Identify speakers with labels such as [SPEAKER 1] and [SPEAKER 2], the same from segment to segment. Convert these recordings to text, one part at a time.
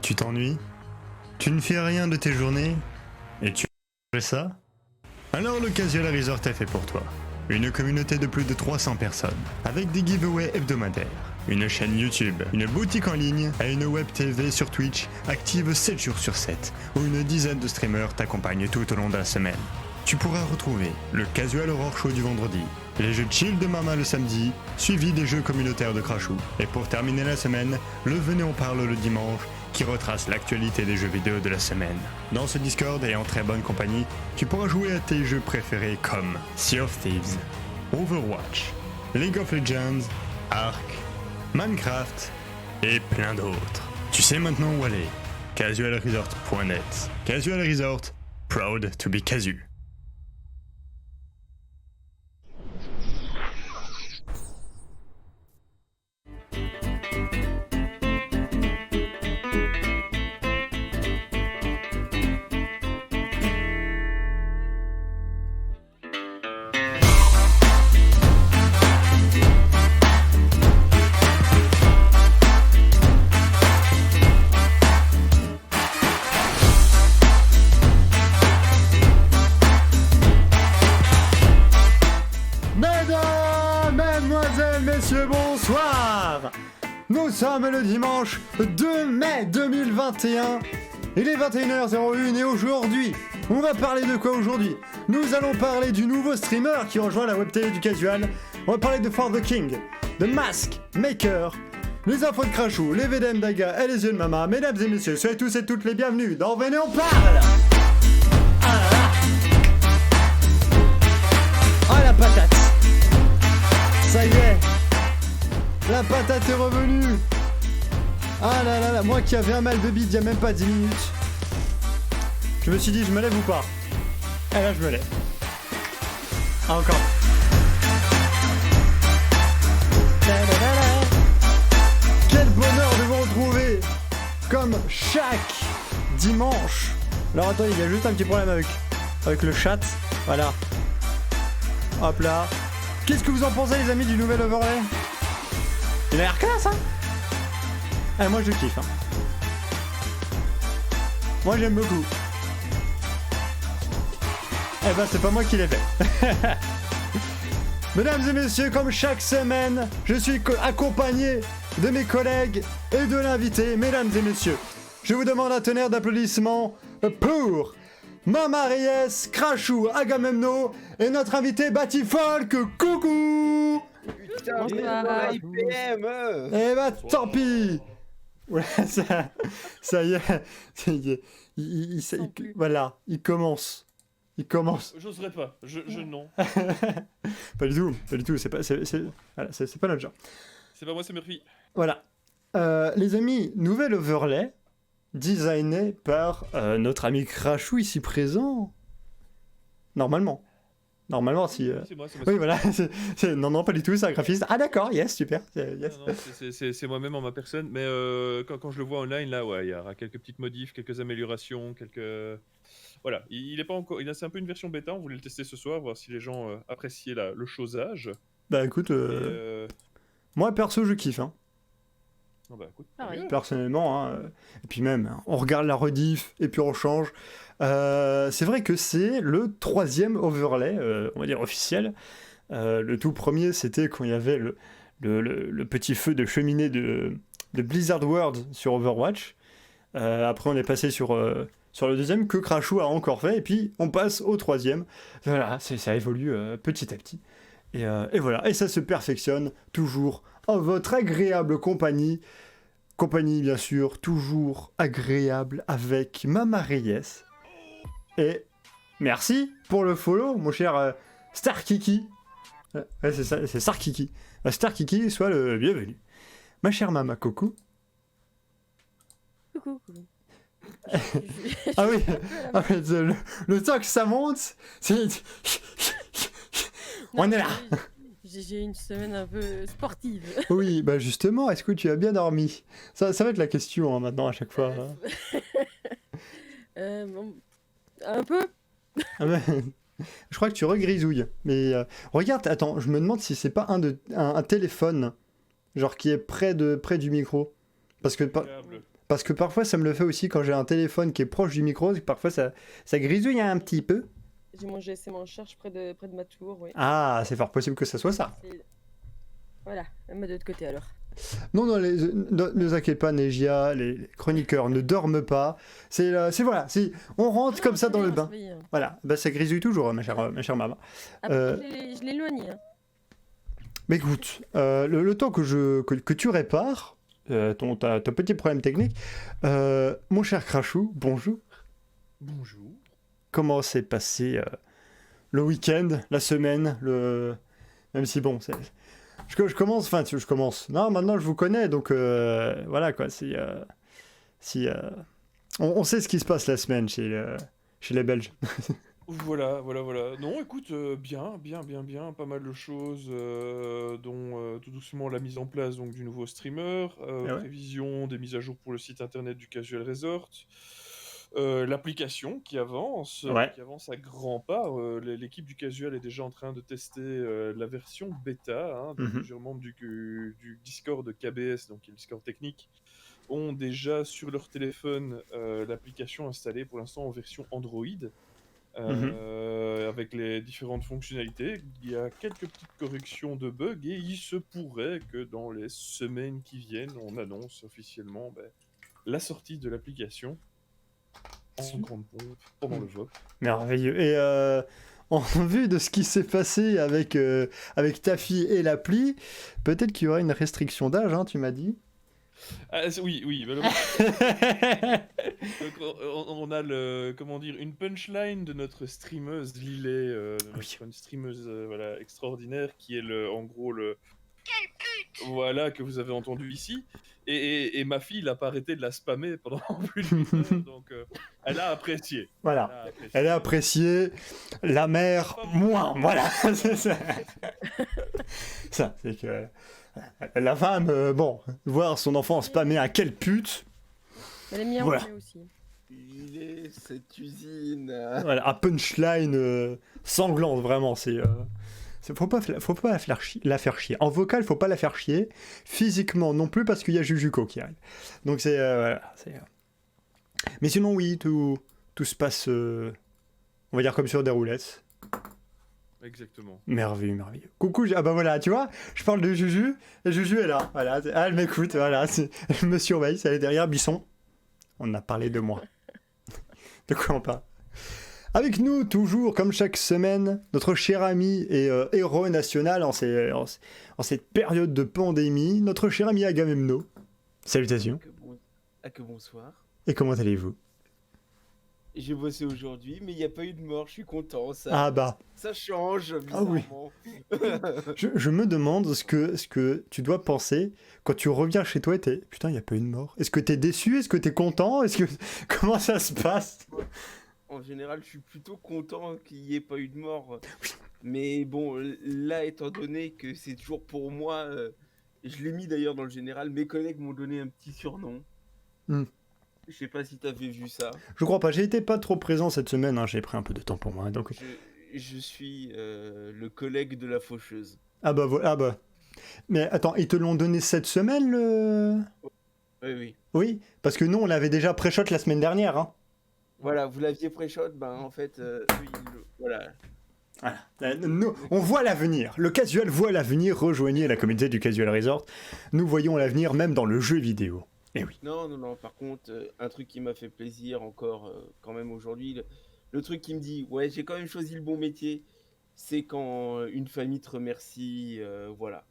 [SPEAKER 1] Tu t'ennuies? Tu ne fais rien de tes journées? Et tu fais ça? Alors le Casual Resort est fait pour toi. Une communauté de plus de 300 personnes, avec des giveaways hebdomadaires, une chaîne YouTube, une boutique en ligne et une web TV sur Twitch active 7 jours sur 7, où une dizaine de streamers t'accompagnent tout au long de la semaine. Tu pourras retrouver le Casual Horror Show du vendredi, les jeux chill de Mama le samedi, suivis des jeux communautaires de Crashou. Et pour terminer la semaine, le Venez on parle le dimanche, qui retrace l'actualité des jeux vidéo de la semaine. Dans ce Discord et en très bonne compagnie, tu pourras jouer à tes jeux préférés comme Sea of Thieves, Overwatch, League of Legends, Ark, Minecraft et plein d'autres. Tu sais maintenant où aller. CasualResort.net. Casual Resort, proud to be Casu. Messieurs, bonsoir! Nous sommes le dimanche 2 mai 2021. Il est 21h01 et aujourd'hui, on va parler de quoi aujourd'hui? Nous allons parler du nouveau streamer qui rejoint la web télé du Casual. On va parler de For the King, de Mask Maker, les infos de Crashou, les VDM d'Aga et les yeux de Mama. Mesdames et messieurs, soyez tous et toutes les bienvenus dans Venez on parle! Oh la patate! Ça y est! La patate est revenue. Ah là là là, moi qui avais un mal de bide il y a même pas 10 minutes. Je me suis dit, je me lève ou pas? Et là, je me lève. Ah, encore. Quel bonheur de vous retrouver comme chaque dimanche. Alors attendez, il y a juste un petit problème avec le chat. Voilà. Hop là. Qu'est-ce que vous en pensez les amis du nouvel overlay? Il a l'air classe, hein? Ah, moi je kiffe, hein. Moi j'aime beaucoup. Eh ben c'est pas moi qui l'ai fait. Mesdames et messieurs, comme chaque semaine, je suis accompagné de mes collègues et de l'invité. Mesdames et messieurs, je vous demande un tonnerre d'applaudissements pour Mama Reyes, Crashou, Agamemno et notre invité Batifolk. Coucou!
[SPEAKER 2] Putain, IPM.
[SPEAKER 1] Eh bah tant pis. Ouais, ça y est. Voilà, il commence.
[SPEAKER 3] J'oserais pas, je non.
[SPEAKER 1] Pas du tout, c'est pas notre genre.
[SPEAKER 3] C'est pas moi, c'est Murphy.
[SPEAKER 1] Voilà. Les amis, nouvel overlay designé par notre ami Crashou ici présent. Normalement, si...
[SPEAKER 3] C'est moi.
[SPEAKER 1] Oui, voilà. Non, pas du tout, c'est un graphiste. Ah d'accord, yes, super. Yes.
[SPEAKER 3] Non, c'est moi-même en ma personne, mais quand je le vois online, là, ouais, il y aura quelques petites modifs, quelques améliorations, quelques... Voilà, il est pas encore... C'est un peu une version bêta, on voulait le tester ce soir, voir si les gens appréciaient le chosage.
[SPEAKER 1] Bah écoute, moi perso, je kiffe, hein.
[SPEAKER 3] Oh, bah, écoute,
[SPEAKER 1] personnellement, hein, et puis même, hein, on regarde la rediff, et puis on change. C'est vrai que c'est le 3e overlay, on va dire officiel. Le tout premier, c'était quand il y avait le petit feu de cheminée de Blizzard World sur Overwatch. Après, on est passé sur le deuxième, que Crashou a encore fait, et puis on passe au 3e. Voilà, ça évolue petit à petit. Et voilà, et ça se perfectionne toujours en votre agréable compagnie. Compagnie, bien sûr, toujours agréable avec Mama Reyes. Et merci pour le follow, mon cher Starkiki. Ouais, c'est ça, c'est Starkiki. Starkiki, soit le bienvenu. Ma chère Mama, coucou.
[SPEAKER 4] Coucou.
[SPEAKER 1] Ah oui, le temps que ça monte, c'est... On est là.
[SPEAKER 4] J'ai une semaine un peu sportive.
[SPEAKER 1] Oui, bah justement, est-ce que tu as bien dormi? Ça va être la question hein, maintenant à chaque fois.
[SPEAKER 4] Bon, un peu.
[SPEAKER 1] Ah bah, je crois que tu regrisouilles. Mais regarde, attends, je me demande si c'est pas un téléphone, genre qui est près du micro. Parce que Parce que parfois, ça me le fait aussi quand j'ai un téléphone qui est proche du micro, parfois ça grisouille un petit peu.
[SPEAKER 4] J'ai mon GSM en charge près de ma tour, oui.
[SPEAKER 1] Ah, c'est fort possible que ça soit ça.
[SPEAKER 4] Voilà, même de l'autre côté alors.
[SPEAKER 1] Non, ne vous inquiétez pas, Negia, les chroniqueurs ne dorment pas. C'est voilà, on rentre comme ça dans le bain. Voilà, bah, ça grisouille toujours, ma chère maman.
[SPEAKER 4] Après, je l'ai éloigné. Hein.
[SPEAKER 1] Mais écoute, le temps que tu répares ton petit problème technique, mon cher Crachou, bonjour.
[SPEAKER 3] Bonjour.
[SPEAKER 1] Comment s'est passé le week-end, la semaine, même si bon, je commence. Non, maintenant je vous connais, donc voilà quoi. On sait ce qui se passe la semaine chez les Belges.
[SPEAKER 3] Voilà. Non, écoute, bien, pas mal de choses, dont tout doucement la mise en place donc, du nouveau streamer,
[SPEAKER 1] ouais.
[SPEAKER 3] prévision des mises à jour pour le site internet du Casual Resort, l'application qui avance à grands pas. L'équipe du Casual est déjà en train de tester la version bêta. Hein, donc plusieurs membres du Discord de KBS, donc qui est le Discord technique, ont déjà sur leur téléphone l'application installée pour l'instant en version Android. Avec les différentes fonctionnalités. Il y a quelques petites corrections de bugs et il se pourrait que dans les semaines qui viennent, on annonce officiellement la sortie de l'application en grande pompe pendant le VOP.
[SPEAKER 1] Merveilleux. Et en vue de ce qui s'est passé avec ta fille et l'appli, peut-être qu'il y aura une restriction d'âge, hein, tu m'as dit.
[SPEAKER 3] Ah, oui. Donc, on a une punchline de notre streameuse Lillet, une streameuse extraordinaire qui est en gros quelle pute, voilà, que vous avez entendu ici. Et ma fille n'a pas arrêté de la spammer pendant plus d'une heure, donc elle a apprécié.
[SPEAKER 1] Voilà, elle a apprécié. La mère, moins. Voilà, c'est ça. Ça, c'est que la femme, voir son enfant spammer à quelle pute.
[SPEAKER 4] Elle est mise en
[SPEAKER 1] voilà.
[SPEAKER 4] aussi.
[SPEAKER 2] Il est cette usine.
[SPEAKER 1] Voilà, à punchline sanglante, vraiment. Faut pas la faire chier. En vocal, faut pas la faire chier. Physiquement non plus, parce qu'il y a Jujuko qui arrive. Donc Mais sinon, oui, tout se passe, on va dire comme sur des roulettes.
[SPEAKER 3] Exactement.
[SPEAKER 1] Merveilleux. Coucou, ah bah voilà, tu vois, je parle de Juju, et Juju est là, voilà, elle m'écoute, voilà, elle me surveille, elle est derrière, Bisson. On a parlé de moi. De quoi on parle? Avec nous, toujours, comme chaque semaine, notre cher ami et héros national en cette période de pandémie, notre cher ami Agamemno. Salutations.
[SPEAKER 2] Bonsoir.
[SPEAKER 1] Et comment allez-vous?
[SPEAKER 2] J'ai bossé aujourd'hui, mais il n'y a pas eu de mort, je suis content.
[SPEAKER 1] Ah bah.
[SPEAKER 2] Ça change, bizarrement.
[SPEAKER 1] Ah oui. je me demande ce que tu dois penser quand tu reviens chez toi et t'es... Putain, il n'y a pas eu de mort. Est-ce que t'es déçu? Est-ce que t'es content? Comment ça se passe?
[SPEAKER 2] En général, je suis plutôt content qu'il n'y ait pas eu de mort. Mais bon, là, étant donné que c'est toujours pour moi, je l'ai mis d'ailleurs dans le général, mes collègues m'ont donné un petit surnom. Je sais pas si t'avais vu ça.
[SPEAKER 1] Je crois pas, j'ai été pas trop présent cette semaine, hein. J'ai pris un peu de temps pour moi. Donc...
[SPEAKER 2] Je suis le collègue de la faucheuse.
[SPEAKER 1] Ah bah voilà, ah bah. Mais attends, ils te l'ont donné cette semaine, le...
[SPEAKER 2] Oui.
[SPEAKER 1] Oui, parce que nous, on l'avait déjà pré-shot la semaine dernière, hein.
[SPEAKER 2] Voilà, vous l'aviez pré-shot, en fait, voilà.
[SPEAKER 1] Voilà. Nous, on voit l'avenir. Le casual voit l'avenir. Rejoignez la communauté du Casual Resort. Nous voyons l'avenir même dans le jeu vidéo. Eh oui.
[SPEAKER 2] Non. Par contre, un truc qui m'a fait plaisir encore, quand même aujourd'hui, le truc qui me dit, ouais, j'ai quand même choisi le bon métier, c'est quand une famille te remercie, voilà.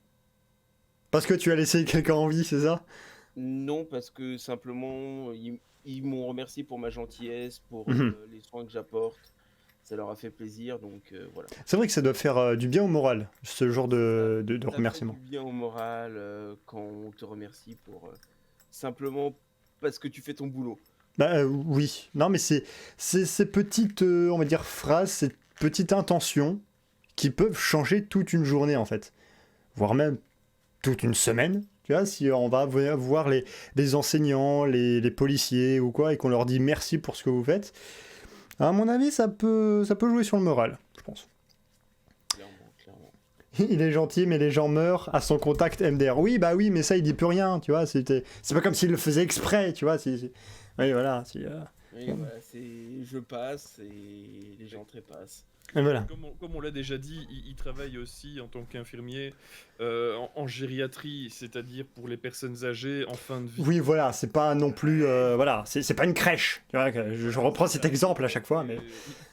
[SPEAKER 1] Parce que tu as laissé quelqu'un en vie, c'est ça?
[SPEAKER 2] Non, parce que simplement, ils m'ont remercié pour ma gentillesse, pour les soins que j'apporte. Ça leur a fait plaisir, donc voilà.
[SPEAKER 1] C'est vrai que ça doit faire du bien au moral, ce genre de remerciement.
[SPEAKER 2] Ça fait du bien au moral quand on te remercie pour simplement parce que tu fais ton boulot.
[SPEAKER 1] Bah oui. Non, mais c'est ces petites, on va dire, phrases, ces petites intentions qui peuvent changer toute une journée, en fait. Voire même toute une semaine. Tu vois, si on va voir les enseignants, les policiers ou quoi, et qu'on leur dit merci pour ce que vous faites, à mon avis, ça peut jouer sur le moral, je pense.
[SPEAKER 2] Clairement.
[SPEAKER 1] il est gentil, mais les gens meurent à son contact MDR. Oui, bah oui, mais ça, il dit plus rien, tu vois. C'est pas comme s'il le faisait exprès, tu vois. Oui, voilà.
[SPEAKER 2] Oui, voilà, je passe et les gens trépassent.
[SPEAKER 1] Et voilà.
[SPEAKER 3] Comme on l'a déjà dit, il travaille aussi en tant qu'infirmier en gériatrie, c'est-à-dire pour les personnes âgées en fin de vie.
[SPEAKER 1] Oui, voilà, c'est pas non plus... voilà, c'est pas une crèche. Tu vois, je reprends cet exemple à chaque fois, mais...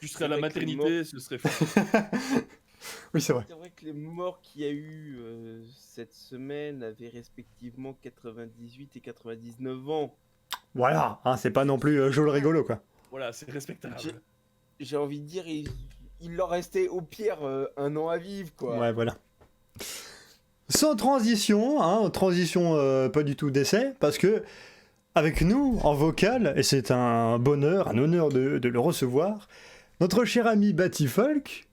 [SPEAKER 3] Tu serais à la
[SPEAKER 2] C'est vrai que les
[SPEAKER 3] maternité, ce serait fou.
[SPEAKER 1] Oui, c'est vrai.
[SPEAKER 2] C'est vrai que les morts qu'il y a eu cette semaine avaient respectivement 98 et 99 ans.
[SPEAKER 1] Voilà, hein, c'est pas non plus Joe le rigolo, quoi.
[SPEAKER 3] Voilà, c'est respectable.
[SPEAKER 2] J'ai envie de dire, il leur restait au pire 1 an à vivre, quoi.
[SPEAKER 1] Ouais, voilà. Sans transition, hein, transition pas du tout d'essai, parce que avec nous, en vocal, et c'est un bonheur, un honneur de le recevoir, notre cher ami Batifolk.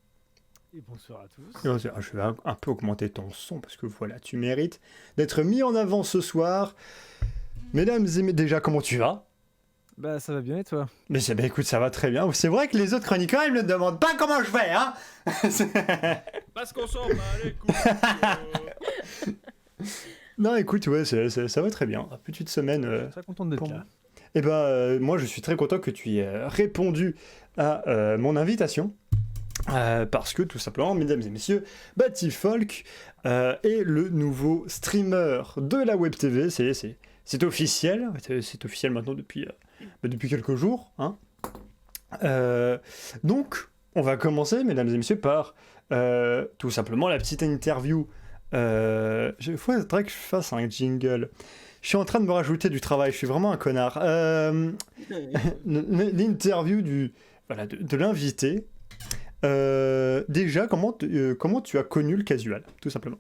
[SPEAKER 5] Et bonsoir à tous.
[SPEAKER 1] Je vais un peu augmenter ton son, parce que voilà, tu mérites d'être mis en avant ce soir. Mesdames et messieurs, déjà, comment tu vas?
[SPEAKER 5] Bah ça va bien et toi?
[SPEAKER 1] Mais écoute, ça va très bien. C'est vrai que les autres chroniqueurs, ils me demandent pas comment je vais, hein.
[SPEAKER 3] Parce qu'on s'en bat les couilles.
[SPEAKER 1] Non, écoute, ouais, ça va très bien. Petite semaine.
[SPEAKER 5] Je suis très contente d'être
[SPEAKER 1] pour-
[SPEAKER 5] là.
[SPEAKER 1] Eh ben, moi, je suis très content que tu aies répondu à mon invitation. Parce que, tout simplement, mesdames et messieurs, Batifolk est le nouveau streamer de la Web TV. C'est officiel. C'est officiel maintenant depuis quelques jours. Hein. Donc, on va commencer, mesdames et messieurs, par tout simplement la petite interview. Il faudrait que je fasse un jingle. Je suis en train de me rajouter du travail, je suis vraiment un connard. L'interview de l'invité. Déjà, comment tu as connu le casual, tout simplement?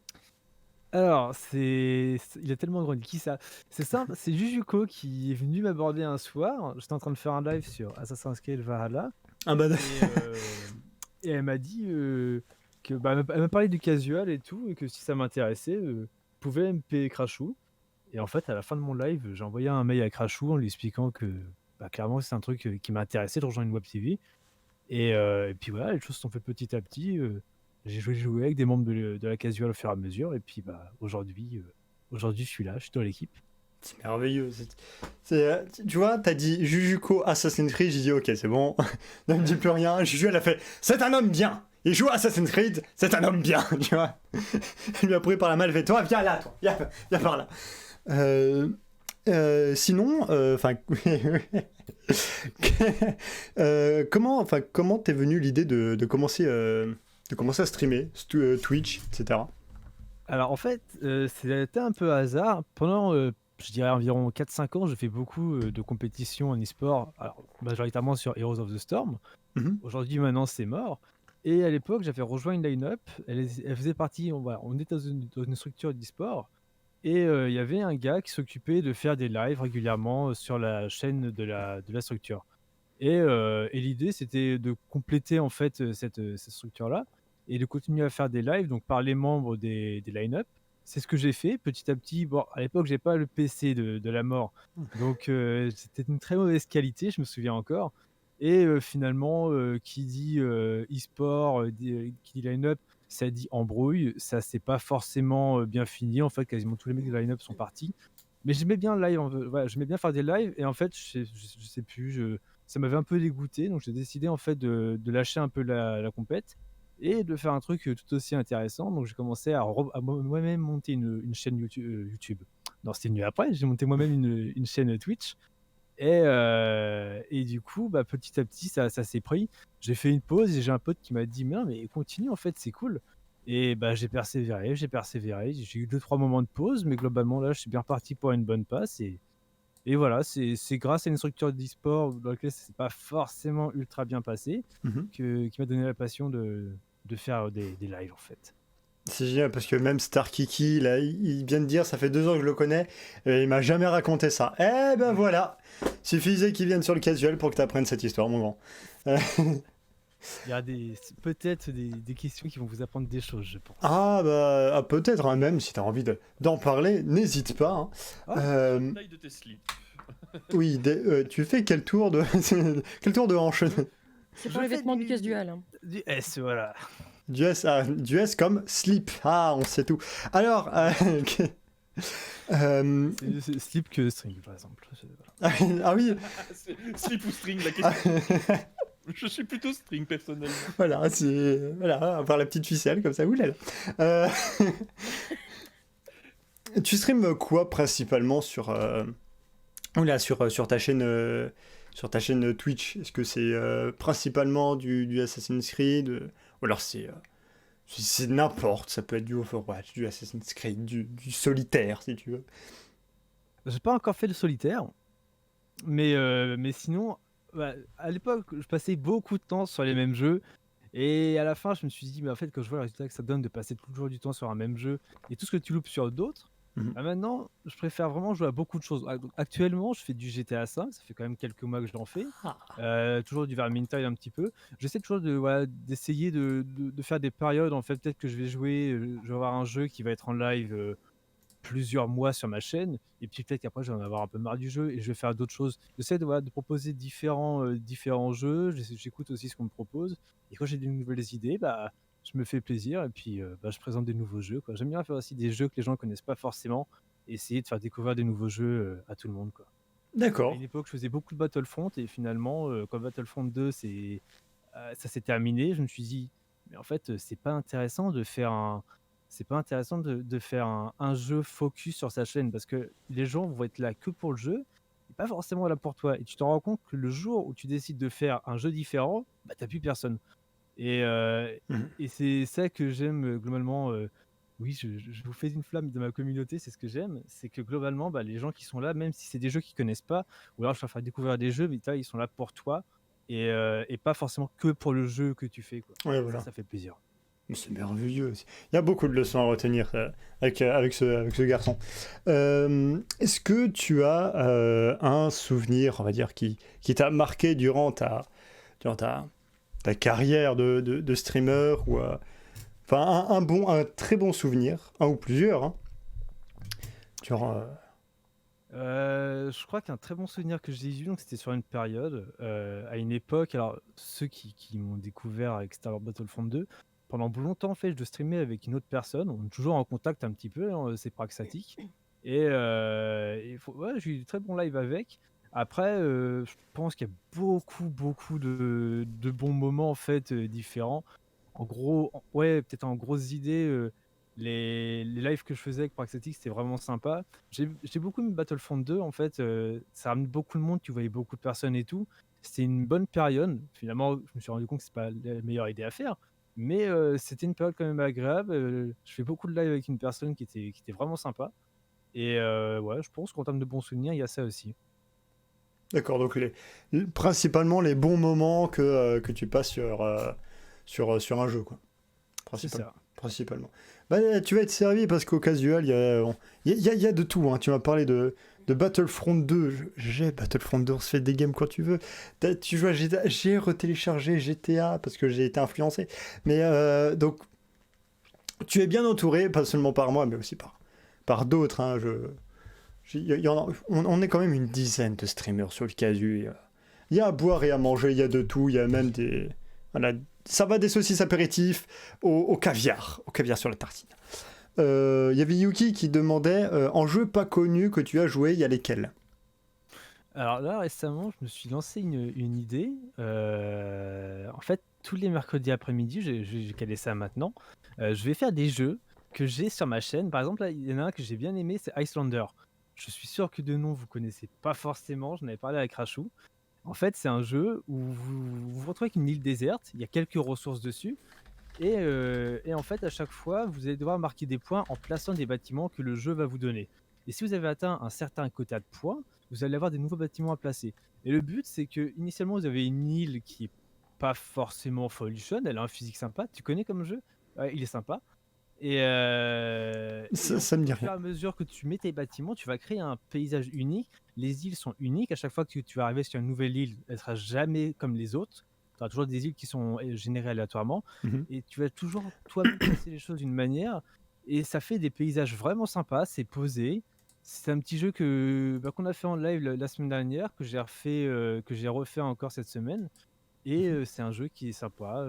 [SPEAKER 5] Alors, il a tellement grandi. Qui ça? C'est simple, c'est Jujuko qui est venu m'aborder un soir. J'étais en train de faire un live sur Assassin's Creed Valhalla.
[SPEAKER 1] Ah bah,
[SPEAKER 5] Et elle m'a dit que elle m'a parlé du casual et tout, et que si ça m'intéressait, pouvait me payer Crashou. Et en fait, à la fin de mon live, j'ai envoyé un mail à Crashou en lui expliquant que clairement c'est un truc qui m'intéressait de rejoindre une web TV. Et puis voilà, les choses se sont faites petit à petit. J'ai joué avec des membres de la casual au fur et à mesure. Et puis aujourd'hui, je suis là, je suis dans l'équipe.
[SPEAKER 1] c'est merveilleux. Tu vois, t'as dit Jujuko Assassin's Creed, j'ai dit ok, c'est bon, ne me dis plus rien. Juju, elle a fait c'est un homme bien. Il joue à Assassin's Creed, c'est un homme bien, tu vois. Elle lui a pris par la main, elle fait toi, viens là, toi, viens par là. Sinon, comment t'es venu l'idée de commencer à streamer Twitch, etc.
[SPEAKER 5] Alors en fait, c'était un peu hasard. Pendant, je dirais environ 4-5 ans, je fais beaucoup de compétitions en e-sport, alors majoritairement sur Heroes of the Storm.
[SPEAKER 1] Mhm.
[SPEAKER 5] Aujourd'hui, maintenant, c'est mort. Et à l'époque, j'avais rejoint une line-up. Elle faisait partie, on était dans une structure d'e-sport. Et il y avait un gars qui s'occupait de faire des lives régulièrement sur la chaîne de la structure. Et l'idée, c'était de compléter en fait cette structure-là et de continuer à faire des lives donc par les membres des line-up. C'est ce que j'ai fait petit à petit. Bon, à l'époque, j'ai pas le PC de la mort, donc c'était une très mauvaise qualité, je me souviens encore. Et finalement, qui dit e-sport, qui dit line-up, ça dit embrouille. Ça s'est pas forcément bien fini. En fait, quasiment tous les mecs de line-up sont partis. Mais j'aimais bien le live, voilà, j'aimais bien faire des lives. Et en fait, je sais plus, ça m'avait un peu dégoûté. Donc j'ai décidé en fait de lâcher un peu la compète et de faire un truc tout aussi intéressant. Donc j'ai commencé à moi-même monter une chaîne YouTube. Non, c'était mieux après. J'ai monté moi-même une chaîne Twitch. Et du coup, petit à petit, ça s'est pris. J'ai fait une pause et j'ai un pote qui m'a dit mais continue, en fait, c'est cool. Et j'ai persévéré. J'ai eu 2-3 moments de pause, mais globalement, là, je suis bien reparti pour une bonne passe. Et voilà, c'est grâce à une structure d'e-sport dans laquelle ça s'est pas forcément ultra bien passé qui m'a donné la passion de faire des lives, en fait.
[SPEAKER 1] C'est génial parce que même Star Kiki, là, il vient de dire, ça fait 2 ans que je le connais, et il m'a jamais raconté ça. Eh ben voilà, suffisait qu'il vienne sur le casual pour que tu apprennes cette histoire, mon grand.
[SPEAKER 5] Il y a peut-être des questions qui vont vous apprendre des choses, je pense.
[SPEAKER 1] Peut-être, hein, même si tu as envie d'en parler, n'hésite pas. Hein.
[SPEAKER 3] Taille de tes slips.
[SPEAKER 1] Oui, tu fais quel tour de hanche?
[SPEAKER 4] C'est pour les vêtements du casual. Hein.
[SPEAKER 5] Du S, voilà.
[SPEAKER 1] Du S comme slip. Ah, on sait tout. Alors,
[SPEAKER 5] C'est slip que string, par exemple.
[SPEAKER 1] ah oui,
[SPEAKER 3] Slip ou string, la question. Je suis plutôt string personnellement.
[SPEAKER 1] voilà, avoir la petite ficelle comme ça, oulala. Tu streams quoi principalement sur sur ta chaîne Twitch? Est-ce que c'est principalement du Assassin's Creed ou alors c'est n'importe, ça peut être du Overwatch, du Assassin's Creed, du solitaire si tu veux.
[SPEAKER 5] J'ai pas encore fait le solitaire, mais sinon, à l'époque, je passais beaucoup de temps sur les mêmes jeux. Et à la fin, je me suis dit, mais en fait, quand je vois le résultat que ça donne de passer toujours du temps sur un même jeu et tout ce que tu loupes sur d'autres,
[SPEAKER 1] Mhm.
[SPEAKER 5] maintenant, je préfère vraiment jouer à beaucoup de choses. Donc, actuellement, je fais du GTA 5, ça fait quand même quelques mois que je l'en fais. Toujours du Vermintide un petit peu. J'essaie toujours d'essayer de faire des périodes. En fait, peut-être que je vais jouer, je vais avoir un jeu qui va être en live plusieurs mois sur ma chaîne, et puis peut-être qu'après je vais en avoir un peu marre du jeu et je vais faire d'autres choses. J'essaie de proposer différents jeux, j'écoute aussi ce qu'on me propose, et quand j'ai des nouvelles idées, je me fais plaisir, et puis je présente des nouveaux jeux, quoi. J'aime bien faire aussi des jeux que les gens ne connaissent pas forcément, et essayer de faire découvrir des nouveaux jeux à tout le monde, quoi. À
[SPEAKER 1] D'accord.
[SPEAKER 5] une époque, je faisais beaucoup de Battlefront, et finalement, quand Battlefront 2 ça s'est terminé, je me suis dit, mais en fait, c'est pas intéressant de faire un jeu focus sur sa chaîne, parce que les gens vont être là que pour le jeu et pas forcément là pour toi. Et tu te rends compte que le jour où tu décides de faire un jeu différent, t'as plus personne. Et, euh,
[SPEAKER 1] Mhm.
[SPEAKER 5] et c'est ça que j'aime globalement. Oui, je vous fais une flamme de ma communauté, c'est ce que j'aime. C'est que globalement, les gens qui sont là, même si c'est des jeux qu'ils connaissent pas, ou alors je leur faire découvrir des jeux, mais ils sont là pour toi et pas forcément que pour le jeu que tu fais, quoi.
[SPEAKER 1] Ouais, voilà.
[SPEAKER 5] Ça fait plaisir.
[SPEAKER 1] C'est merveilleux. Il y a beaucoup de leçons à retenir avec ce garçon. Est-ce que tu as un souvenir, on va dire, qui t'a marqué durant ta carrière de streamer ou enfin un très bon souvenir, un ou plusieurs, hein, durant,
[SPEAKER 5] Je crois qu'un très bon souvenir que j'ai eu, donc c'était sur une période, à une époque. Alors, ceux qui m'ont découvert avec Star Wars Battlefront 2, pendant longtemps, en fait, je streamais avec une autre personne. On est toujours en contact un petit peu, hein, c'est Praxatic. Ouais, j'ai eu de très bons lives avec. Après, je pense qu'il y a beaucoup de bons moments, en fait, différents. En gros, ouais, peut-être en grosses idées, les lives que je faisais avec Praxatic, c'était vraiment sympa. J'ai beaucoup aimé Battlefront 2, en fait, ça ramène beaucoup de monde, tu voyais beaucoup de personnes et tout. C'était une bonne période. Finalement, je me suis rendu compte que c'est pas la meilleure idée à faire, mais c'était une période quand même agréable. Je fais beaucoup de live avec une personne qui était vraiment sympa, et ouais, je pense qu'en termes de bons souvenirs, il y a ça aussi.
[SPEAKER 1] D'accord, donc principalement les bons moments que tu passes sur un jeu, quoi.
[SPEAKER 5] C'est ça.
[SPEAKER 1] Principalement. Tu vas être servi parce qu'au casual, il y a de tout, hein. Tu m'as parlé de Battlefront 2. J'ai Battlefront 2, on se fait des games quand tu veux. Tu joues à GTA, j'ai retéléchargé GTA parce que j'ai été influencé. Mais donc, tu es bien entouré, pas seulement par moi, mais aussi par d'autres, hein. On est quand même une dizaine de streamers sur le casu. Il y a à boire et à manger, il y a de tout. Il y a même des. Voilà, ça va des saucisses apéritifs au caviar sur la tartine. Il y avait Yuki qui demandait en jeu pas connu que tu as joué, il y a lesquels?
[SPEAKER 5] Alors là, récemment, je me suis lancé une idée. En fait, tous les mercredis après-midi, j'ai calé ça maintenant. Je vais faire des jeux que j'ai sur ma chaîne. Par exemple, là, il y en a un que j'ai bien aimé, c'est Icelander. Je suis sûr que de nom, vous connaissez pas forcément. J'en avais parlé avec Rachou. En fait, c'est un jeu où vous retrouvez avec une île déserte. Il y a quelques ressources dessus. Et en fait, à chaque fois, vous allez devoir marquer des points en plaçant des bâtiments que le jeu va vous donner. Et si vous avez atteint un certain quota de points, vous allez avoir des nouveaux bâtiments à placer. Et le but, c'est que initialement, vous avez une île qui est pas forcément folichonne, elle a un physique sympa. Tu connais comme jeu? Ouais, il est sympa. Et en
[SPEAKER 1] Ça me dit
[SPEAKER 5] fait, au fur et
[SPEAKER 1] rien.
[SPEAKER 5] à mesure que tu mets tes bâtiments, tu vas créer un paysage unique. Les îles sont uniques. À chaque fois que tu vas arriver sur une nouvelle île, elle sera jamais comme les autres. Tu auras toujours des îles qui sont générées aléatoirement.
[SPEAKER 1] Mhm.
[SPEAKER 5] Et tu vas toujours, toi-même, placer les choses d'une manière. Et ça fait des paysages vraiment sympas. C'est posé. C'est un petit jeu qu'on a fait en live la semaine dernière, que j'ai refait encore cette semaine. Et c'est un jeu qui est sympa.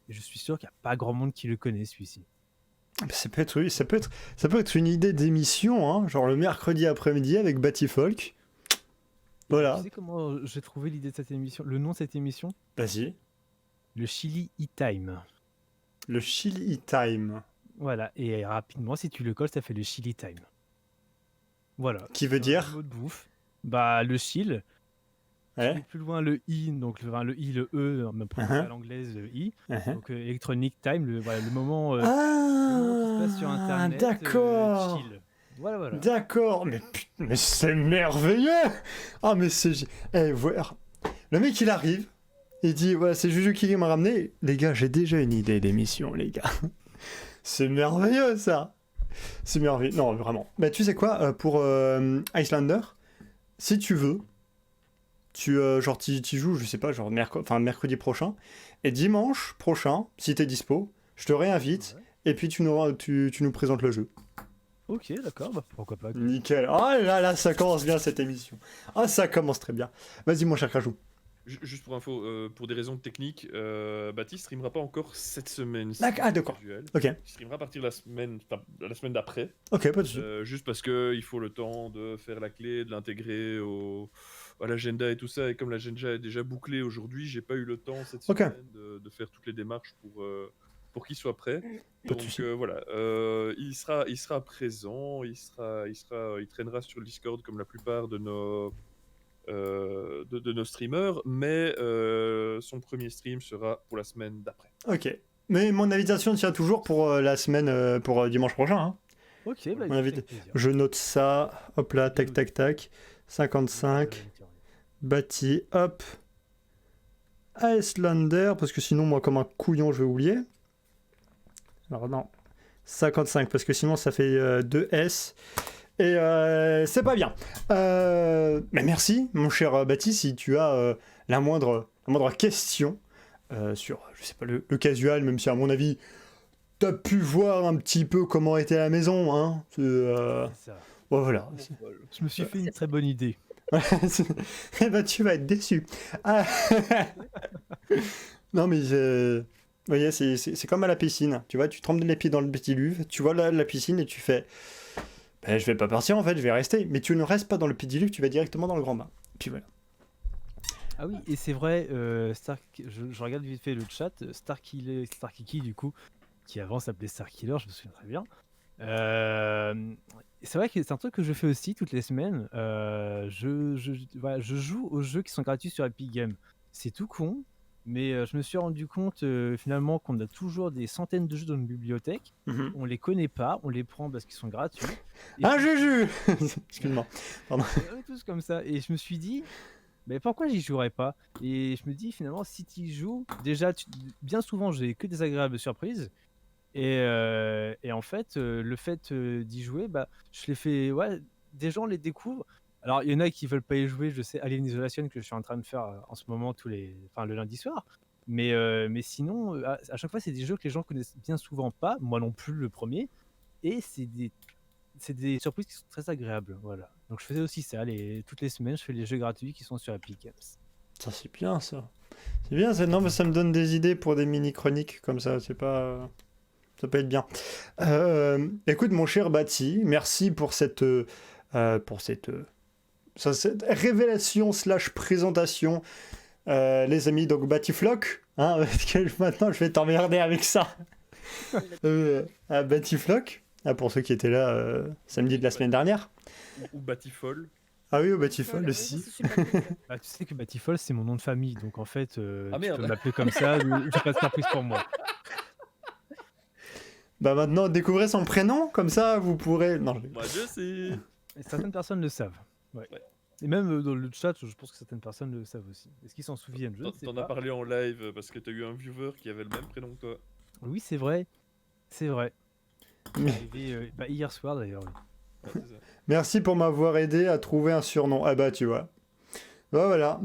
[SPEAKER 5] Et je suis sûr qu'il n'y a pas grand monde qui le connaît, celui-ci.
[SPEAKER 1] Ça peut être une idée d'émission, hein, genre le mercredi après-midi avec Batyfolk. Voilà.
[SPEAKER 5] Tu sais comment j'ai trouvé l'idée de cette émission, le nom de cette émission?
[SPEAKER 1] Vas-y.
[SPEAKER 5] Le Chili E-Time.
[SPEAKER 1] Le Chili Time.
[SPEAKER 5] Voilà, et rapidement, si tu le colles, ça fait le Chili Time. Voilà.
[SPEAKER 1] Qui veut
[SPEAKER 5] Un
[SPEAKER 1] dire
[SPEAKER 5] mot de bouffe. Bah, le chill.
[SPEAKER 1] Ouais.
[SPEAKER 5] Plus loin, le I, donc le I, le E, même prononcé à l'anglaise, le I. Donc, Electronic Time, le moment qui se passe sur Internet.
[SPEAKER 1] D'accord.
[SPEAKER 5] Chill. Voilà.
[SPEAKER 1] D'accord, mais c'est merveilleux. Ah, mais c'est... voilà. Le mec, il arrive, il dit, ouais, c'est Juju qui m'a ramené. Les gars, j'ai déjà une idée d'émission, les gars. C'est merveilleux, ça. C'est merveilleux. Non, vraiment. Bah, tu sais quoi, pour Icelander, si tu veux, t'y joues, je sais pas, genre mercredi prochain, et dimanche prochain, si t'es dispo, je te réinvite, et puis tu nous présentes le jeu.
[SPEAKER 5] Ok, d'accord, bah, pourquoi pas.
[SPEAKER 1] Nickel. Oh là, ça commence bien cette émission. Ah, ça commence très bien. Vas-y, mon cher Krajou.
[SPEAKER 3] Juste pour info, pour des raisons techniques, Baptiste streamera pas encore cette semaine.
[SPEAKER 1] Ah, d'accord. Ok.
[SPEAKER 3] Il streamera à partir de la semaine d'après.
[SPEAKER 1] Ok, pas de soucis.
[SPEAKER 3] Juste parce qu'il faut le temps de faire la clé, de l'intégrer à l'agenda et tout ça. Et comme l'agenda est déjà bouclé aujourd'hui, j'ai pas eu le temps cette semaine de faire toutes les démarches pour qu'il soit prêt. Donc voilà, il sera présent, il traînera sur le Discord comme la plupart de nos streamers, mais son premier stream sera pour la semaine d'après.
[SPEAKER 1] Ok. Mais mon invitation tient toujours pour la semaine, pour dimanche prochain. Hein.
[SPEAKER 5] Ok, bah,
[SPEAKER 1] je note ça. Hop là, tac. 55. Bâti, hop. Icelander, parce que sinon, moi, comme un couillon, je vais oublier. Alors non. 55, parce que sinon, ça fait 2 S. Et c'est pas bien. Mais merci, mon cher Baptiste, si tu as la moindre question sur, je sais pas, le casual, même si à mon avis, t'as pu voir un petit peu comment était la maison, hein. Bon, voilà.
[SPEAKER 5] Je me suis fait une très bonne idée.
[SPEAKER 1] Eh ben, tu vas être déçu. Non, mais vous voyez, c'est comme à la piscine. Tu vois, tu trempes les pieds dans le pédiluve, tu vois la piscine et tu fais... Ben, je vais pas partir en fait, je vais rester. Mais tu ne restes pas dans le pédiluve, tu vas directement dans le grand bain. Puis voilà.
[SPEAKER 5] Ah oui, et c'est vrai, je regarde vite fait le chat, Starkiki du coup, qui avant s'appelait Starkiller, je me souviens très bien. C'est vrai que c'est un truc que je fais aussi toutes les semaines. Je joue aux jeux qui sont gratuits sur Epic Games. C'est tout con, mais je me suis rendu compte finalement qu'on a toujours des centaines de jeux dans une bibliothèque. On les connaît pas, on les prend parce qu'ils sont gratuits.
[SPEAKER 1] Juju. Excuse-moi. Pardon.
[SPEAKER 5] On est tous comme ça. Et je me suis dit, mais pourquoi j'y jouerais pas? Et je me dis finalement, si tu y joues, déjà, bien souvent, j'ai que des agréables surprises. Et en fait, le fait d'y jouer, bah, je les fais. Ouais, des gens les découvrent. Alors, il y en a qui veulent pas y jouer. Je sais, Alien Isolation que je suis en train de faire en ce moment le lundi soir. Mais sinon, à chaque fois, c'est des jeux que les gens connaissent bien souvent pas. Moi non plus, le premier. Et c'est des surprises qui sont très agréables. Voilà. Donc, je faisais aussi ça. Toutes les semaines, je fais les jeux gratuits qui sont sur Epic Games.
[SPEAKER 1] Ça, c'est bien, ça. C'est bien, ça. Non, mais ça me donne des idées pour des mini-chroniques comme ça. C'est pas... Ça peut être bien. Écoute, mon cher Bati, merci pour cette révélation / présentation. Les amis, donc Batyflock, hein, parce que maintenant je vais t'emmerder avec ça. Batyflock, pour ceux qui étaient là samedi de la semaine dernière.
[SPEAKER 3] Ou Batyfol.
[SPEAKER 1] Ah oui, au Batyfol aussi.
[SPEAKER 5] Tu sais que Batyfol, c'est mon nom de famille, donc en fait, tu
[SPEAKER 3] merde.
[SPEAKER 5] peux m'appeler comme ça, j'ai pas de surprise pour moi.
[SPEAKER 1] Bah maintenant, découvrez son prénom, comme ça vous pourrez... Non,
[SPEAKER 3] Moi je sais.
[SPEAKER 5] Et certaines personnes le savent. Ouais. Et même dans le chat, je pense que certaines personnes le savent aussi. Est-ce qu'ils s'en souviennent? Je ne sais
[SPEAKER 3] T'en
[SPEAKER 5] pas.
[SPEAKER 3] as parlé en live parce que t'as eu un viewer qui avait le même prénom que toi.
[SPEAKER 5] Oui, c'est vrai. C'est vrai.
[SPEAKER 1] Mais...
[SPEAKER 5] Arrivé, hier soir d'ailleurs. Oui.
[SPEAKER 3] Ouais, c'est ça.
[SPEAKER 1] Merci pour m'avoir aidé à trouver un surnom. Ah bah tu vois. Bah voilà.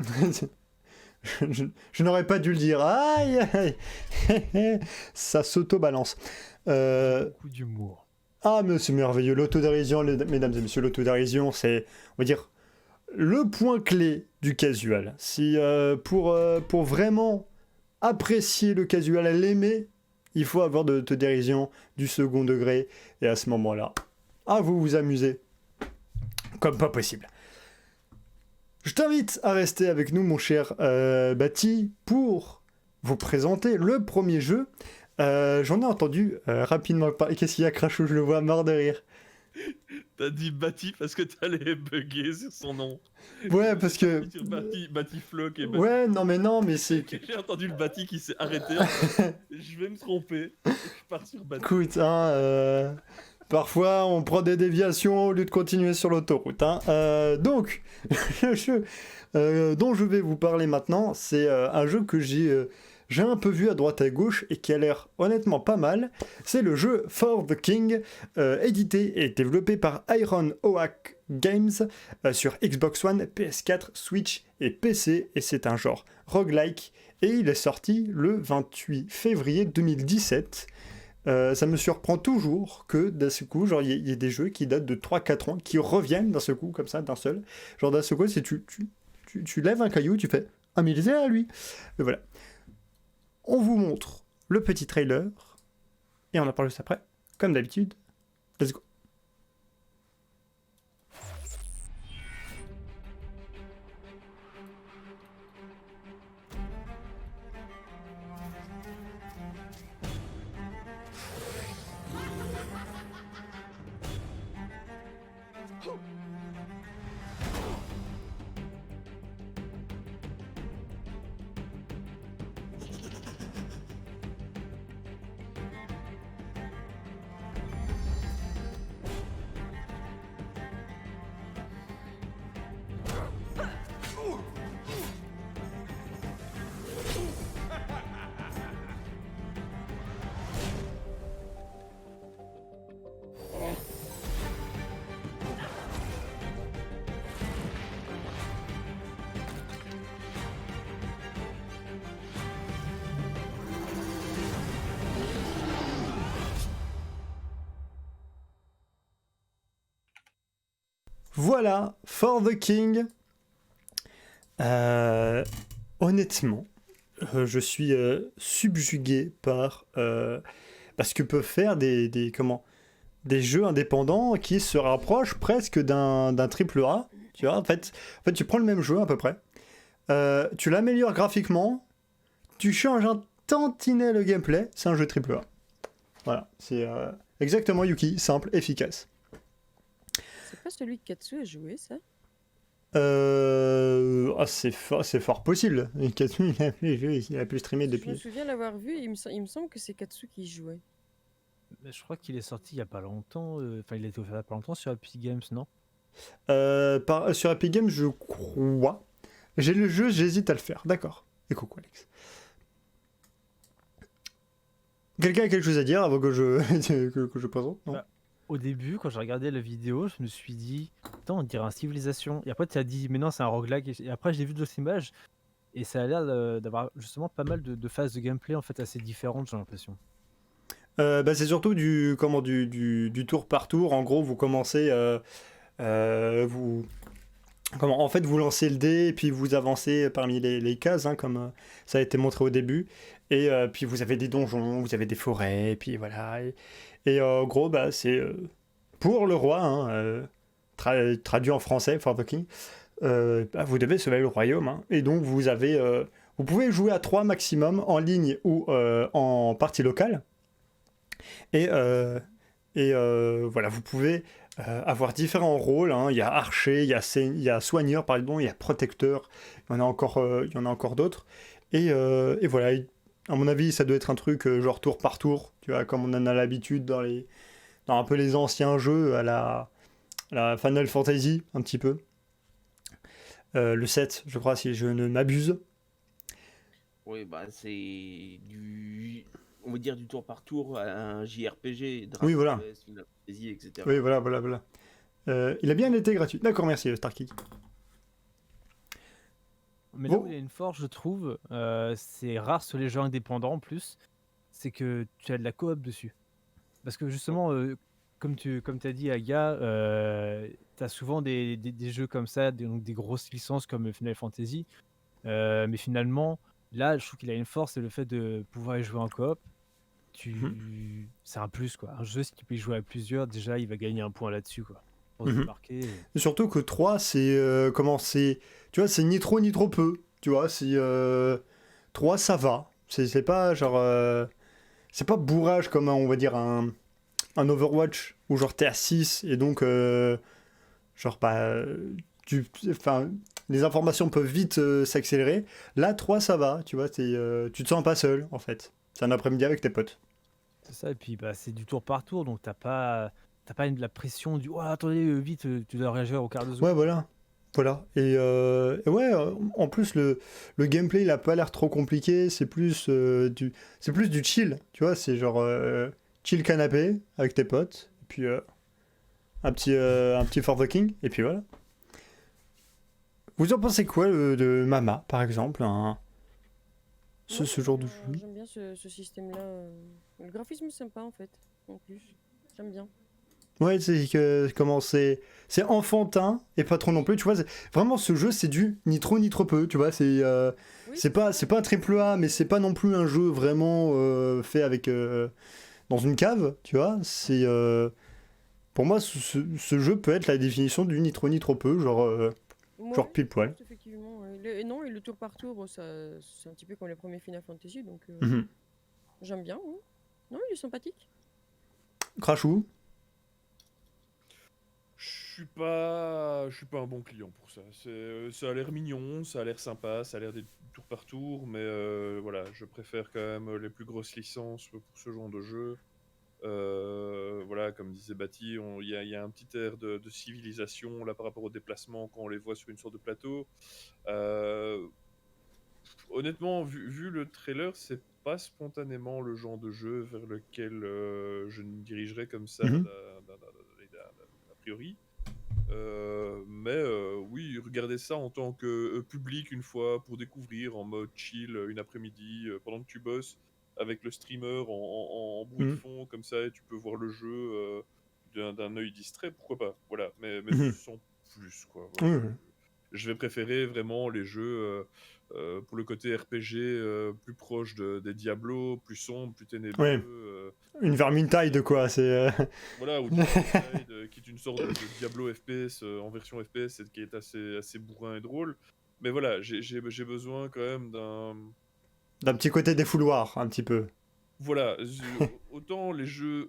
[SPEAKER 1] je n'aurais pas dû le dire. Aïe, aïe. Ça s'auto-balance.
[SPEAKER 5] Beaucoup d'humour.
[SPEAKER 1] Ah mais c'est merveilleux. L'autodérision, mesdames et messieurs, l'autodérision, c'est, on va dire, le point clé du casual. Si pour vraiment apprécier le casual, l'aimer, il faut avoir de l'autodérision, du second degré, et à ce moment-là, vous vous amusez comme pas possible. Je t'invite à rester avec nous, mon cher Bati, pour vous présenter le premier jeu. J'en ai entendu rapidement parler. Qu'est-ce qu'il y a, Crashou? Je le vois mort de rire.
[SPEAKER 3] T'as dit Bati parce que t'allais bugger sur son nom.
[SPEAKER 1] Ouais, parce que...
[SPEAKER 3] Bati Flock et Bati.
[SPEAKER 1] Ouais, non, mais c'est...
[SPEAKER 3] J'ai entendu le Bati qui s'est arrêté. Je vais me tromper. Je pars sur Bati.
[SPEAKER 1] Écoute, parfois on prend des déviations au lieu de continuer sur l'autoroute. Donc, le jeu dont je vais vous parler maintenant, c'est un jeu que j'ai un peu vu à droite à gauche et qui a l'air honnêtement pas mal. C'est le jeu For the King, édité et développé par Iron Oak Games sur Xbox One, PS4, Switch et PC, et c'est un genre roguelike, et il est sorti le 28 février 2017. Ça me surprend toujours que d'un seul coup, genre il y ait des jeux qui datent de 3-4 ans, qui reviennent d'un seul coup, comme ça, d'un seul. Genre d'un seul coup, si tu lèves un caillou, tu fais « Ah mais il est là, lui !» Et voilà. On vous montre le petit trailer, et on en parle juste après, comme d'habitude. Let's go. Voilà, For the King. Honnêtement, je suis subjugué par ce que peuvent faire des jeux indépendants qui se rapprochent presque d'un triple A. Tu vois, en fait, tu prends le même jeu à peu près, tu l'améliores graphiquement, tu changes un tantinet le gameplay, c'est un jeu triple A. Voilà, c'est exactement Yuki, simple, efficace.
[SPEAKER 4] C'est pas celui que Katsu a joué, ça?
[SPEAKER 1] C'est fort possible. Katsu, il a pu streamer depuis.
[SPEAKER 4] Je me souviens l'avoir vu, il me semble que c'est Katsu qui jouait.
[SPEAKER 5] Mais je crois qu'il est sorti il y a pas longtemps. Enfin, il a été offert il y a pas longtemps sur Epic Games, non?
[SPEAKER 1] Sur Epic Games, je crois. J'ai le jeu, j'hésite à le faire. D'accord. Et coucou, Alex. Quelqu'un a quelque chose à dire avant que je présente? Non.
[SPEAKER 5] Au début, quand j'ai regardé la vidéo, je me suis dit, attends, on dirait un Civilization. Et après, tu as dit, mais non, c'est un roguelike. Et après, j'ai vu d'autres images. Et ça a l'air d'avoir justement pas mal de phases de gameplay en fait assez différentes, j'ai l'impression.
[SPEAKER 1] C'est surtout du tour par tour. En gros, vous commencez, vous lancez le dé et puis vous avancez parmi les cases, comme ça a été montré au début. Et puis vous avez des donjons, vous avez des forêts, et puis voilà. Et en gros, c'est pour le roi, traduit en français, For the King. Vous devez sauver le royaume, et donc vous pouvez jouer à 3 maximum en ligne ou en partie locale. Et voilà, vous pouvez avoir différents rôles. Il y a archer, il y a soigneur, pardon, il y a protecteur. Il y en a encore d'autres. Et voilà, à mon avis, ça doit être un truc genre tour par tour, tu vois, comme on en a l'habitude dans un peu les anciens jeux à la Final Fantasy, un petit peu. Le 7, je crois, si je ne m'abuse.
[SPEAKER 2] Oui, c'est on va dire du tour par tour à un JRPG,
[SPEAKER 1] Oui, voilà.
[SPEAKER 2] Final Fantasy, etc.
[SPEAKER 1] Oui, voilà. Il a bien été gratuit. D'accord, merci, Starkey.
[SPEAKER 5] Mais là où il y a une force, je trouve, c'est rare sur les jeux indépendants en plus, c'est que tu as de la coop dessus. Parce que justement, comme tu as dit, Aga, tu as souvent des jeux comme ça, donc des grosses licences comme Final Fantasy, mais finalement, Là, je trouve qu'il a une force, c'est le fait de pouvoir y jouer en coop.
[SPEAKER 1] Mhm.
[SPEAKER 5] C'est un plus, quoi. Un jeu, si tu peux y jouer à plusieurs, déjà, il va gagner un point là-dessus, quoi. Pour se
[SPEAKER 1] Mhm.
[SPEAKER 5] démarquer.
[SPEAKER 1] Surtout que 3, c'est comment c'est, tu vois, c'est ni trop ni trop peu, tu vois, c'est 3 ça va, c'est pas genre c'est pas bourrage comme on va dire un Overwatch où genre t'es à 6 et donc genre bah enfin les informations peuvent vite s'accélérer. Là 3 ça va, tu vois, tu te sens pas seul en fait. C'est un après-midi avec tes potes.
[SPEAKER 5] C'est ça, et puis bah, c'est du tour par tour, donc t'as pas la pression du «Oh, attendez, vite, tu dois réagir au quart de seconde».
[SPEAKER 1] Ouais, voilà. Voilà. Et ouais, en plus, le gameplay, il a pas l'air trop compliqué. C'est plus du chill. Tu vois, c'est genre chill canapé avec tes potes. Et puis un petit For the King. Et puis voilà. Vous en pensez quoi de Mama, par exemple
[SPEAKER 4] Ouais,
[SPEAKER 1] ce genre de jeu?
[SPEAKER 4] j'aime bien ce système-là. Le graphisme est sympa en fait, en plus. J'aime bien.
[SPEAKER 1] Ouais, c'est que comment c'est enfantin et pas trop non plus. Tu vois, vraiment ce jeu, c'est du ni trop ni trop peu. Tu vois,
[SPEAKER 4] Oui,
[SPEAKER 1] c'est pas un triple A, mais c'est pas non plus un jeu vraiment fait avec dans une cave. Tu vois, pour moi ce jeu peut être la définition du ni trop ni trop peu, genre
[SPEAKER 4] ouais,
[SPEAKER 1] pile poil.
[SPEAKER 4] effectivement. Ouais. Et non, et le tour par tour, c'est un petit peu comme les premiers Final Fantasy, donc
[SPEAKER 1] Mhm.
[SPEAKER 4] j'aime bien. Ouais. Non, il est sympathique.
[SPEAKER 1] Crashou.
[SPEAKER 3] Je suis pas un bon client pour ça. Ça a l'air mignon, ça a l'air sympa, ça a l'air des tour par tour, mais voilà, je préfère quand même les plus grosses licences pour ce genre de jeu. Voilà, comme disait Bati, il y a un petit air de civilisation là par rapport au déplacement quand on les voit sur une sorte de plateau. Euh, Honnêtement, vu le trailer, c'est pas spontanément le genre de jeu vers lequel je me dirigerais comme ça
[SPEAKER 1] Mhm.
[SPEAKER 3] a priori. Mais oui, regardez ça en tant que public une fois pour découvrir en mode chill une après-midi pendant que tu bosses avec le streamer en bruit de
[SPEAKER 1] Mhm.
[SPEAKER 3] fond comme ça et tu peux voir le jeu d'un œil distrait, pourquoi pas. Voilà, mais
[SPEAKER 1] Mhm.
[SPEAKER 3] sans plus quoi.
[SPEAKER 1] Oui,
[SPEAKER 3] Voilà,
[SPEAKER 1] oui.
[SPEAKER 3] je vais préférer vraiment les jeux pour le côté RPG plus proche des Diablo, plus sombre, plus ténébreux.
[SPEAKER 1] Ouais. Une Vermintide quoi.
[SPEAKER 3] Voilà, ou du Vermintide, qui est une sorte de Diablo FPS en version FPS et qui est assez bourrin et drôle. Mais voilà, j'ai besoin quand même d'un.
[SPEAKER 1] D'un petit côté défouloir un petit peu.
[SPEAKER 3] Voilà, autant les jeux,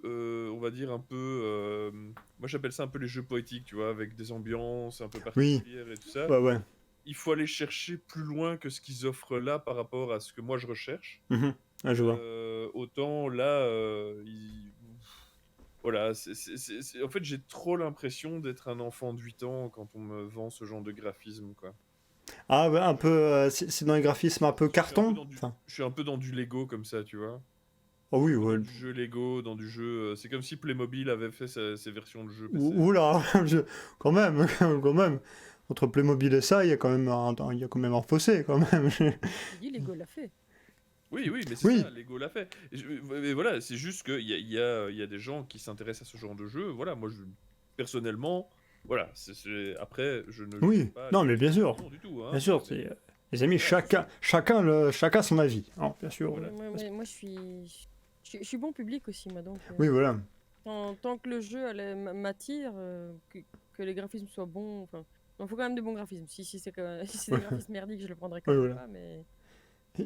[SPEAKER 3] on va dire un peu. Moi j'appelle ça un peu les jeux poétiques, tu vois, avec des ambiances un peu
[SPEAKER 1] Oui.
[SPEAKER 3] particulières et tout ça.
[SPEAKER 1] Ouais, ouais.
[SPEAKER 3] Il faut aller chercher plus loin que ce qu'ils offrent là par rapport à ce que moi je recherche.
[SPEAKER 1] Mhm. Ouais, je vois.
[SPEAKER 3] Autant là, voilà, en fait, j'ai trop l'impression d'être un enfant de 8 ans quand on me vend ce genre de graphisme, quoi.
[SPEAKER 1] Ah ouais, un peu, c'est dans les graphismes un peu carton. Enfin,
[SPEAKER 3] Je suis un peu dans du Lego comme ça, tu vois.
[SPEAKER 1] oh oui,
[SPEAKER 3] Dans
[SPEAKER 1] ouais.
[SPEAKER 3] du jeu Lego, dans du jeu. C'est comme si Playmobil avait fait ses versions de jeux PC.
[SPEAKER 1] Oula, quand même, quand même. Entre Playmobil et ça, il y a quand même il y a quand même un fossé, quand même.
[SPEAKER 4] Il dit Lego l'a fait.
[SPEAKER 3] Oui, oui, mais c'est
[SPEAKER 1] Oui.
[SPEAKER 3] ça, Lego l'a fait. Mais voilà, c'est juste qu'il y a des gens qui s'intéressent à ce genre de jeu. Voilà, moi, personnellement, voilà. Après, je ne juge
[SPEAKER 1] Oui.
[SPEAKER 3] pas
[SPEAKER 1] Non,
[SPEAKER 3] les
[SPEAKER 1] mais bien sûr.
[SPEAKER 3] non, du tout. Hein,
[SPEAKER 1] Bien sûr, les amis, chacun son avis. Hein, bien sûr.
[SPEAKER 3] Voilà.
[SPEAKER 4] Moi, je suis bon public aussi, moi, donc.
[SPEAKER 1] Oui, voilà.
[SPEAKER 4] Tant que le jeu m'attire, que les graphismes soient bons, enfin, il faut quand même de bons graphismes. Si c'est si c'est des graphismes merdiques, je le prendrai quand
[SPEAKER 1] Oui,
[SPEAKER 4] même
[SPEAKER 1] voilà.
[SPEAKER 4] pas, mais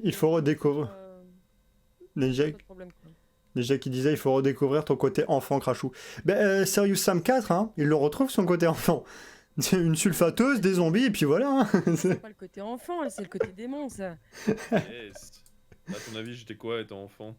[SPEAKER 1] Il faut redécouvrir. Déjà,
[SPEAKER 4] pas de problème, quoi.
[SPEAKER 1] déjà qui disait, il faut redécouvrir ton côté enfant, Crashou. Ben, Serious Sam 4, hein, il le retrouve son côté enfant. C'est une sulfateuse, des zombies, et puis voilà. Hein.
[SPEAKER 4] C'est pas le côté enfant, là, c'est le côté démon, ça.
[SPEAKER 3] Yes. À ton avis, j'étais quoi étant enfant?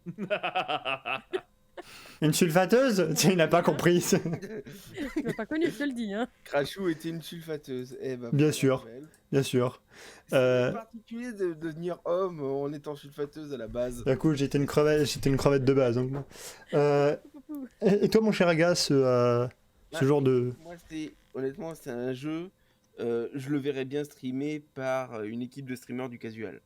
[SPEAKER 1] Une sulfateuse? Il n'a pas compris.
[SPEAKER 4] Tu m'as pas connu, je te le dis, hein.
[SPEAKER 2] Crashou était une sulfateuse. Eh ben,
[SPEAKER 1] Bien
[SPEAKER 2] pour
[SPEAKER 1] sûr.
[SPEAKER 2] la nouvelle.
[SPEAKER 1] Bien sûr.
[SPEAKER 2] C'est particulier de devenir homme en étant sulfateuse à la base.
[SPEAKER 1] Du coup, j'étais une crevette de base. Donc bon. Et toi, mon cher Agas, ce genre de...
[SPEAKER 2] Moi, honnêtement, c'est un jeu. Je le verrais bien streamé par une équipe de streamers du casual.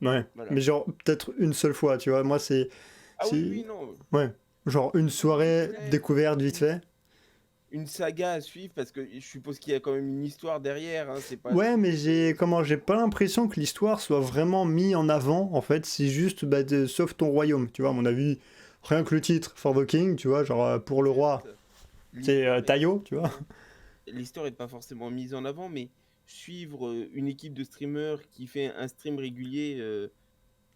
[SPEAKER 1] Ouais.
[SPEAKER 2] Voilà.
[SPEAKER 1] Mais genre, peut-être une seule fois, tu vois. Moi, c'est...
[SPEAKER 2] Ah
[SPEAKER 1] c'est-
[SPEAKER 2] oui, oui, non.
[SPEAKER 1] Ouais. Genre, une soirée
[SPEAKER 2] Ouais.
[SPEAKER 1] découverte vite fait.
[SPEAKER 2] une saga à suivre parce que je suppose qu'il y a quand même une histoire derrière. Hein, c'est pas.
[SPEAKER 1] Ouais, mais j'ai pas l'impression que l'histoire soit vraiment mise en avant. En fait, c'est juste sauve ton royaume. Tu vois, à mon avis, rien que le titre For the King, tu vois, genre pour le roi, c'est
[SPEAKER 2] L'histoire est-
[SPEAKER 1] Tayo, tu vois.
[SPEAKER 2] L'histoire est pas forcément mise en avant, mais suivre une équipe de streamers qui fait un stream régulier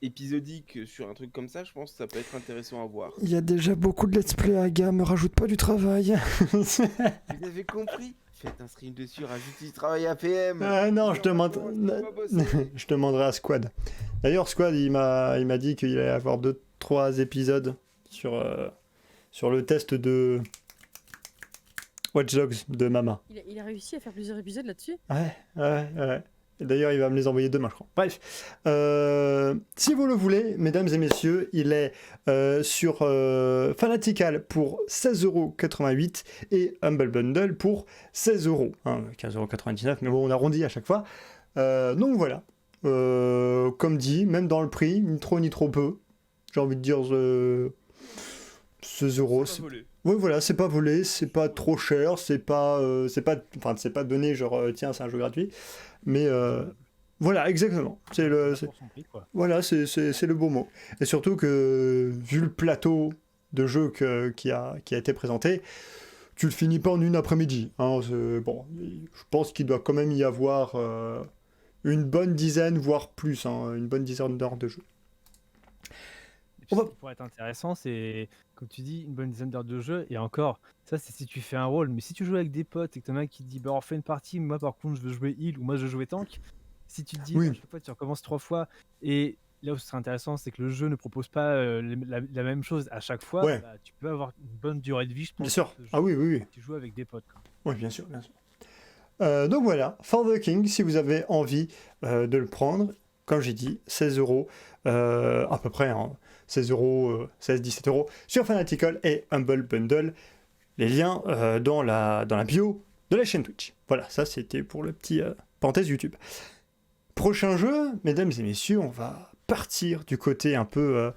[SPEAKER 2] épisodique sur un truc comme ça, je pense que ça peut être intéressant à voir.
[SPEAKER 1] Il y a déjà beaucoup de let's play à gamme, rajoute pas du travail.
[SPEAKER 2] Vous avez compris? Faites un stream dessus, rajoutez du travail à PM.
[SPEAKER 1] Non,
[SPEAKER 2] Ils ont vacances, ils vont pas bosser.
[SPEAKER 1] je demanderai à Squad. D'ailleurs, Squad, il m'a dit qu'il allait avoir 2-3 épisodes sur le test de Watch Dogs de Mama.
[SPEAKER 4] Il a réussi à faire plusieurs épisodes là-dessus.
[SPEAKER 1] Ouais. Et d'ailleurs, il va me les envoyer demain, je crois. Bref, si vous le voulez, mesdames et messieurs, il est sur Fanatical pour 16,88€ et Humble Bundle pour 16€. Hein, 15,99€, mais bon, on arrondit à chaque fois. Donc voilà. Comme dit, même dans le prix, ni trop ni trop peu. J'ai envie de dire 16€.
[SPEAKER 3] C'est pas volé.
[SPEAKER 1] Ouais, voilà, c'est pas volé, c'est pas trop cher, c'est pas donné genre tiens, c'est un jeu gratuit, mais voilà, exactement.
[SPEAKER 5] Pour son prix, quoi.
[SPEAKER 1] Voilà, c'est le beau mot. Et surtout que vu le plateau de jeux qui a été présenté, tu le finis pas en une après-midi. Hein, bon, je pense qu'il doit quand même y avoir une bonne dizaine, voire plus, hein, une bonne dizaine d'heures de jeu.
[SPEAKER 5] Et puis,
[SPEAKER 1] On va-
[SPEAKER 5] ce qui pourrait être intéressant, c'est, comme tu dis, une bonne dizaine d'heures de jeu. Et encore, ça, c'est si tu fais un rôle. Mais si tu joues avec des potes et que t'en as un qui te dit, bah, on fait une partie, moi, par contre, je veux jouer heal ou moi, je veux jouer tank. Si tu te dis,
[SPEAKER 1] Oui.
[SPEAKER 5] à chaque fois, tu recommences 3 fois. Et là où ce serait intéressant, c'est que le jeu ne propose pas la même chose à chaque fois.
[SPEAKER 1] Ouais.
[SPEAKER 5] Bah, tu peux avoir une bonne durée de vie, je pense.
[SPEAKER 1] Bien sûr.
[SPEAKER 5] pour ce jeu.
[SPEAKER 1] Ah oui.
[SPEAKER 5] Tu joues avec des potes, quoi.
[SPEAKER 1] Oui, bien sûr. Donc voilà, For the King, si vous avez envie de le prendre, comme j'ai dit, 16€, à peu près, hein, 16€, 16-17€ sur Fanatical et Humble Bundle. Les liens dans la bio de la chaîne Twitch. Voilà, ça c'était pour le petit parenthèse YouTube. Prochain jeu, mesdames et messieurs, on va partir du côté un peu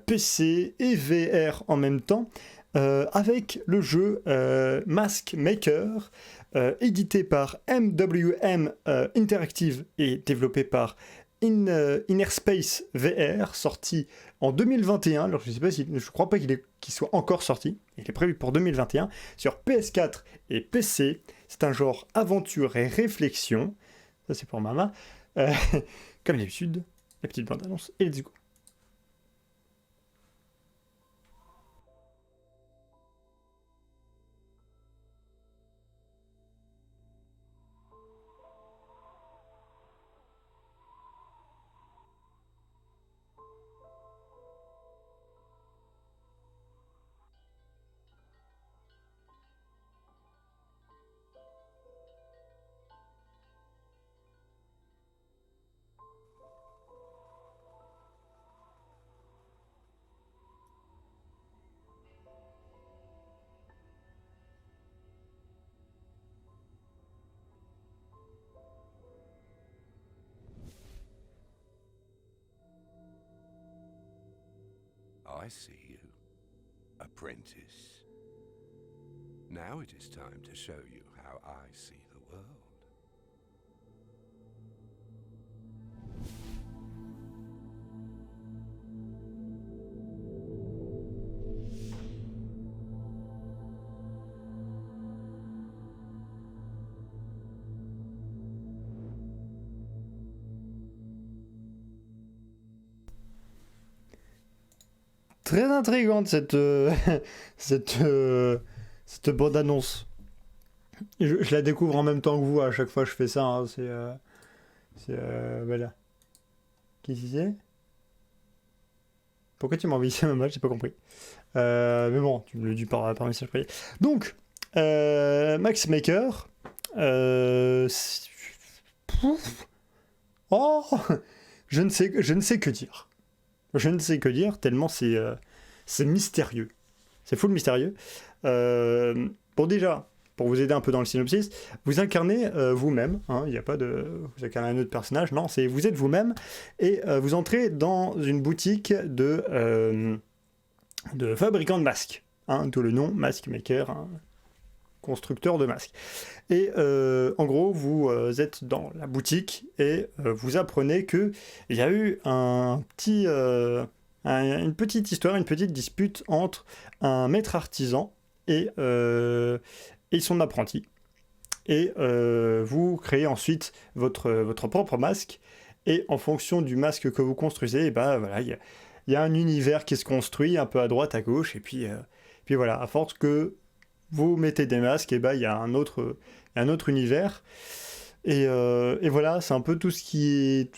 [SPEAKER 1] PC et VR en même temps, avec le jeu Mask Maker, édité par MWM Interactive et développé par Inner Space VR, sorti en 2021. Alors je crois pas qu'il soit encore sorti. Il est prévu pour 2021 sur PS4 et PC. C'est un genre aventure et réflexion. Ça c'est pour Mama. Comme d'habitude, la petite bande annonce et let's go.
[SPEAKER 6] I see you, apprentice. Now it is time to show you how I see the world.
[SPEAKER 1] Très intrigante cette bande-annonce. Je la découvre en même temps que vous, à chaque fois que je fais ça. Hein. Voilà. Qui c'est? Pourquoi tu m'as envoyé ça, maman? J'ai pas compris. Mais bon, tu me le dis par message privé. Donc, Max Maker. Oh, je ne sais que dire. Je ne sais que dire, tellement c'est mystérieux. C'est full mystérieux. Bon, déjà, pour vous aider un peu dans le synopsis, vous incarnez vous-même. Hein, il n'y a pas de... Vous incarnez un autre personnage. Non, vous êtes vous-même. Et vous entrez dans une boutique de fabricants de masques. Hein, d'où le nom Mask Maker. Hein. constructeur de masques. Et en gros, vous êtes dans la boutique et vous apprenez que il y a eu une petite histoire, une petite dispute entre un maître artisan et son apprenti. Et vous créez ensuite votre propre masque. Et en fonction du masque que vous construisez, voilà, il y a un univers qui se construit un peu à droite, à gauche. Et puis voilà, à force que vous mettez des masques, il y a un autre univers. Et voilà, c'est un peu tout ce qui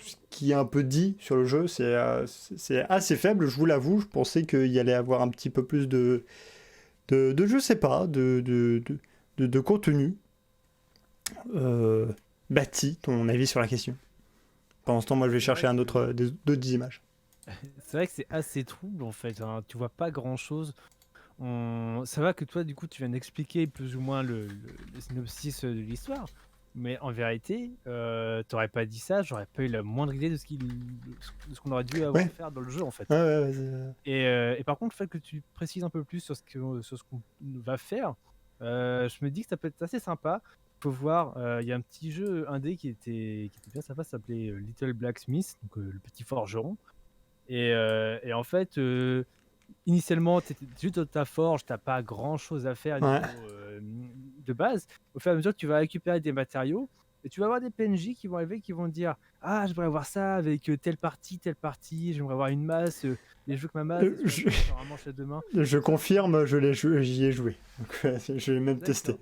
[SPEAKER 1] est un peu dit sur le jeu. C'est assez faible, je vous l'avoue. Je pensais qu'il y allait avoir un petit peu plus de je sais pas, de contenu. Bâti, ton avis sur la question. Pendant ce temps, moi je vais chercher d'autres images.
[SPEAKER 5] C'est vrai que c'est assez trouble en fait, hein. Tu vois pas grand chose. Ça va que toi, du coup, tu viens d'expliquer plus ou moins le synopsis de l'histoire. Mais en vérité, t'aurais pas dit ça, j'aurais pas eu la moindre idée de ce qu'on aurait dû avoir à faire dans le jeu en fait.
[SPEAKER 1] Ouais,
[SPEAKER 5] Et par contre, le fait que tu précises un peu plus sur ce qu'on va faire, je me dis que ça peut être assez sympa. Faut voir, il y a un petit jeu indé qui était bien sympa, ça s'appelait Little Blacksmith, donc le petit forgeron. Et en fait, initialement, tu étais juste dans ta forge, t'as pas grand chose à faire
[SPEAKER 1] Ouais.
[SPEAKER 5] de base. Au fur et à mesure que tu vas récupérer des matériaux, et tu vas avoir des PNJ qui vont arriver, qui vont te dire: ah, j'aimerais avoir ça avec telle partie, j'aimerais avoir une masse, les jeux que ma masse, sur un manche à deux mains.
[SPEAKER 1] Je confirme, j'y ai joué. Donc, je l'ai même testé.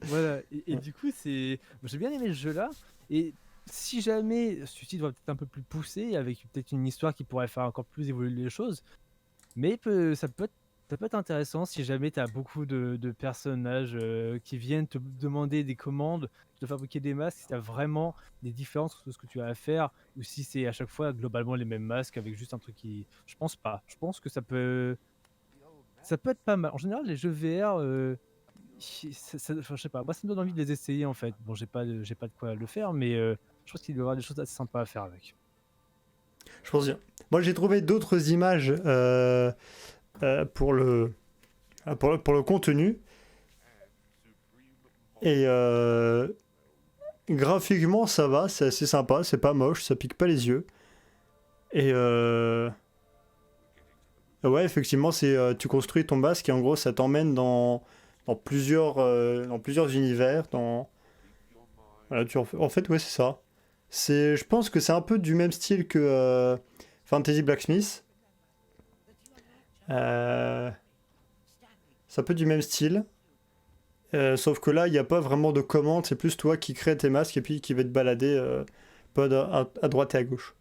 [SPEAKER 5] Voilà, et du coup, j'ai bien aimé ce jeu-là. Et si jamais celui-ci doit peut-être un peu plus poussé, avec peut-être une histoire qui pourrait faire encore plus évoluer les choses, mais ça peut être intéressant si jamais tu as beaucoup de personnages qui viennent te demander des commandes, de fabriquer des masques, si tu as vraiment des différences entre ce que tu as à faire, ou si c'est à chaque fois globalement les mêmes masques avec juste un truc qui... Je pense pas. Je pense que ça peut être pas mal. En général, les jeux VR... enfin, je sais pas, moi ça me donne envie de les essayer en fait. Bon, j'ai pas de quoi le faire, mais je pense qu'il doit y avoir des choses assez sympas à faire avec.
[SPEAKER 1] Je pense bien. Moi, j'ai trouvé d'autres images pour le contenu. Et graphiquement, ça va, c'est assez sympa, c'est pas moche, ça pique pas les yeux. Et ouais, effectivement, tu construis ton masque et en gros, ça t'emmène dans plusieurs univers. Voilà, en fait, ouais, c'est ça. Je pense que c'est un peu du même style que Fantasy Blacksmith. C'est un peu du même style. Sauf que là, il n'y a pas vraiment de commande, c'est plus toi qui crée tes masques et puis qui va te balader pas à droite et à gauche.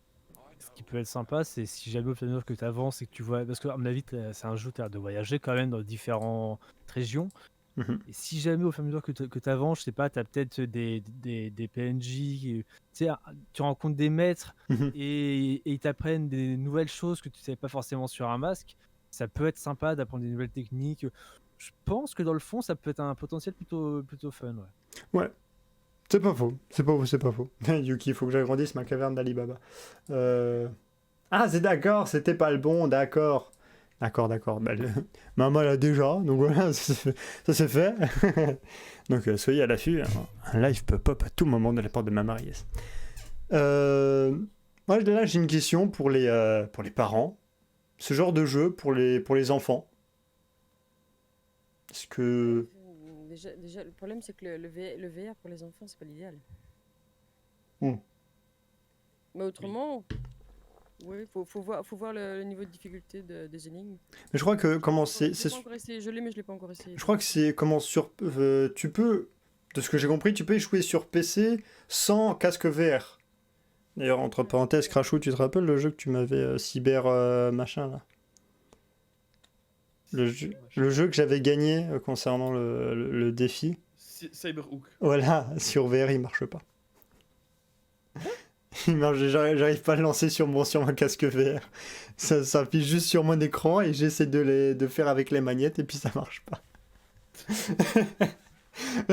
[SPEAKER 5] Ce qui peut être sympa, c'est si jamais au fur et à mesure que tu avances et que tu vois. Parce que, à mon avis, c'est un jeu où tu as de voyager quand même dans différentes régions.
[SPEAKER 1] Mhm.
[SPEAKER 5] Et si jamais au fur et à mesure que tu avances, je sais pas, tu as peut-être des PNJ, tu rencontres des maîtres
[SPEAKER 1] Mhm.
[SPEAKER 5] et ils t'apprennent des nouvelles choses que tu savais pas forcément sur un masque. Ça peut être sympa d'apprendre des nouvelles techniques. Je pense que dans le fond, ça peut être un potentiel plutôt fun. Ouais.
[SPEAKER 1] Ouais, c'est pas faux, c'est pas faux. Yuki, il faut que j'agrandisse ma caverne d'Alibaba. Ah, c'est d'accord, c'était pas le bon, d'accord. D'accord. Bah, maman l'a déjà, donc voilà, ça c'est fait. Donc soyez à l'affût, hein. Un live pop-up à tout moment de la part de Maman Ries. Moi là j'ai une question pour les parents. Ce genre de jeu pour les enfants. Est-ce que...
[SPEAKER 4] Déjà, le problème, c'est que le VR pour les enfants, c'est pas l'idéal.
[SPEAKER 1] Hmm.
[SPEAKER 4] Mais autrement, oui, faut voir le niveau de difficulté des énigmes.
[SPEAKER 1] Mais je crois que comment c'est...
[SPEAKER 4] Je l'ai pas encore essayé, je l'ai, mais je l'ai pas encore essayé.
[SPEAKER 1] Je crois que c'est comment sur... tu peux, de ce que j'ai compris, tu peux échouer sur PC sans casque VR. D'ailleurs, entre parenthèses, Crashou, tu te rappelles le jeu que tu m'avais cyber machin là, le jeu que j'avais gagné concernant le défi.
[SPEAKER 3] Cyberhook.
[SPEAKER 1] Voilà, sur VR il marche pas. J'arrive pas à le lancer sur mon casque VR. Ça affiche juste sur mon écran et j'essaie de faire avec les magnettes et puis ça marche pas.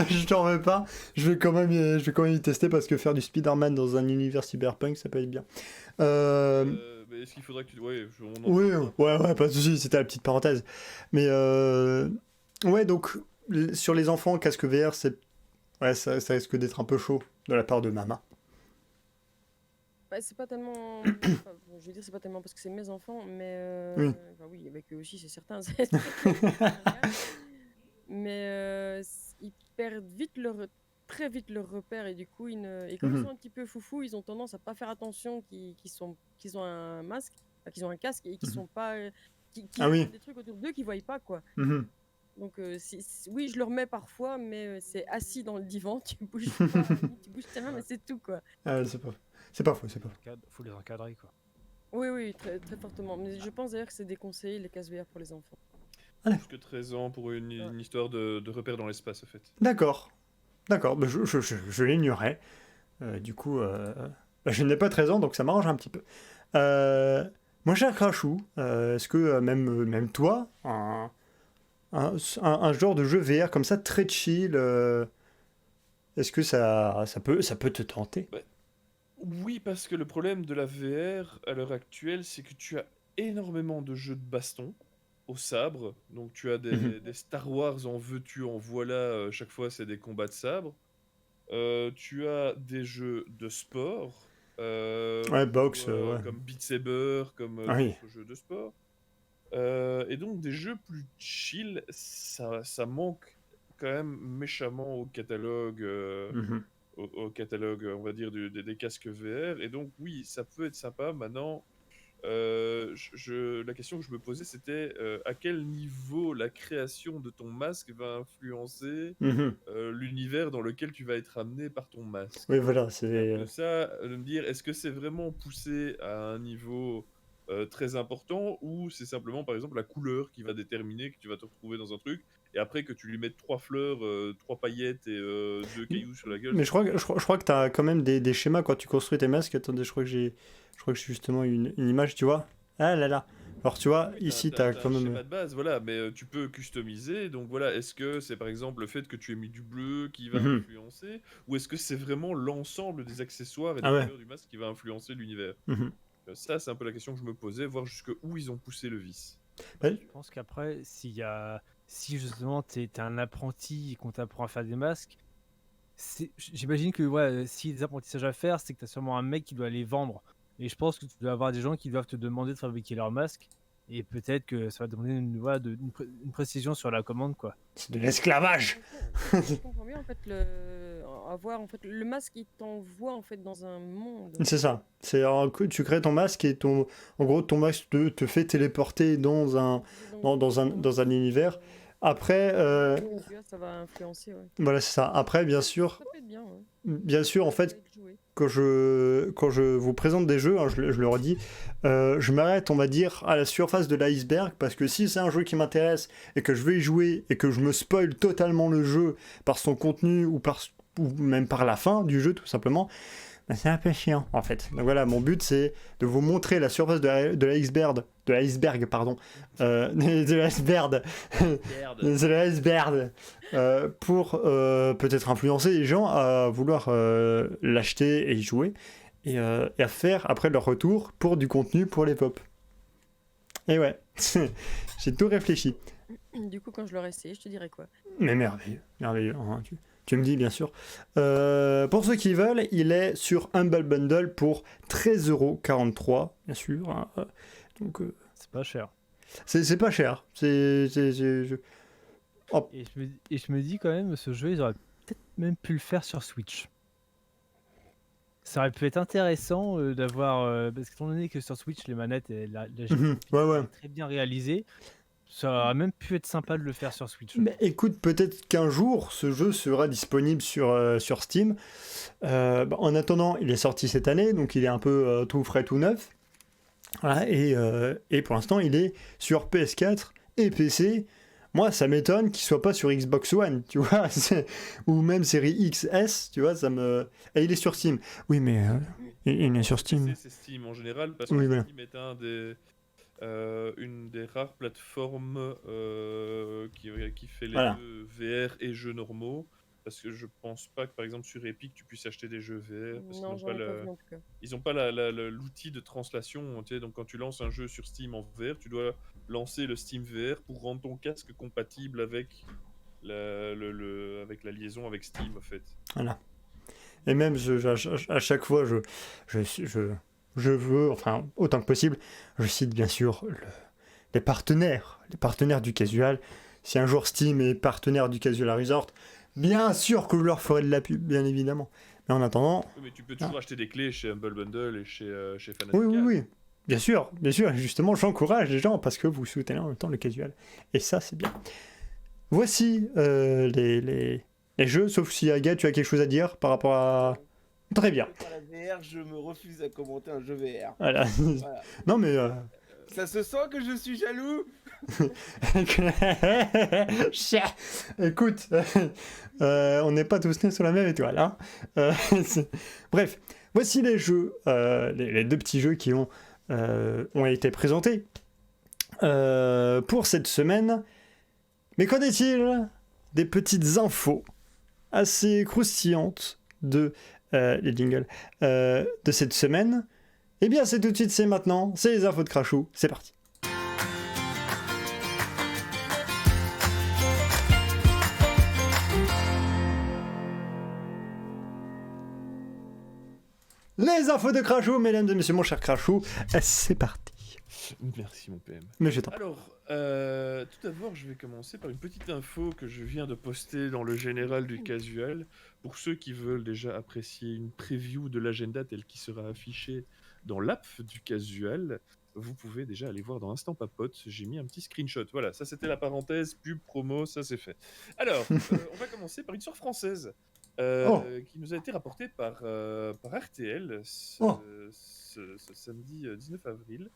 [SPEAKER 1] Je t'en veux pas. Je vais quand même y tester parce que faire du Spider-Man dans un univers cyberpunk ça peut être bien.
[SPEAKER 3] Mais est-ce qu'il faudrait que tu... Ouais,
[SPEAKER 1] Ouais, pas de soucis, c'était la petite parenthèse. Mais ouais, donc sur les enfants, casque VR, ouais, ça risque d'être un peu chaud de la part de maman.
[SPEAKER 4] Bah, c'est pas tellement. Enfin, bon, je veux dire, c'est pas tellement parce que c'est mes enfants, mais.
[SPEAKER 1] Oui.
[SPEAKER 4] Enfin, oui, avec eux aussi, c'est certain. c'est normal. Mais ils perdent très vite leur repère et du coup, et comme ils
[SPEAKER 1] Mhm.
[SPEAKER 4] sont un petit peu foufous, ils ont tendance à pas faire attention qu'ils ont un masque, enfin, qu'ils ont un casque et qu'ils
[SPEAKER 1] Mhm.
[SPEAKER 4] sont pas.
[SPEAKER 1] Ah oui.
[SPEAKER 4] Des trucs autour d'eux qu'ils voient pas, quoi.
[SPEAKER 1] Mhm.
[SPEAKER 4] Donc, oui, je le remets parfois, mais c'est assis dans le divan, tu bouges pas, à la limite, tu bouges ta main, mais c'est tout, quoi.
[SPEAKER 1] Ah, c'est pas fou, c'est pas fou.
[SPEAKER 5] Faut les encadrer, quoi.
[SPEAKER 4] Oui, oui, très, très fortement. Mais je pense d'ailleurs que c'est déconseillé les casques VR pour les enfants.
[SPEAKER 3] Jusque 13 ans pour une histoire de repère dans l'espace, en fait.
[SPEAKER 1] D'accord, bah, je l'ignorais. Du coup, bah, je n'ai pas 13 ans, donc ça m'arrange un petit peu. Mon cher Crachou, est-ce que même toi, un genre de jeu VR comme ça, très chill, est-ce que ça peut te tenter?
[SPEAKER 3] Oui, parce que le problème de la VR à l'heure actuelle, c'est que tu as énormément de jeux de baston au sabre. Donc tu as
[SPEAKER 1] Mhm.
[SPEAKER 3] des Star Wars en veux-tu, en voilà, chaque fois c'est des combats de sabre. Tu as des jeux de sport,
[SPEAKER 1] Ouais, box, ouais.
[SPEAKER 3] comme Beat Saber, comme
[SPEAKER 1] Ah oui.
[SPEAKER 3] d'autres jeux de sport. Et donc des jeux plus chill, ça manque quand même méchamment au catalogue.
[SPEAKER 1] Mhm.
[SPEAKER 3] Au catalogue, on va dire, des casques VR. Et donc, oui, ça peut être sympa. Maintenant, la question que je me posais, c'était à quel niveau la création de ton masque va influencer
[SPEAKER 1] Mhm.
[SPEAKER 3] l'univers dans lequel tu vas être amené par ton masque.
[SPEAKER 1] Oui, voilà,
[SPEAKER 3] C'est un
[SPEAKER 1] c'est.
[SPEAKER 3] peu ça, de me dire, est-ce que c'est vraiment poussé à un niveau très important ou c'est simplement, par exemple, la couleur qui va déterminer que tu vas te retrouver dans un truc et après que tu lui mettes 3 fleurs, 3 paillettes et 2 cailloux sur la gueule,
[SPEAKER 1] Mais
[SPEAKER 3] c'est fini.
[SPEAKER 1] je crois que tu as quand même des schémas quand tu construis tes masques. Attendez, je crois que j'ai justement une image, tu vois. Ah là là. Alors, tu vois,
[SPEAKER 3] Oui,
[SPEAKER 1] ici, tu
[SPEAKER 3] t'as
[SPEAKER 1] as
[SPEAKER 3] un
[SPEAKER 1] quand même.
[SPEAKER 3] schéma de base, voilà, mais tu peux customiser. Donc voilà, est-ce que c'est par exemple le fait que tu aies mis du bleu qui va
[SPEAKER 1] Mhm.
[SPEAKER 3] influencer, ou est-ce que c'est vraiment l'ensemble des accessoires et des
[SPEAKER 1] Ah ouais.
[SPEAKER 3] couleurs du masque qui va influencer l'univers?
[SPEAKER 1] Mhm.
[SPEAKER 3] Ça, c'est un peu la question que je me posais, voir jusque où ils ont poussé le vice.
[SPEAKER 1] Ouais.
[SPEAKER 5] Je pense qu'après, si justement t'es un apprenti et qu'on t'apprend à faire des masques, j'imagine que ouais, si des apprentissages à faire, c'est que t'as sûrement un mec qui doit les vendre. Et je pense que tu dois avoir des gens qui doivent te demander de fabriquer leurs masques. Et peut-être que ça va demander une précision sur la commande, quoi.
[SPEAKER 1] C'est de l'esclavage.
[SPEAKER 4] Je comprends bien en fait avoir en fait le masque il t'envoie en fait dans un monde.
[SPEAKER 1] C'est ça. C'est un coup, tu crées ton masque et en gros, ton masque te fait téléporter dans dans un univers. Après,
[SPEAKER 4] Ça va influencer, ouais.
[SPEAKER 1] voilà, c'est ça. Après, bien sûr,
[SPEAKER 4] Ça peut être bien, ouais.
[SPEAKER 1] en
[SPEAKER 4] Ça va
[SPEAKER 1] fait,
[SPEAKER 4] être joué.
[SPEAKER 1] quand je vous présente des jeux, hein, je le redis, je m'arrête, on va dire, à la surface de l'iceberg, parce que si c'est un jeu qui m'intéresse et que je vais y jouer et que je me spoil totalement le jeu par son contenu ou même par la fin du jeu, tout simplement, bah, c'est un peu chiant, en fait. Donc voilà, mon but, c'est de vous montrer la surface de l'iceberg, pardon, de l'iceberg, de l'iceberg, pour peut-être influencer les gens à vouloir l'acheter et y jouer, et à faire après leur retour pour du contenu pour les pop. Et ouais, j'ai tout réfléchi.
[SPEAKER 4] Du coup, quand je l'aurai essayé, je te dirai quoi.
[SPEAKER 1] Mais merveilleux, merveilleux. Hein, tu me dis, bien sûr. Pour ceux qui veulent, il est sur Humble Bundle pour 13,43€, bien sûr. Hein, donc,
[SPEAKER 5] C'est pas cher.
[SPEAKER 1] c'est pas cher. Hop.
[SPEAKER 5] Et je me dis quand même, ce jeu, ils auraient peut-être même pu le faire sur Switch. Ça aurait pu être intéressant d'avoir. Parce qu'étant donné que sur Switch, les manettes et la
[SPEAKER 1] Mhm, ouais.
[SPEAKER 5] est très bien réalisée, ça aurait même pu être sympa de le faire sur Switch.
[SPEAKER 1] Mais écoute, peut-être qu'un jour, ce jeu sera disponible sur Steam. En attendant, il est sorti cette année, donc il est un peu tout frais, tout neuf. Voilà, et pour l'instant, il est sur PS4 et PC. Moi, ça m'étonne qu'il soit pas sur Xbox One, tu vois, ou même série XS, tu vois, ça me... Et il est sur Steam. Oui, mais il est sur Steam.
[SPEAKER 3] C'est Steam en général, parce que
[SPEAKER 1] Oui, voilà.
[SPEAKER 3] Steam est une des rares plateformes qui fait les
[SPEAKER 1] Voilà.
[SPEAKER 3] jeux VR et jeux normaux. Parce que je pense pas que par exemple sur Epic tu puisses acheter des jeux VR. Parce qu'ils
[SPEAKER 4] Non,
[SPEAKER 3] n'ont
[SPEAKER 4] j'en
[SPEAKER 3] pas,
[SPEAKER 4] ai pas vu en tout cas.
[SPEAKER 3] ils ont pas l'outil de translation. Tu sais, donc quand tu lances un jeu sur Steam en VR, tu dois lancer le Steam VR pour rendre ton casque compatible avec avec la liaison avec Steam, en fait.
[SPEAKER 1] Voilà. Et même, à chaque fois, je veux, enfin, autant que possible, je cite bien sûr les partenaires du casual. Si un jour Steam est partenaire du Casual Resort, bien sûr que je leur ferai de la pub, bien évidemment. Mais en attendant,
[SPEAKER 3] Oui, mais tu peux toujours acheter des clés chez Humble Bundle et chez Fanatical.
[SPEAKER 1] oui. Bien sûr. Et justement, j'encourage les gens parce que vous soutenez en même temps le casual. Et ça, c'est bien. Voici les jeux, sauf si Aga, tu as quelque chose à dire par rapport à... Très bien.
[SPEAKER 2] Pour la VR, je me refuse à commenter un jeu VR.
[SPEAKER 1] Voilà.
[SPEAKER 2] Voilà.
[SPEAKER 1] Non, mais...
[SPEAKER 2] Ça se sent que je suis jaloux.
[SPEAKER 1] Écoute, on n'est pas tous nés sur la même étoile. Hein. Bref, voici les jeux, les deux petits jeux qui ont été présentés pour cette semaine. Mais qu'en est-il des petites infos assez croustillantes de les jingles de cette semaine? Eh bien, c'est tout de suite, c'est maintenant, c'est les infos de Crashou. C'est parti. Les infos de Crashou, mesdames et messieurs, mon cher Crashou, c'est parti.
[SPEAKER 3] Merci, mon PM.
[SPEAKER 1] Mais je t'en prie.
[SPEAKER 3] Alors, tout d'abord, je vais commencer par une petite info que je viens de poster dans le général du casual. Pour ceux qui veulent déjà apprécier une preview de l'agenda tel qu'il sera affiché dans l'app du casual, vous pouvez déjà aller voir dans Instant Papote. J'ai mis un petit screenshot. Voilà, ça c'était la parenthèse, pub, promo, ça c'est fait. Alors, on va commencer par une histoire française. Qui nous a été rapportée par RTL ce samedi 19 avril.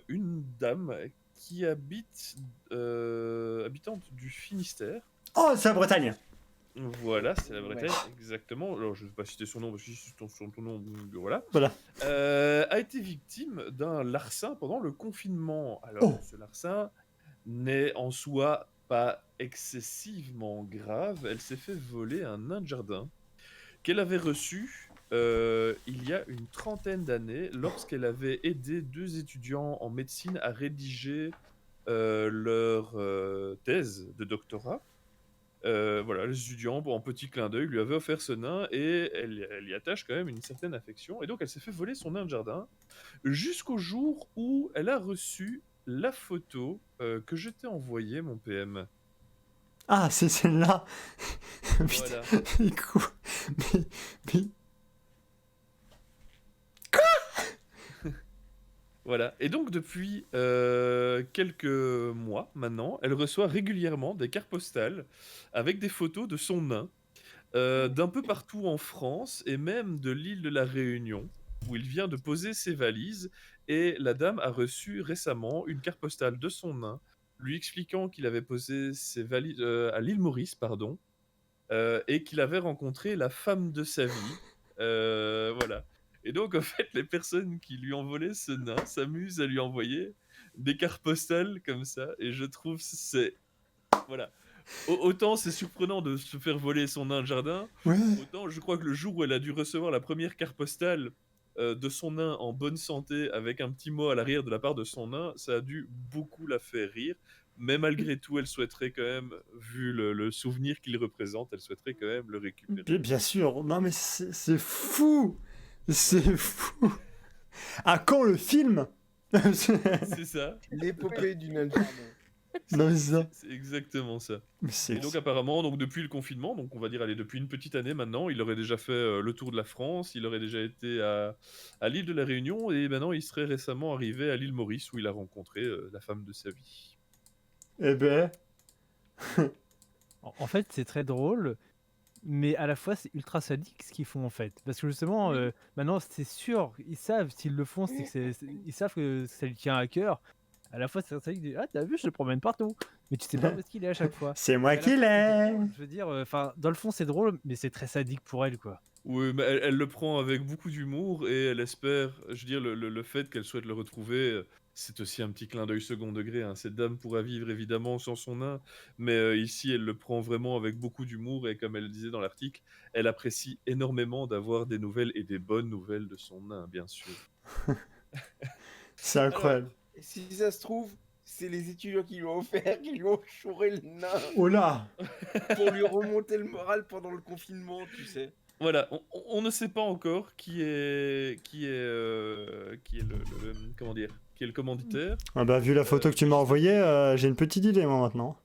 [SPEAKER 3] Une dame qui habitante du Finistère.
[SPEAKER 1] Oh, c'est la Bretagne.
[SPEAKER 3] Voilà, c'est la Bretagne, exactement. Alors, je ne vais pas citer son nom, parce que si c'est ton nom, voilà.
[SPEAKER 1] Voilà.
[SPEAKER 3] A été victime d'un larcin pendant le confinement. Alors, ce larcin n'est en soi pas excessivement grave. Elle s'est fait voler un nain de jardin qu'elle avait reçu il y a une trentaine d'années lorsqu'elle avait aidé deux étudiants en médecine à rédiger leur thèse de doctorat. Voilà, les étudiants, en petit clin d'œil, lui avaient offert ce nain et elle y attache quand même une certaine affection. Et donc, elle s'est fait voler son nain de jardin jusqu'au jour où elle a reçu la photo que je t'ai envoyée, mon PM.
[SPEAKER 1] Ah, c'est celle-là.
[SPEAKER 3] Voilà.
[SPEAKER 1] Mais quoi? Mais...
[SPEAKER 3] Voilà. Et donc, depuis quelques mois maintenant, elle reçoit régulièrement des cartes postales avec des photos de son nain d'un peu partout en France et même de l'île de la Réunion, où il vient de poser ses valises. Et la dame a reçu récemment une carte postale de son nain, lui expliquant qu'il avait posé ses valises à l'île Maurice, pardon, et qu'il avait rencontré la femme de sa vie. Voilà. Et donc, en fait, les personnes qui lui ont volé ce nain s'amusent à lui envoyer des cartes postales comme ça. Et je trouve c'est... Voilà. Autant c'est surprenant de se faire voler son nain de jardin, autant je crois que le jour où elle a dû recevoir la première carte postale de son nain en bonne santé avec un petit mot à l'arrière de la part de son nain, ça a dû beaucoup la faire rire. Mais malgré tout, elle souhaiterait quand même, vu le souvenir qu'il représente, elle souhaiterait quand même le récupérer.
[SPEAKER 1] Bien sûr, non mais c'est fou. C'est fou. À quand le film?
[SPEAKER 3] C'est ça.
[SPEAKER 2] L'épopée du nain de jardin.
[SPEAKER 1] Non, c'est ça.
[SPEAKER 3] C'est exactement ça.
[SPEAKER 1] Mais c'est...
[SPEAKER 3] Et donc apparemment, donc depuis le confinement, donc on va dire allez, depuis une petite année maintenant, il aurait déjà fait le tour de la France, il aurait déjà été à l'île de la Réunion et maintenant il serait récemment arrivé à l'île Maurice où il a rencontré la femme de sa vie.
[SPEAKER 1] Eh ben...
[SPEAKER 5] En fait, c'est très drôle, mais à la fois, c'est ultra sadique ce qu'ils font en fait. Parce que justement, maintenant, c'est sûr, ils savent s'ils le font, c'est que ils savent que ça lui tient à cœur. À la fois, c'est très sadique de, ah, t'as vu, je le promène partout. Mais tu sais pas où est-ce qu'il est à chaque fois.
[SPEAKER 1] C'est moi
[SPEAKER 5] Et à la
[SPEAKER 1] qui
[SPEAKER 5] fois, c'est
[SPEAKER 1] l'ai.
[SPEAKER 5] drôle. Je veux dire, enfin, dans le fond, c'est drôle, mais c'est très sadique pour elle, quoi.
[SPEAKER 3] Oui, mais elle le prend avec beaucoup d'humour et elle espère, je veux dire, le fait qu'elle souhaite le retrouver, c'est aussi un petit clin d'œil second degré, hein. Cette dame pourra vivre évidemment sans son nain, mais ici elle le prend vraiment avec beaucoup d'humour et comme elle le disait dans l'article, elle apprécie énormément d'avoir des nouvelles et des bonnes nouvelles de son nain, bien sûr.
[SPEAKER 1] C'est incroyable.
[SPEAKER 2] Et si ça se trouve, c'est les étudiants qui lui ont offert, qui lui ont chouré le nain
[SPEAKER 1] Oh là.
[SPEAKER 2] pour lui remonter le moral pendant le confinement, tu sais.
[SPEAKER 3] Voilà, on ne sait pas encore comment dire, qui est le commanditaire.
[SPEAKER 1] Ah bah vu la photo que tu m'as envoyée, j'ai une petite idée moi maintenant.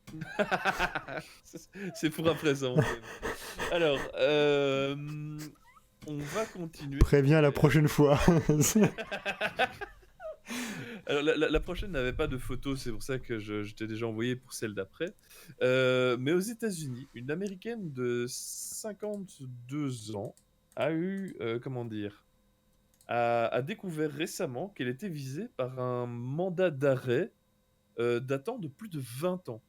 [SPEAKER 3] C'est pour à présent. Alors, on va continuer.
[SPEAKER 1] Préviens la prochaine fois.
[SPEAKER 3] Alors, la prochaine n'avait pas de photo, c'est pour ça que je t'ai déjà envoyé pour celle d'après. Mais aux États-Unis, une Américaine de 52 ans a eu, a découvert récemment qu'elle était visée par un mandat d'arrêt datant de plus de 20 ans.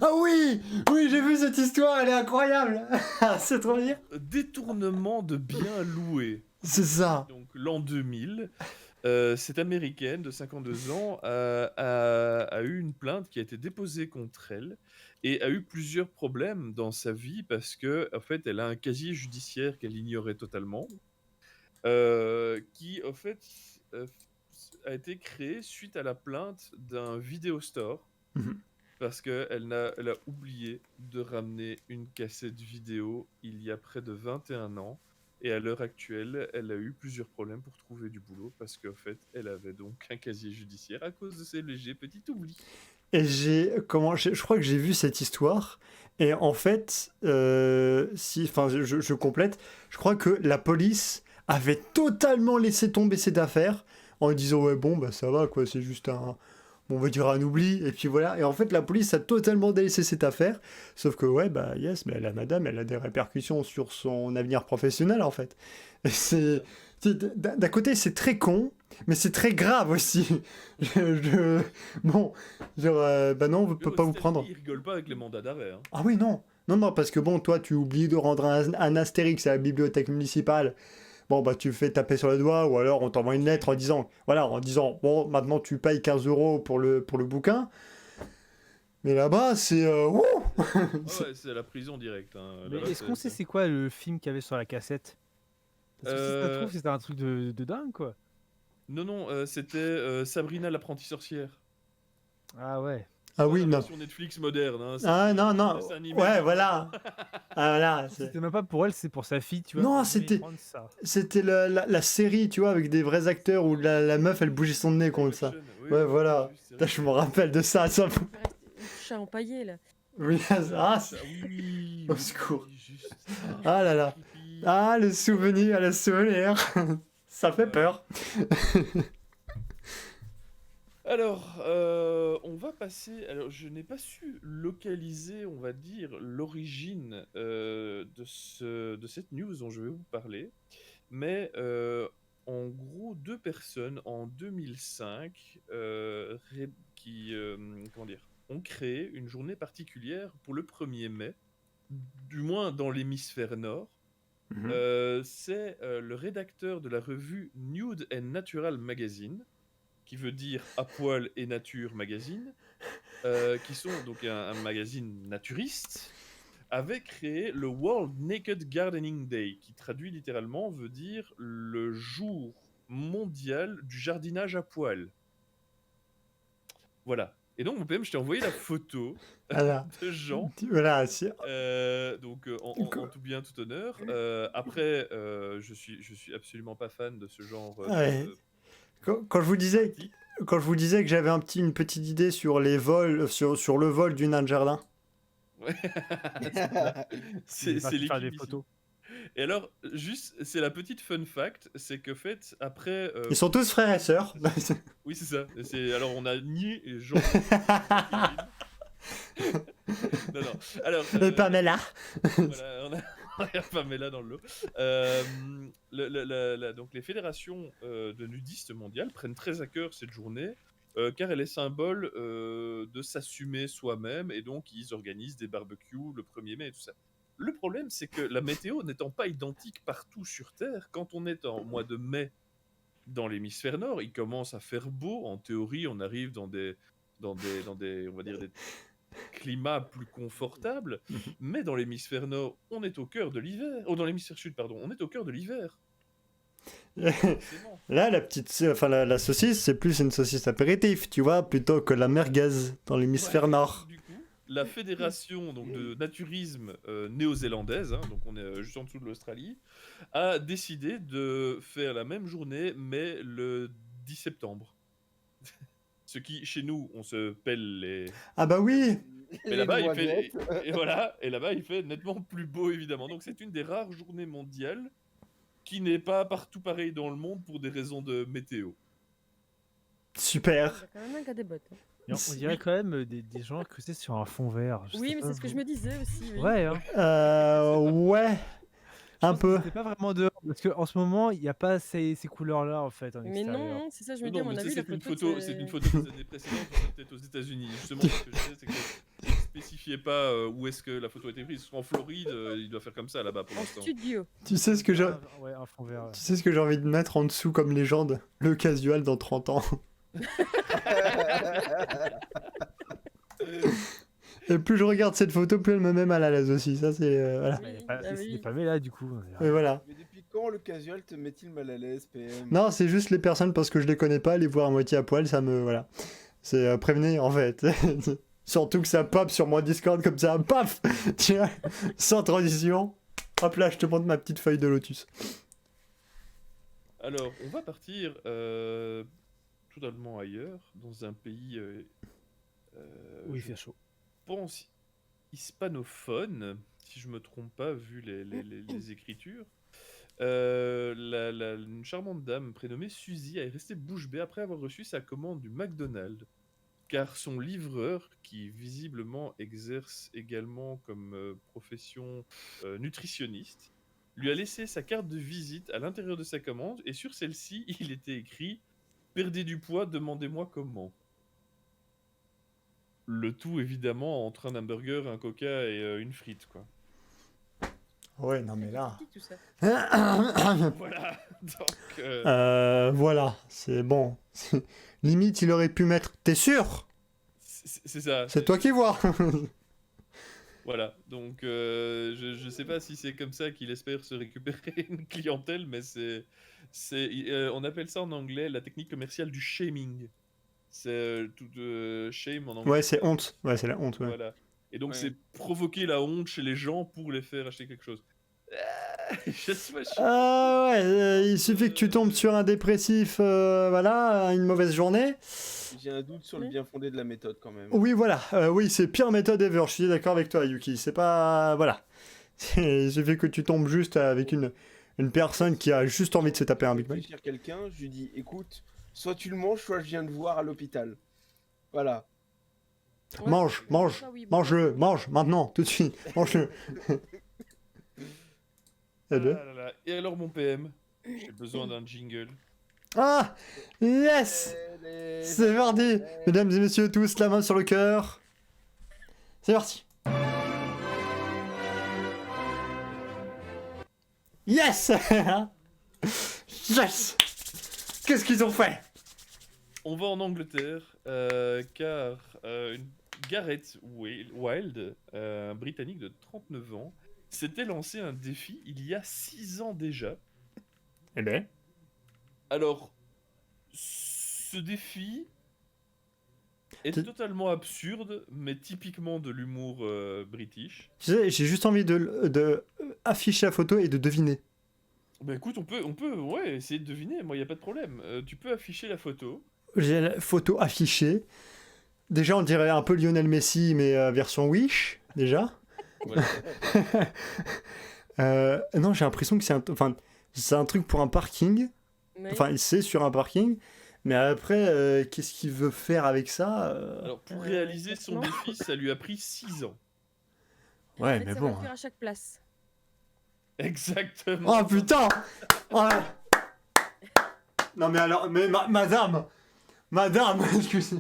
[SPEAKER 1] Ah oui, oui, j'ai vu cette histoire, elle est incroyable. C'est trop bien.
[SPEAKER 3] Détournement de biens loués.
[SPEAKER 1] C'est ça.
[SPEAKER 3] Donc l'an 2000, cette Américaine de 52 ans a eu une plainte qui a été déposée contre elle et a eu plusieurs problèmes dans sa vie parce que en fait, elle a un casier judiciaire qu'elle ignorait totalement, qui en fait a été créé suite à la plainte d'un vidéo store.
[SPEAKER 1] Mhm.
[SPEAKER 3] Parce qu'elle a oublié de ramener une cassette vidéo il y a près de 21 ans. Et à l'heure actuelle, elle a eu plusieurs problèmes pour trouver du boulot parce qu'en fait, elle avait donc un casier judiciaire à cause de ces légers petits oublis.
[SPEAKER 1] Et je crois que j'ai vu cette histoire. Et en fait, je complète. Je crois que la police avait totalement laissé tomber cette affaire en disant ouais bon bah ça va quoi, c'est juste on va dire un oubli, et puis voilà. Et en fait, la police a totalement délaissé cette affaire. Sauf que, ouais, bah, yes, mais la madame, elle a des répercussions sur son avenir professionnel, en fait. Et d'un côté, c'est très con, mais c'est très grave aussi. Bon, genre, bah non, on peut pas vous prendre.
[SPEAKER 3] Ils rigolent pas avec les mandats d'arrêt. Hein.
[SPEAKER 1] Ah oui, non. Non, parce que bon, toi, tu oublies de rendre un Astérix à la bibliothèque municipale. Bon, bah, tu fais taper sur le doigt, ou alors on t'envoie une lettre en disant, bon, maintenant tu payes 15 € pour le bouquin. Mais là-bas, c'est. Wouh.
[SPEAKER 3] Ouais, c'est la prison directe. Hein.
[SPEAKER 5] Mais
[SPEAKER 3] Là-bas,
[SPEAKER 5] est-ce qu'on sait c'est quoi le film qu'il y avait sur la cassette? Parce que si ça se trouve, c'était un truc de dingue, quoi.
[SPEAKER 3] Non, c'était Sabrina l'apprentie sorcière.
[SPEAKER 5] Ah ouais.
[SPEAKER 1] Ah oui,
[SPEAKER 3] La
[SPEAKER 1] non.
[SPEAKER 3] version Netflix moderne. Hein.
[SPEAKER 1] Ah non, non.
[SPEAKER 3] dessin animé.
[SPEAKER 1] Ouais, voilà. Ah, voilà.
[SPEAKER 5] C'était même pas pour elle, c'est pour sa fille, tu vois.
[SPEAKER 1] Non,
[SPEAKER 5] elle voulait
[SPEAKER 1] c'était-
[SPEAKER 5] prendre ça.
[SPEAKER 1] C'était la série, tu vois, avec des vrais acteurs où la meuf, elle bougeait son nez contre ça.
[SPEAKER 3] Oui,
[SPEAKER 1] Ouais,
[SPEAKER 3] oui,
[SPEAKER 1] voilà.
[SPEAKER 3] oui, c'est
[SPEAKER 1] Putain,
[SPEAKER 3] vrai.
[SPEAKER 1] je me rappelle de ça.
[SPEAKER 4] Reste une chat empaillé là.
[SPEAKER 1] Oui,
[SPEAKER 3] Oui,
[SPEAKER 1] Au secours.
[SPEAKER 3] juste.
[SPEAKER 1] Ah là là.
[SPEAKER 3] Creepy.
[SPEAKER 1] Ah, le souvenir. Ça fait peur.
[SPEAKER 3] Alors, on va passer. Alors, je n'ai pas su localiser, on va dire, l'origine de cette news dont je vais vous parler. Mais en gros, deux personnes en 2005 ont créé une journée particulière pour le 1er mai, du moins dans l'hémisphère nord. C'est le rédacteur de la revue Nude and Natural Magazine, qui veut dire À poil et nature magazine, qui sont donc un magazine naturiste, avait créé le World Naked Gardening Day, qui traduit littéralement veut dire le jour mondial du jardinage à poil. Voilà. Et donc, mon PM, je t'ai envoyé la photo
[SPEAKER 1] Voilà.
[SPEAKER 3] de gens.
[SPEAKER 1] Voilà.
[SPEAKER 3] Donc en tout bien, tout honneur. Après, je suis absolument pas fan de ce genre
[SPEAKER 1] Ouais. Quand je vous disais,
[SPEAKER 3] pratique.
[SPEAKER 1] que j'avais une petite idée sur les vols, sur le vol du nain de jardin.
[SPEAKER 3] Ouais.
[SPEAKER 5] Il
[SPEAKER 3] c'est
[SPEAKER 5] est parti faire des
[SPEAKER 3] l'équipe ici.
[SPEAKER 5] photos.
[SPEAKER 3] Et alors, juste, c'est la petite fun fact, c'est que fait après.
[SPEAKER 1] Ils sont tous frères et sœurs.
[SPEAKER 3] Oui, c'est ça. Alors, on a Nier et Jean. Non. Alors.
[SPEAKER 1] Et Pamela.
[SPEAKER 3] Voilà, on a Pamela dans le lot. Donc les fédérations de nudistes mondiales prennent très à cœur cette journée car elle est symbole de s'assumer soi-même et donc ils organisent des barbecues le 1er mai et tout ça. Le problème c'est que la météo n'étant pas identique partout sur Terre, quand on est en mois de mai dans l'hémisphère nord, il commence à faire beau. En théorie, on arrive dans des on va dire des climat plus confortable, mais dans l'hémisphère nord, on est au cœur de l'hiver. Oh, dans l'hémisphère sud, pardon, on est au cœur de l'hiver. Forcément.
[SPEAKER 1] Là, la saucisse, c'est plus une saucisse apéritif, tu vois, plutôt que la merguez dans l'hémisphère
[SPEAKER 3] Ouais,
[SPEAKER 1] nord.
[SPEAKER 3] du coup, la fédération donc, de naturisme néo-zélandaise, hein, donc on est juste en dessous de l'Australie, a décidé de faire la même journée, mais le 10 septembre. Ce qui, chez nous, on se pèle les...
[SPEAKER 1] Ah bah oui.
[SPEAKER 3] Mais
[SPEAKER 2] Les
[SPEAKER 3] là-bas, il
[SPEAKER 2] droits
[SPEAKER 3] fait...
[SPEAKER 2] nets.
[SPEAKER 3] Et voilà, et là-bas, il fait nettement plus beau, évidemment. Donc c'est une des rares journées mondiales qui n'est pas partout pareil dans le monde pour des raisons de météo.
[SPEAKER 4] Il y
[SPEAKER 1] Super.
[SPEAKER 4] a quand même un gars des bottes. Hein.
[SPEAKER 5] Et on dirait quand même des gens incrustés sur un fond vert. Je
[SPEAKER 4] Oui,
[SPEAKER 5] sais
[SPEAKER 4] mais
[SPEAKER 5] pas,
[SPEAKER 4] c'est ce que je me disais aussi. Oui.
[SPEAKER 5] Ouais, hein.
[SPEAKER 1] Ouais,
[SPEAKER 5] Je
[SPEAKER 1] un
[SPEAKER 5] pense que
[SPEAKER 1] peu.
[SPEAKER 5] c'était pas vraiment dehors. Parce qu'en ce moment, il n'y a pas ces couleurs-là en fait en
[SPEAKER 4] Mais
[SPEAKER 5] extérieur.
[SPEAKER 4] non, c'est ça, je me
[SPEAKER 3] Non,
[SPEAKER 4] dis, à
[SPEAKER 3] non,
[SPEAKER 4] mon
[SPEAKER 3] mais
[SPEAKER 4] avis,
[SPEAKER 3] c'est
[SPEAKER 4] la
[SPEAKER 3] une
[SPEAKER 4] photo,
[SPEAKER 3] photo, c'est une photo des années précédentes, peut-être aux États-Unis. Justement, ce que je disais, c'est que ne spécifiez pas où est-ce que la photo a été prise. En Floride, il doit faire comme ça là-bas pour
[SPEAKER 4] En
[SPEAKER 3] l'instant.
[SPEAKER 4] studio.
[SPEAKER 1] Tu sais ce que j'ai
[SPEAKER 5] Ouais, un fond vert. Ouais.
[SPEAKER 1] tu sais ce que j'ai envie de mettre en dessous comme légende? Le casual dans 30 ans. Et plus je regarde cette photo, plus elle me met mal à l'aise aussi. Ça, c'est. Voilà.
[SPEAKER 4] Oui,
[SPEAKER 5] Il y a pas-
[SPEAKER 4] ah
[SPEAKER 5] c'est
[SPEAKER 4] oui.
[SPEAKER 5] pas là du coup.
[SPEAKER 1] Et voilà.
[SPEAKER 2] Mais depuis quand le casual te met-il mal à l'aise, PM?
[SPEAKER 1] Non, c'est juste les personnes parce que je les connais pas, les voir à moitié à poil, ça me. Voilà. C'est prévenir en fait. Surtout que ça pop sur mon Discord comme ça, paf. Tiens, sans transition. Hop là, je te montre ma petite feuille de lotus.
[SPEAKER 3] Alors, on va partir totalement ailleurs, dans un pays,
[SPEAKER 5] Oui, il
[SPEAKER 3] je
[SPEAKER 5] fait chaud.
[SPEAKER 3] pense, hispanophone, si je me trompe pas, vu les écritures. Une charmante dame prénommée Suzy est restée bouche bée après avoir reçu sa commande du McDonald's, car son livreur, qui visiblement exerce également comme profession nutritionniste, lui a laissé sa carte de visite à l'intérieur de sa commande, et sur celle-ci, il était écrit « Perdez du poids, demandez-moi comment ». Le tout, évidemment, entre un hamburger, un coca et une frite, quoi.
[SPEAKER 1] Ouais, non mais là.
[SPEAKER 4] Tout ça.
[SPEAKER 3] Voilà, donc...
[SPEAKER 1] Voilà, c'est bon. Limite, il aurait pu mettre. T'es sûr?
[SPEAKER 3] c'est ça.
[SPEAKER 1] C'est toi qui vois.
[SPEAKER 3] Voilà, donc je sais pas si c'est comme ça qu'il espère se récupérer une clientèle, mais on appelle ça en anglais la technique commerciale du shaming. C'est tout shame en anglais.
[SPEAKER 1] Ouais, c'est honte. Ouais, c'est la honte. Ouais.
[SPEAKER 3] Voilà. Et donc
[SPEAKER 2] Ouais.
[SPEAKER 3] c'est provoquer la honte chez les gens pour les faire acheter quelque chose. Je suis
[SPEAKER 1] Ah ouais, il suffit que tu tombes sur un dépressif, voilà, une mauvaise journée.
[SPEAKER 2] J'ai un doute sur le
[SPEAKER 4] Oui.
[SPEAKER 2] bien fondé de la méthode quand même.
[SPEAKER 1] Oui, voilà, oui, c'est pire méthode ever. Je suis d'accord avec toi, Yuki. C'est pas, voilà. Il suffit que tu tombes juste avec une personne qui a juste envie de se taper un Big Mac.
[SPEAKER 2] Réfléchir quelqu'un, je lui dis écoute, soit tu le manges, soit je viens te voir à l'hôpital. Voilà.
[SPEAKER 4] Ouais,
[SPEAKER 1] Mange, mange,
[SPEAKER 4] ça, oui, bon.
[SPEAKER 1] mange-le, mange maintenant, tout de suite, mange-le.
[SPEAKER 3] Ah
[SPEAKER 1] Et deux.
[SPEAKER 3] là là. Et alors mon PM, j'ai besoin d'un jingle.
[SPEAKER 1] Ah, yes, c'est parti, mesdames et messieurs tous, la main sur le cœur. C'est parti. Yes. Yes. Qu'est-ce qu'ils ont fait?
[SPEAKER 3] On va en Angleterre, car Gareth Wild, un Britannique de 39 ans, s'était lancé un défi il y a 6 ans déjà.
[SPEAKER 1] Eh ben.
[SPEAKER 3] Alors, ce défi est
[SPEAKER 1] Tu-
[SPEAKER 3] totalement absurde, mais typiquement de l'humour british.
[SPEAKER 1] Tu sais, j'ai juste envie de afficher la photo et de deviner.
[SPEAKER 3] Bah écoute, on peut ouais, essayer de deviner, moi il n'y a pas de problème. Tu peux afficher la photo.
[SPEAKER 1] J'ai la photo affichée. Déjà, on dirait un peu Lionel Messi, mais version Wish, déjà.
[SPEAKER 3] Voilà.
[SPEAKER 1] Non, j'ai l'impression que c'est un truc pour un parking.
[SPEAKER 4] Mais-
[SPEAKER 1] Enfin, c'est sur un parking. Mais après, qu'est-ce qu'il veut faire avec ça
[SPEAKER 3] Alors pour réaliser son
[SPEAKER 4] exactement.
[SPEAKER 3] défi, ça lui a pris 6 ans.
[SPEAKER 4] En
[SPEAKER 1] Ouais,
[SPEAKER 4] fait,
[SPEAKER 1] mais
[SPEAKER 4] ça
[SPEAKER 1] bon.
[SPEAKER 4] va faire à chaque place.
[SPEAKER 3] Exactement.
[SPEAKER 1] Oh putain. Ouais. Non mais alors, mais madame, excusez.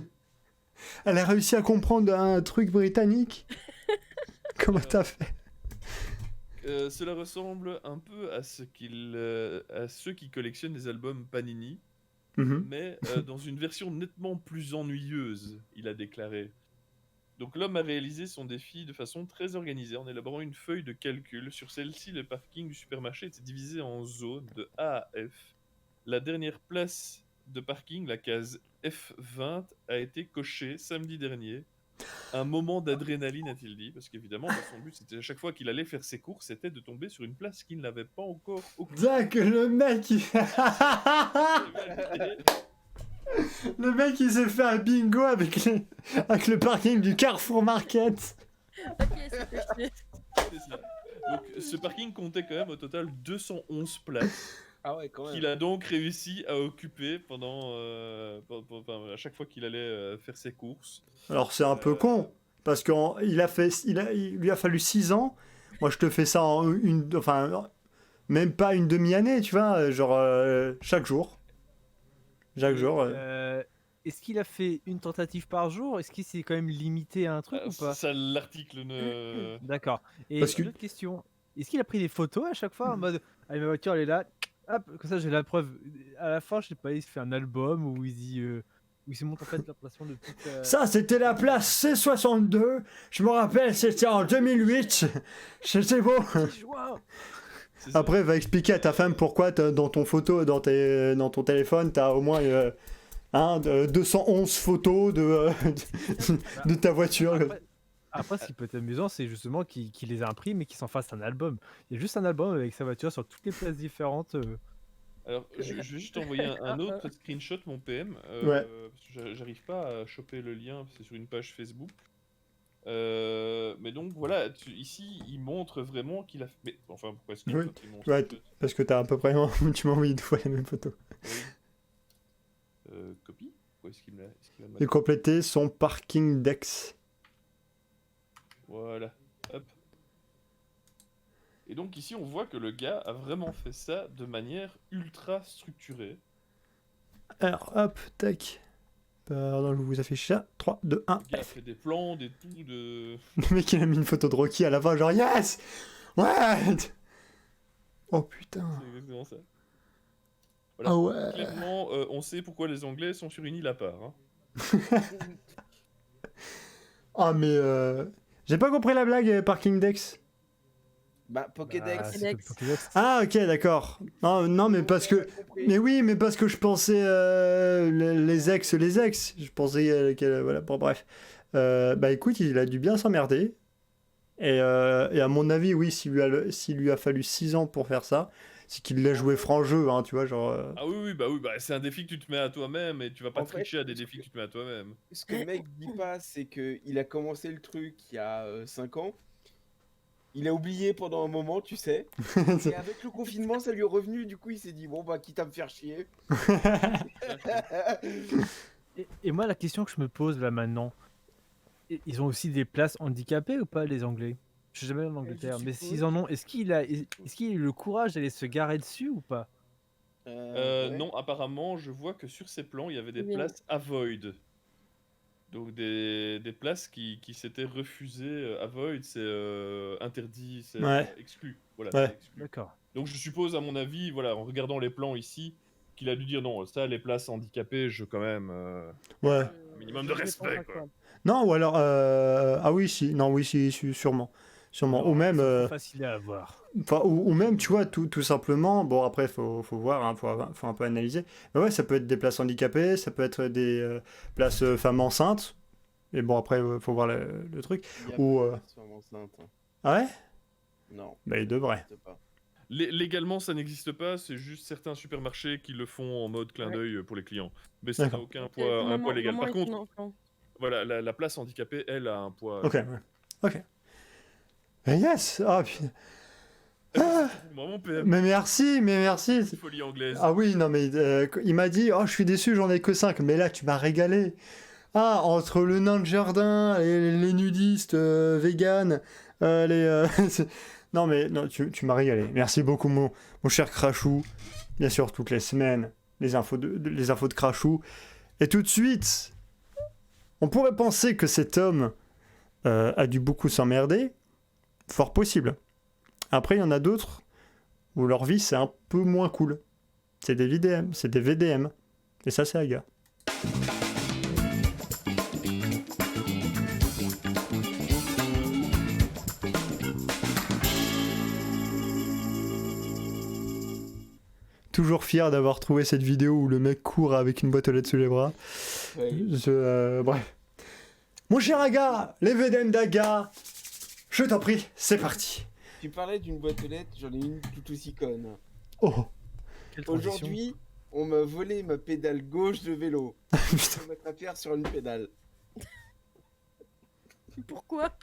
[SPEAKER 1] Elle a réussi à comprendre un truc britannique. Comment t'as fait?
[SPEAKER 3] Cela ressemble un peu à à ceux qui collectionnent les albums Panini,
[SPEAKER 1] Mhm.
[SPEAKER 3] mais dans une version nettement plus ennuyeuse, il a déclaré. Donc l'homme a réalisé son défi de façon très organisée en élaborant une feuille de calcul. Sur celle-ci, le parking du supermarché était divisé en zones de A à F. La dernière place de parking, la case F20, a été cochée samedi dernier. Un moment d'adrénaline, a-t-il dit, parce qu'évidemment, son but, c'était à chaque fois qu'il allait faire ses courses, c'était de tomber sur une place qu'il n'avait pas encore occupée.
[SPEAKER 1] Zach, le mec, le mec, il s'est fait un bingo avec le parking du Carrefour Market.
[SPEAKER 4] Ok, c'est coché.
[SPEAKER 3] C'est ça. Donc, ce parking comptait quand même au total 211 places.
[SPEAKER 2] Ah ouais, quand même.
[SPEAKER 3] Qu'il a donc réussi à occuper pendant, à chaque fois qu'il allait faire ses courses.
[SPEAKER 1] Alors c'est un peu con, parce qu'il lui a fallu 6 ans. Moi je te fais ça en même pas une demi-année, tu vois, genre chaque jour. Chaque jour.
[SPEAKER 5] Est-ce qu'il a fait une tentative par jour? Est-ce qu'il s'est quand même limité à un truc ou pas?
[SPEAKER 3] Ça, l'article ne...
[SPEAKER 5] D'accord. Et
[SPEAKER 1] Parce que-
[SPEAKER 5] une autre question, est-ce qu'il a pris des photos à chaque fois en mode allez, ma voiture elle est là, hop, comme ça j'ai la preuve. À la fin, je sais pas, il se fait un album où il dit où il se montre en fait l'impression de toute
[SPEAKER 1] Ça c'était la place C62. Je me rappelle, c'était en 2008. C'était beau.
[SPEAKER 5] joie.
[SPEAKER 3] C'est ça.
[SPEAKER 1] Après va expliquer à ta femme pourquoi dans ton ton téléphone t'as au moins 211 photos de ta voiture.
[SPEAKER 5] Après, ce qui peut être amusant, c'est justement qu'il les imprime et qu'il s'en fasse un album. Il y a juste un album avec sa voiture sur toutes les places différentes.
[SPEAKER 3] Alors, je vais juste envoyer un autre screenshot, mon PM.
[SPEAKER 1] Ouais.
[SPEAKER 3] Parce que j'arrive pas à choper le lien, c'est sur une page Facebook. Mais donc voilà, ici il montre vraiment qu'il a fait. Mais enfin, pourquoi est-ce que
[SPEAKER 1] Oui.
[SPEAKER 3] il montre
[SPEAKER 1] Ouais, parce que t'as à peu près tu m'as envoyé 2 fois la même photo.
[SPEAKER 3] Oui. Copie. Pourquoi est-ce qu'il me l'a mal-
[SPEAKER 1] Et compléter son parking Dex.
[SPEAKER 3] Voilà. Hop. Et donc ici on voit que le gars a vraiment fait ça de manière ultra structurée.
[SPEAKER 1] Alors hop, tac. Pardon, je vous affiche ça. 3, 2, 1.
[SPEAKER 3] Le gars a fait des plans, des tout de.
[SPEAKER 1] Le mec il a mis une photo de Rocky à la fin, genre yes! Ouais! Oh putain.
[SPEAKER 3] C'est exactement ça. Voilà.
[SPEAKER 1] Ah ouais.
[SPEAKER 3] Clairement, on sait pourquoi les Anglais sont sur une île à part. Hein.
[SPEAKER 1] Ah mais j'ai pas compris la blague parking Dex.
[SPEAKER 2] Bah, Pokédex.
[SPEAKER 5] Ah, c'est
[SPEAKER 4] Pokédex.
[SPEAKER 5] le Pokédex.
[SPEAKER 1] Ah ok d'accord. Non mais parce que mais parce que je pensais les ex. Je pensais qu'elle voilà bon bref. Bah écoute, il a dû bien s'emmerder. Et à mon avis, oui, s'il lui a fallu 6 ans pour faire ça, c'est qu'il l'a joué franc jeu, hein, tu vois, genre.
[SPEAKER 3] Ah oui, bah c'est un défi que tu te mets à toi-même et tu vas pas
[SPEAKER 2] En fait,
[SPEAKER 3] tricher à des défis que tu te mets à toi-même.
[SPEAKER 2] Ce que le mec dit pas, c'est qu'il a commencé le truc il y a 5 ans. Il a oublié pendant un moment, tu sais. Et avec le confinement, ça lui est revenu. Du coup, il s'est dit bon, bah, quitte à me faire chier.
[SPEAKER 5] Et moi, la question que je me pose là maintenant, ils ont aussi des places handicapées ou pas, les Anglais? Je suis jamais allé en Angleterre, mais
[SPEAKER 2] suppose.
[SPEAKER 5] s'ils en ont, est-ce qu'il a eu le courage d'aller se garer dessus ou pas?
[SPEAKER 2] Ouais.
[SPEAKER 3] Non, apparemment, je vois que sur ces plans, il y avait des
[SPEAKER 4] Oui.
[SPEAKER 3] places avoid. Donc des places qui s'étaient refusées. Avoid, c'est interdit, c'est
[SPEAKER 1] Ouais.
[SPEAKER 3] exclu. Voilà,
[SPEAKER 1] Ouais.
[SPEAKER 3] c'est exclu.
[SPEAKER 5] D'accord.
[SPEAKER 3] Donc je suppose, à mon avis, voilà, en regardant les plans ici, qu'il a dû dire non, ça, les places handicapées, je quand même...
[SPEAKER 1] Ouais.
[SPEAKER 3] Un minimum de
[SPEAKER 4] Je
[SPEAKER 3] respect,
[SPEAKER 4] pense à
[SPEAKER 3] quoi.
[SPEAKER 1] Non, ou alors ah oui, si, non, oui, si, sûrement. Ou même,
[SPEAKER 5] C'est trop facile à avoir.
[SPEAKER 1] ou même, tu vois, tout simplement, bon, après, faut voir, hein, faut un peu analyser. Mais ouais, ça peut être des places handicapées, ça peut être des places femmes enceintes. Et bon, après, faut voir le truc.
[SPEAKER 2] Il y a
[SPEAKER 1] Ou,
[SPEAKER 2] pas de personne enceinte, hein.
[SPEAKER 1] Ah ouais?
[SPEAKER 2] Non,
[SPEAKER 1] Bah, il devrait.
[SPEAKER 2] je sais pas.
[SPEAKER 3] Légalement, ça n'existe pas, c'est juste certains supermarchés qui le font en mode clin
[SPEAKER 4] Ouais.
[SPEAKER 3] d'œil pour les clients. Mais ça n'a
[SPEAKER 1] D'accord.
[SPEAKER 3] aucun un poids légal. Par contre,
[SPEAKER 4] contre,
[SPEAKER 3] voilà, la place handicapée, elle, a un poids...
[SPEAKER 1] Ok, ouais. Ok. Mais yes! Ah, putain.
[SPEAKER 3] Vraiment PM,
[SPEAKER 1] Mais merci.
[SPEAKER 3] folie anglaise.
[SPEAKER 1] Ah oui, non, mais il m'a dit, oh, je suis déçu, j'en ai que 5. Mais là, tu m'as régalé. Ah, entre le nain de jardin, les nudistes, vegan, non, mais non, tu m'as régalé. Merci beaucoup, mon cher Crachou. Bien sûr, toutes les semaines, les infos de Crachou. Et tout de suite, on pourrait penser que cet homme a dû beaucoup s'emmerder. Fort possible. Après, il y en a d'autres où leur vie, c'est un peu moins cool. C'est des VDM, c'est des VDM. Et ça, c'est Aga. toujours fier d'avoir trouvé cette vidéo où le mec court avec une boîte aux lettres sous les bras.
[SPEAKER 2] Ouais.
[SPEAKER 1] Bref. Mon cher Aga, les VDM d'Aga, je t'en prie, c'est parti.
[SPEAKER 2] Tu parlais d'une boîte aux lettres, j'en ai une tout aussi conne.
[SPEAKER 1] Oh,
[SPEAKER 5] Quelle transition.
[SPEAKER 2] Aujourd'hui, on m'a volé ma pédale gauche de vélo. Je vais mettre à faire sur une pédale.
[SPEAKER 4] Pourquoi?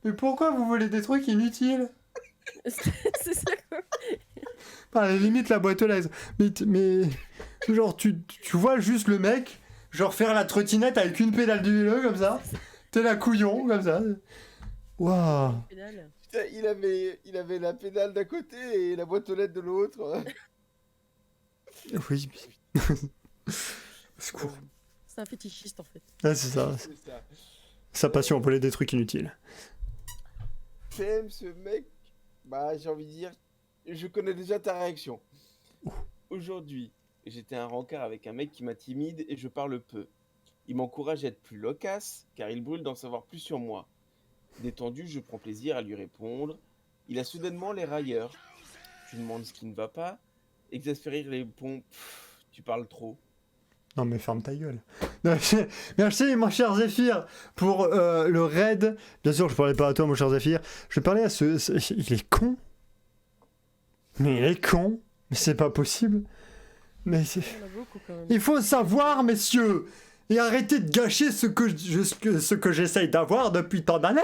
[SPEAKER 1] mais pourquoi vous volez des trucs inutiles?
[SPEAKER 4] C'est ça quoi.
[SPEAKER 1] À la limite, la boîte aux lettres. Mais genre, tu vois juste le mec, genre faire la trottinette avec une pédale du vélo comme ça. T'es la couillon comme ça. Waouh.
[SPEAKER 4] Pédale.
[SPEAKER 2] Putain, il avait la pédale d'un côté et la boîte aux lettres de l'autre.
[SPEAKER 1] Oui. Secours.
[SPEAKER 4] C'est un fétichiste en fait.
[SPEAKER 1] Ah, c'est ça.
[SPEAKER 2] C'est ça.
[SPEAKER 1] Sa passion, voler des trucs inutiles.
[SPEAKER 2] PM, ce mec, bah j'ai envie de dire, je connais déjà ta réaction. Aujourd'hui, j'étais à un rencard avec un mec qui m'intimide et je parle peu. Il m'encourage à être plus loquace, car il brûle d'en savoir plus sur moi. Détendu, je prends plaisir à lui répondre. Il a soudainement les railleurs. Je lui demande ce qui ne va pas. Exaspéré, il répond « Tu parles trop ».
[SPEAKER 1] Non mais ferme ta gueule. Merci mon cher Zéphyr pour le raid. Bien sûr je parlais pas à toi mon cher Zéphyr. Je parlais à il est con. Mais il est con. Mais c'est pas possible. Mais
[SPEAKER 4] Il y en a beaucoup quand même.
[SPEAKER 1] il faut savoir messieurs. Et arrêtez de gâcher ce que j'essaye d'avoir depuis tant d'années.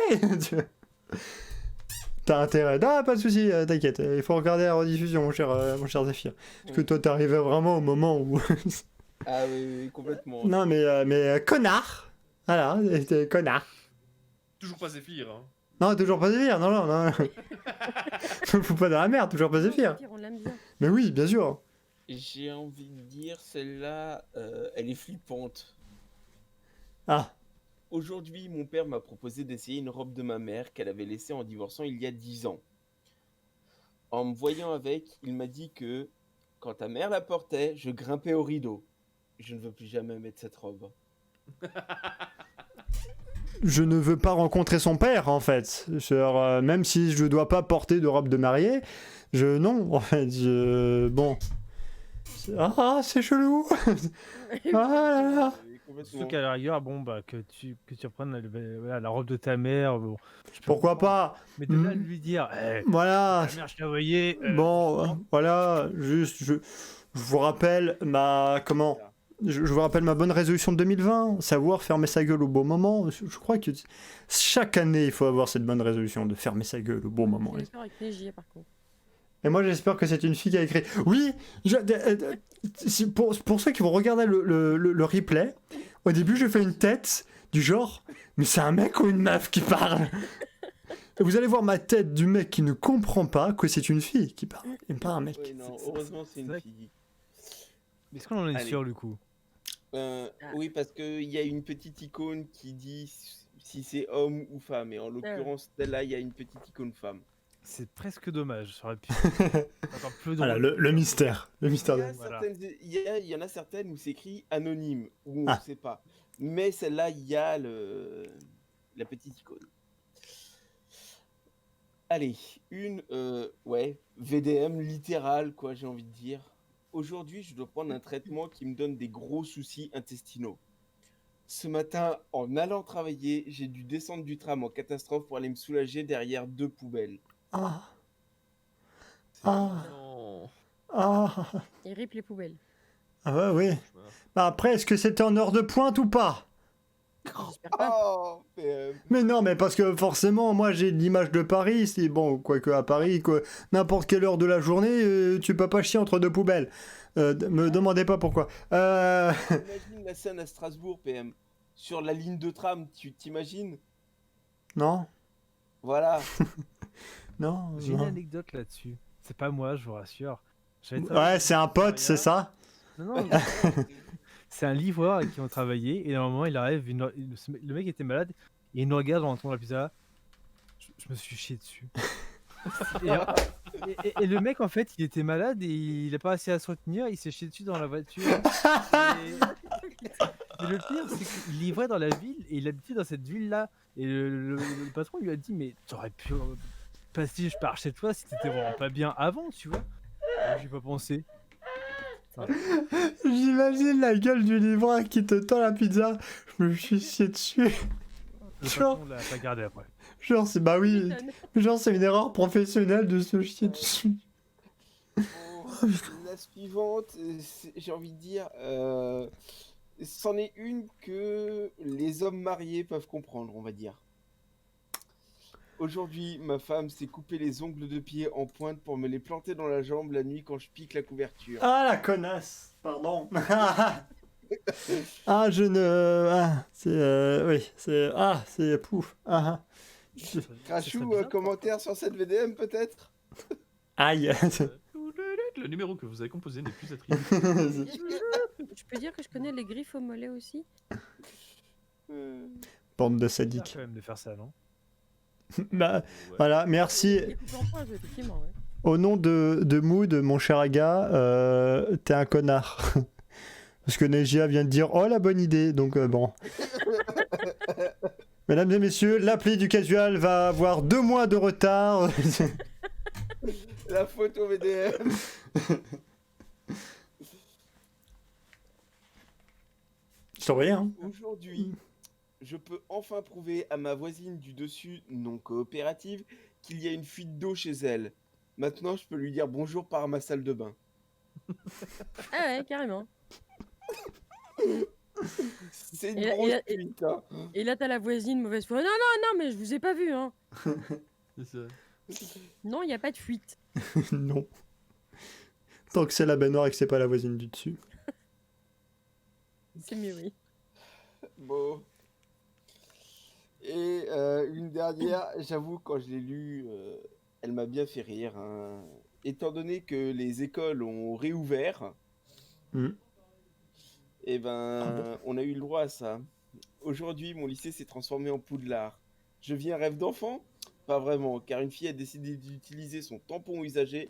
[SPEAKER 1] T'as intérêt. Ah, pas de soucis, t'inquiète. Il faut regarder la rediffusion mon cher Zéphyr. Parce que toi t'arrivais vraiment au moment où...
[SPEAKER 2] Ah oui, complètement.
[SPEAKER 1] Non mais connard. Voilà, t'es connard.
[SPEAKER 3] Toujours pas Zéphyr. Hein.
[SPEAKER 1] Non, toujours pas Zéphyr, non. Faut pas dans la merde, toujours pas Zéphyr.
[SPEAKER 4] On l'aime bien.
[SPEAKER 1] Mais oui, bien sûr.
[SPEAKER 2] J'ai envie de dire, celle-là, elle est flippante.
[SPEAKER 1] Ah,
[SPEAKER 2] Aujourd'hui, mon père m'a proposé d'essayer une robe de ma mère qu'elle avait laissée en divorçant il y a 10 ans. En me voyant avec, il m'a dit que quand ta mère la portait, je grimpais au rideau. Je ne veux plus jamais mettre cette robe.
[SPEAKER 1] je ne veux pas rencontrer son père, en fait. Genre, même si je dois pas porter de robe de mariée, non, en fait, bon... Ah, c'est chelou. Ah là là.
[SPEAKER 5] Surtout qu'à la rigueur, bon, bah, que tu reprennes voilà, la robe de ta mère. Bon,
[SPEAKER 1] Pourquoi pas?
[SPEAKER 5] mais de là à lui dire,
[SPEAKER 1] Voilà.
[SPEAKER 5] ta mère, je l'ai envoyée.
[SPEAKER 1] Bon, voilà, juste, je vous rappelle je vous rappelle ma bonne résolution de 2020, savoir fermer sa gueule au bon moment. Je crois que chaque année, il faut avoir cette bonne résolution de fermer sa gueule au bon moment.
[SPEAKER 4] J'ai peur avec Négier par contre.
[SPEAKER 1] Et moi, j'espère que c'est une fille qui a écrit. Oui, pour ceux qui vont regarder le replay, au début, je fais une tête du genre, mais c'est un mec ou une meuf qui parle? Et vous allez voir ma tête du mec qui ne comprend pas que c'est une fille qui parle, et pas un mec.
[SPEAKER 2] Ouais, non, heureusement, c'est une
[SPEAKER 5] vrai.
[SPEAKER 2] fille.
[SPEAKER 5] Est-ce qu'on en est
[SPEAKER 2] Allez.
[SPEAKER 5] sûr du coup?
[SPEAKER 2] Oui, parce qu'il y a une petite icône qui dit si c'est homme ou femme. Et en l'occurrence, celle-là, il y a une petite icône femme.
[SPEAKER 5] C'est presque dommage. Ça aurait pu être encore plus drôle.
[SPEAKER 1] Voilà, le mystère. Le mystère.
[SPEAKER 5] Voilà.
[SPEAKER 2] Il y en a certaines où c'est écrit anonyme, où on ne
[SPEAKER 1] Ah.
[SPEAKER 2] sait pas. Mais celle-là, il y a la petite icône. Allez, une VDM littérale, quoi, j'ai envie de dire. Aujourd'hui, je dois prendre un traitement qui me donne des gros soucis intestinaux. Ce matin, en allant travailler, j'ai dû descendre du tram en catastrophe pour aller me soulager derrière 2 poubelles.
[SPEAKER 1] Ah. Ah.
[SPEAKER 3] Non.
[SPEAKER 1] Ah.
[SPEAKER 4] Il rip les poubelles.
[SPEAKER 1] Ah ouais, oui. Bah après, est-ce que c'était en heure de pointe ou pas?
[SPEAKER 4] J'espère pas.
[SPEAKER 2] Oh,
[SPEAKER 1] Mais non, mais parce que forcément, moi j'ai l'image de Paris, c'est bon, quoique à Paris, n'importe quelle heure de la journée, tu peux pas chier entre 2 poubelles. Me demandez pas pourquoi.
[SPEAKER 2] imagine la scène à Strasbourg, PM. Sur la ligne de tram, tu t'imagines?
[SPEAKER 1] Non,
[SPEAKER 2] Voilà.
[SPEAKER 1] non,
[SPEAKER 5] J'ai une
[SPEAKER 1] non.
[SPEAKER 5] anecdote là-dessus. C'est pas moi, je vous rassure.
[SPEAKER 1] Ouais, c'est un pote, c'est ça?
[SPEAKER 5] Non, non, c'est un livreur avec qui on travaillait et à un moment il arrive, le mec était malade et il nous regarde en rentrant de la pizza. Je me suis chié dessus. Et le mec en fait il était malade et il a pas réussi à se retenir, il s'est chié dessus dans la voiture. Et le pire c'est qu'il livrait dans la ville et il habitait dans cette ville là et le patron lui a dit mais t'aurais pu pas si je pars chez toi si t'étais vraiment pas bien avant, tu vois. J'y ai pas pensé.
[SPEAKER 1] J'imagine la gueule du livreur qui te tend la pizza. Je me suis chié dessus.
[SPEAKER 5] Le
[SPEAKER 1] Genre-
[SPEAKER 5] patron l'a pas gardé après.
[SPEAKER 1] Genre, c'est bah oui.
[SPEAKER 4] Putain,
[SPEAKER 1] Genre, c'est une erreur professionnelle de se chier dessus.
[SPEAKER 2] Bon, la suivante, j'ai envie de dire, c'en est une que les hommes mariés peuvent comprendre, on va dire. Aujourd'hui, ma femme s'est coupé les ongles de pied en pointe pour me les planter dans la jambe la nuit quand je pique la couverture.
[SPEAKER 1] Ah, la connasse. Pardon. Ah, je ne. Ah, c'est. Oui, c'est. Ah, c'est. Pouf. Ah,
[SPEAKER 2] Crachou, un commentaire sur cette VDM peut-être?
[SPEAKER 1] aïe.
[SPEAKER 3] Le numéro que vous avez composé n'est plus attribué.
[SPEAKER 4] Je peux dire que je connais les griffes au mollet aussi.
[SPEAKER 1] Bande de
[SPEAKER 5] C'est bizarre
[SPEAKER 1] sadiques.
[SPEAKER 5] quand même de faire ça, non?
[SPEAKER 1] Bah,
[SPEAKER 3] Ouais.
[SPEAKER 1] voilà, merci.
[SPEAKER 4] Les coupes en pointe, effectivement. Ouais.
[SPEAKER 1] Au nom de Mood, mon cher Aga, t'es un connard. Parce que Nejia vient de dire oh la bonne idée, donc bon. Mesdames et messieurs, l'appli du casual va avoir 2 mois de retard.
[SPEAKER 2] La photo VDM.
[SPEAKER 1] Je t'envoyais, hein.
[SPEAKER 2] Aujourd'hui, je peux enfin prouver à ma voisine du dessus non coopérative qu'il y a une fuite d'eau chez elle. Maintenant, je peux lui dire bonjour par ma salle de bain.
[SPEAKER 4] Ah ouais, carrément.
[SPEAKER 2] C'est une
[SPEAKER 4] Et là-
[SPEAKER 2] grosse
[SPEAKER 4] et là-
[SPEAKER 2] fuite, hein.
[SPEAKER 4] Et là, t'as la voisine mauvaise foi. Non, non, non, mais je vous ai pas vu, hein.
[SPEAKER 3] C'est ça.
[SPEAKER 4] Non, il n'y a pas de fuite.
[SPEAKER 1] Non. Tant que c'est la baignoire et que c'est pas la voisine du dessus.
[SPEAKER 4] C'est mieux, oui.
[SPEAKER 2] Bon. Et une dernière, j'avoue, quand je l'ai lue, elle m'a bien fait rire, hein. Étant donné que les écoles ont réouvert,
[SPEAKER 1] Hmm.
[SPEAKER 2] eh ben, on a eu le droit à ça. Aujourd'hui, mon lycée s'est transformé en Poudlard. Je vis un rêve d'enfant? Pas vraiment, car une fille a décidé d'utiliser son tampon usagé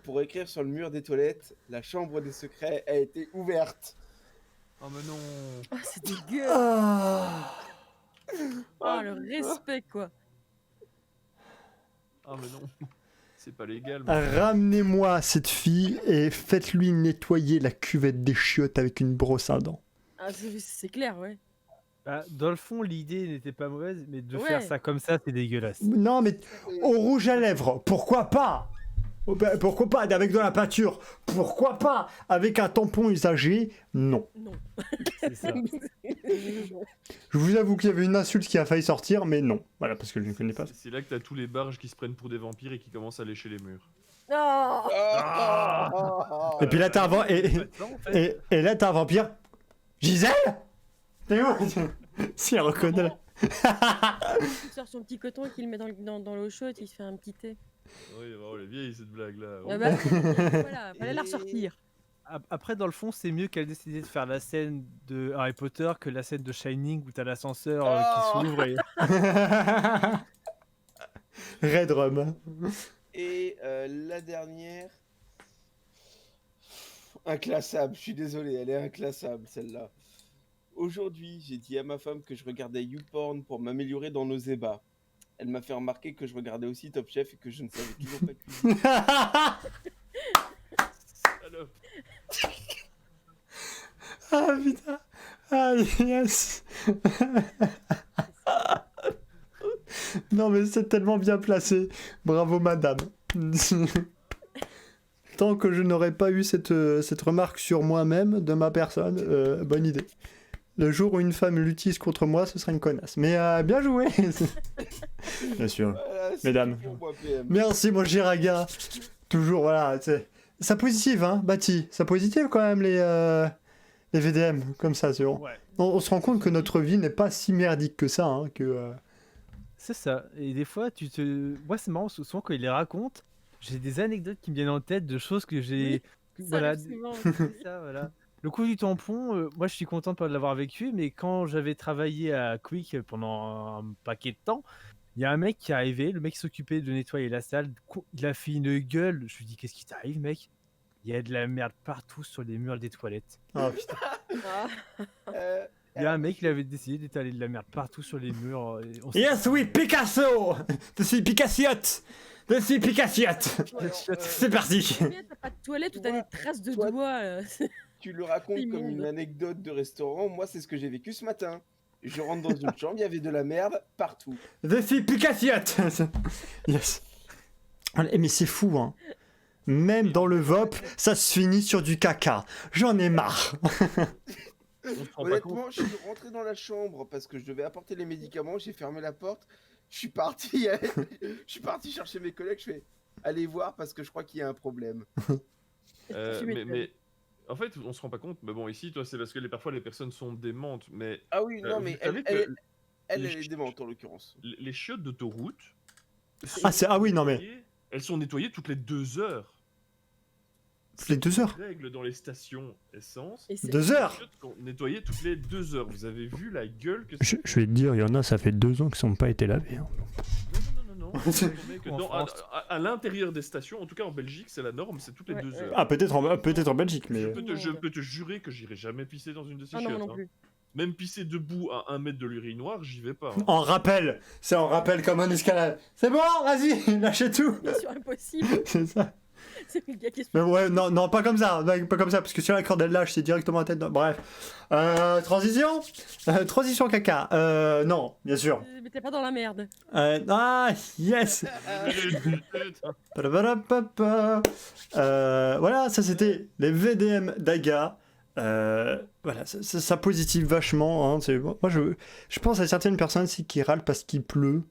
[SPEAKER 2] pour écrire sur le mur des toilettes « La chambre des secrets a été ouverte
[SPEAKER 3] Oh mais non.
[SPEAKER 4] Oh, c'est dégueu.
[SPEAKER 1] Ah.
[SPEAKER 4] Oh, le respect, quoi.
[SPEAKER 3] Ah mais non. C'est pas légal. mais-
[SPEAKER 1] Ramenez-moi cette fille et faites-lui nettoyer la cuvette des chiottes avec une brosse à dents.
[SPEAKER 4] Ah, c'est clair, ouais.
[SPEAKER 5] Bah, dans le fond, l'idée n'était pas mauvaise, mais de
[SPEAKER 4] Ouais.
[SPEAKER 5] faire ça comme ça, c'est dégueulasse.
[SPEAKER 1] Non mais au rouge à lèvres, pourquoi pas? Oh, ben, pourquoi pas avec de la peinture? Pourquoi pas avec un tampon usagé? Non.
[SPEAKER 4] Non.
[SPEAKER 5] C'est ça.
[SPEAKER 1] Je vous avoue qu'il y avait une insulte qui a failli sortir, mais non. Voilà, parce que je ne connais pas.
[SPEAKER 3] C'est là que t'as tous les barges qui se prennent pour des vampires et qui commencent à lécher les murs.
[SPEAKER 4] Non. !»
[SPEAKER 1] Et puis là, t'as un vent- et là, t'as un vampire. Gisèle? T'es où? Si, elle reconnaît. là.
[SPEAKER 4] Il sort son petit coton et qu'il le met dans l'eau chaude et il se fait un petit thé.
[SPEAKER 3] Oui, oh, elle est vieille cette blague là.
[SPEAKER 4] Ah bah, voilà, fallait la ressortir.
[SPEAKER 5] Après, dans le fond, c'est mieux qu'elle décidé de faire la scène de Harry Potter que la scène de Shining où t'as l'ascenseur qui s'ouvre et...
[SPEAKER 1] Red Rum.
[SPEAKER 2] Et la dernière... Inclassable, je suis désolé, elle est inclassable celle-là. Aujourd'hui, j'ai dit à ma femme que je regardais YouPorn pour m'améliorer dans nos ébats. Elle m'a fait remarquer que je regardais aussi Top Chef et que je ne savais toujours pas cuisiner.
[SPEAKER 3] Alors,
[SPEAKER 1] Ah putain. Ah yes. Non mais c'est tellement bien placé. Bravo madame. Tant que je n'aurais pas eu cette remarque sur moi-même, de ma personne, bonne idée. Le jour où une femme l'utilise contre moi, ce sera une connasse. Mais bien joué. Bien sûr.
[SPEAKER 2] Voilà, c'est
[SPEAKER 1] Mesdames.
[SPEAKER 2] tout pour moi, PM.
[SPEAKER 1] Merci mon cher Aga. Toujours, voilà. Ça positive, hein, Bati. Ça positive quand même les VDM, comme ça, c'est bon.
[SPEAKER 5] Ouais.
[SPEAKER 1] On se rend compte que notre vie n'est pas si merdique que ça, hein, que...
[SPEAKER 5] C'est ça. Et des fois, moi, c'est marrant, souvent quand il les raconte, j'ai des anecdotes qui me viennent en tête de choses que j'ai...
[SPEAKER 4] Ça
[SPEAKER 5] Voilà,
[SPEAKER 4] arrive souvent.
[SPEAKER 5] c'est ça, voilà. Le coup du tampon, moi je suis content de pas l'avoir vécu, mais quand j'avais travaillé à Quick pendant un paquet de temps, il y a un mec qui est arrivé, le mec qui s'occupait de nettoyer la salle, il a fait une gueule, je lui dis qu'est-ce qui t'arrive mec? Il y a de la merde partout sur les murs des toilettes.
[SPEAKER 1] Oh putain.
[SPEAKER 4] Ah,
[SPEAKER 5] Il y a un mec qui avait décidé d'étaler de la merde partout sur les murs. Et on s'est-
[SPEAKER 1] Yes, oui, Picasso. Je suis Picassiotte. Je suis Picassiotte. C'est parti.
[SPEAKER 4] Combien t'as pas de toilette où t'as des traces de
[SPEAKER 2] Toi-
[SPEAKER 4] doigts
[SPEAKER 2] Tu le racontes comme
[SPEAKER 4] Immonde.
[SPEAKER 2] une anecdote de restaurant. Moi, c'est ce que j'ai vécu ce matin. Je rentre dans une chambre, il y avait de la merde partout.
[SPEAKER 1] Je suis Picassiotte. Yes. Mais c'est fou, hein. Même dans le VOP, ça se finit sur du caca. J'en ai marre.
[SPEAKER 3] On se rend pas compte.
[SPEAKER 2] Honnêtement, je suis rentré dans la chambre parce que je devais apporter les médicaments. J'ai fermé la porte. Je suis parti, je suis parti chercher mes collègues. Je fais allez voir parce que je crois qu'il y a un problème.
[SPEAKER 4] Tu m'étonnes.
[SPEAKER 3] Mais en fait, on se rend pas compte. Mais bon, ici, toi, c'est parce que parfois les personnes sont démentes. Mais
[SPEAKER 2] Ah oui, non,
[SPEAKER 3] vous
[SPEAKER 2] mais
[SPEAKER 3] savez
[SPEAKER 2] elle
[SPEAKER 3] que
[SPEAKER 2] elle
[SPEAKER 3] les
[SPEAKER 2] est démente en l'occurrence.
[SPEAKER 3] les chiottes d'autoroute.
[SPEAKER 1] Ah oui, non, mais
[SPEAKER 3] Elles sont nettoyées toutes les 2 heures.
[SPEAKER 1] toutes les 2 heures.
[SPEAKER 3] Règle dans les stations essence.
[SPEAKER 4] Et c'est-
[SPEAKER 1] 2
[SPEAKER 3] Les
[SPEAKER 1] heures.
[SPEAKER 3] chiottes sont nettoyées toutes les 2 heures. Vous avez vu la gueule que
[SPEAKER 1] Je vais te dire, il y en a, ça fait 2 ans qu'ils n'ont pas été lavés. hein.
[SPEAKER 3] Non. Mec,
[SPEAKER 5] En France.
[SPEAKER 3] à l'intérieur des stations, en tout cas en Belgique, c'est la norme, c'est toutes les
[SPEAKER 4] Ouais,
[SPEAKER 3] 2
[SPEAKER 4] ouais.
[SPEAKER 3] heures.
[SPEAKER 1] Ah, peut-être en Belgique, mais.
[SPEAKER 3] Je peux te jurer que j'irai jamais pisser dans une de ces
[SPEAKER 4] Ah non, moi
[SPEAKER 3] chiottes.
[SPEAKER 4] non
[SPEAKER 3] hein.
[SPEAKER 4] plus.
[SPEAKER 3] Même pisser debout à 1 mètre de l'urinoir, j'y vais pas. hein.
[SPEAKER 1] En rappel. C'est en rappel comme en escalade. C'est bon, vas-y, lâchez tout.
[SPEAKER 4] Mission impossible.
[SPEAKER 1] C'est ça.
[SPEAKER 4] C'est le gars qui se
[SPEAKER 1] Mais ouais, non, pas comme ça. Pas comme ça, parce que si la corde elle lâche, c'est directement la tête. Bref. Transition. Transition caca. Non, bien sûr.
[SPEAKER 4] Mais t'es pas dans la merde.
[SPEAKER 1] Ah, yes. Padabadapapa. Voilà, ça c'était les VDM d'Aga. Voilà, ça positive vachement. Hein, moi, je pense à certaines personnes qui râlent parce qu'il pleut.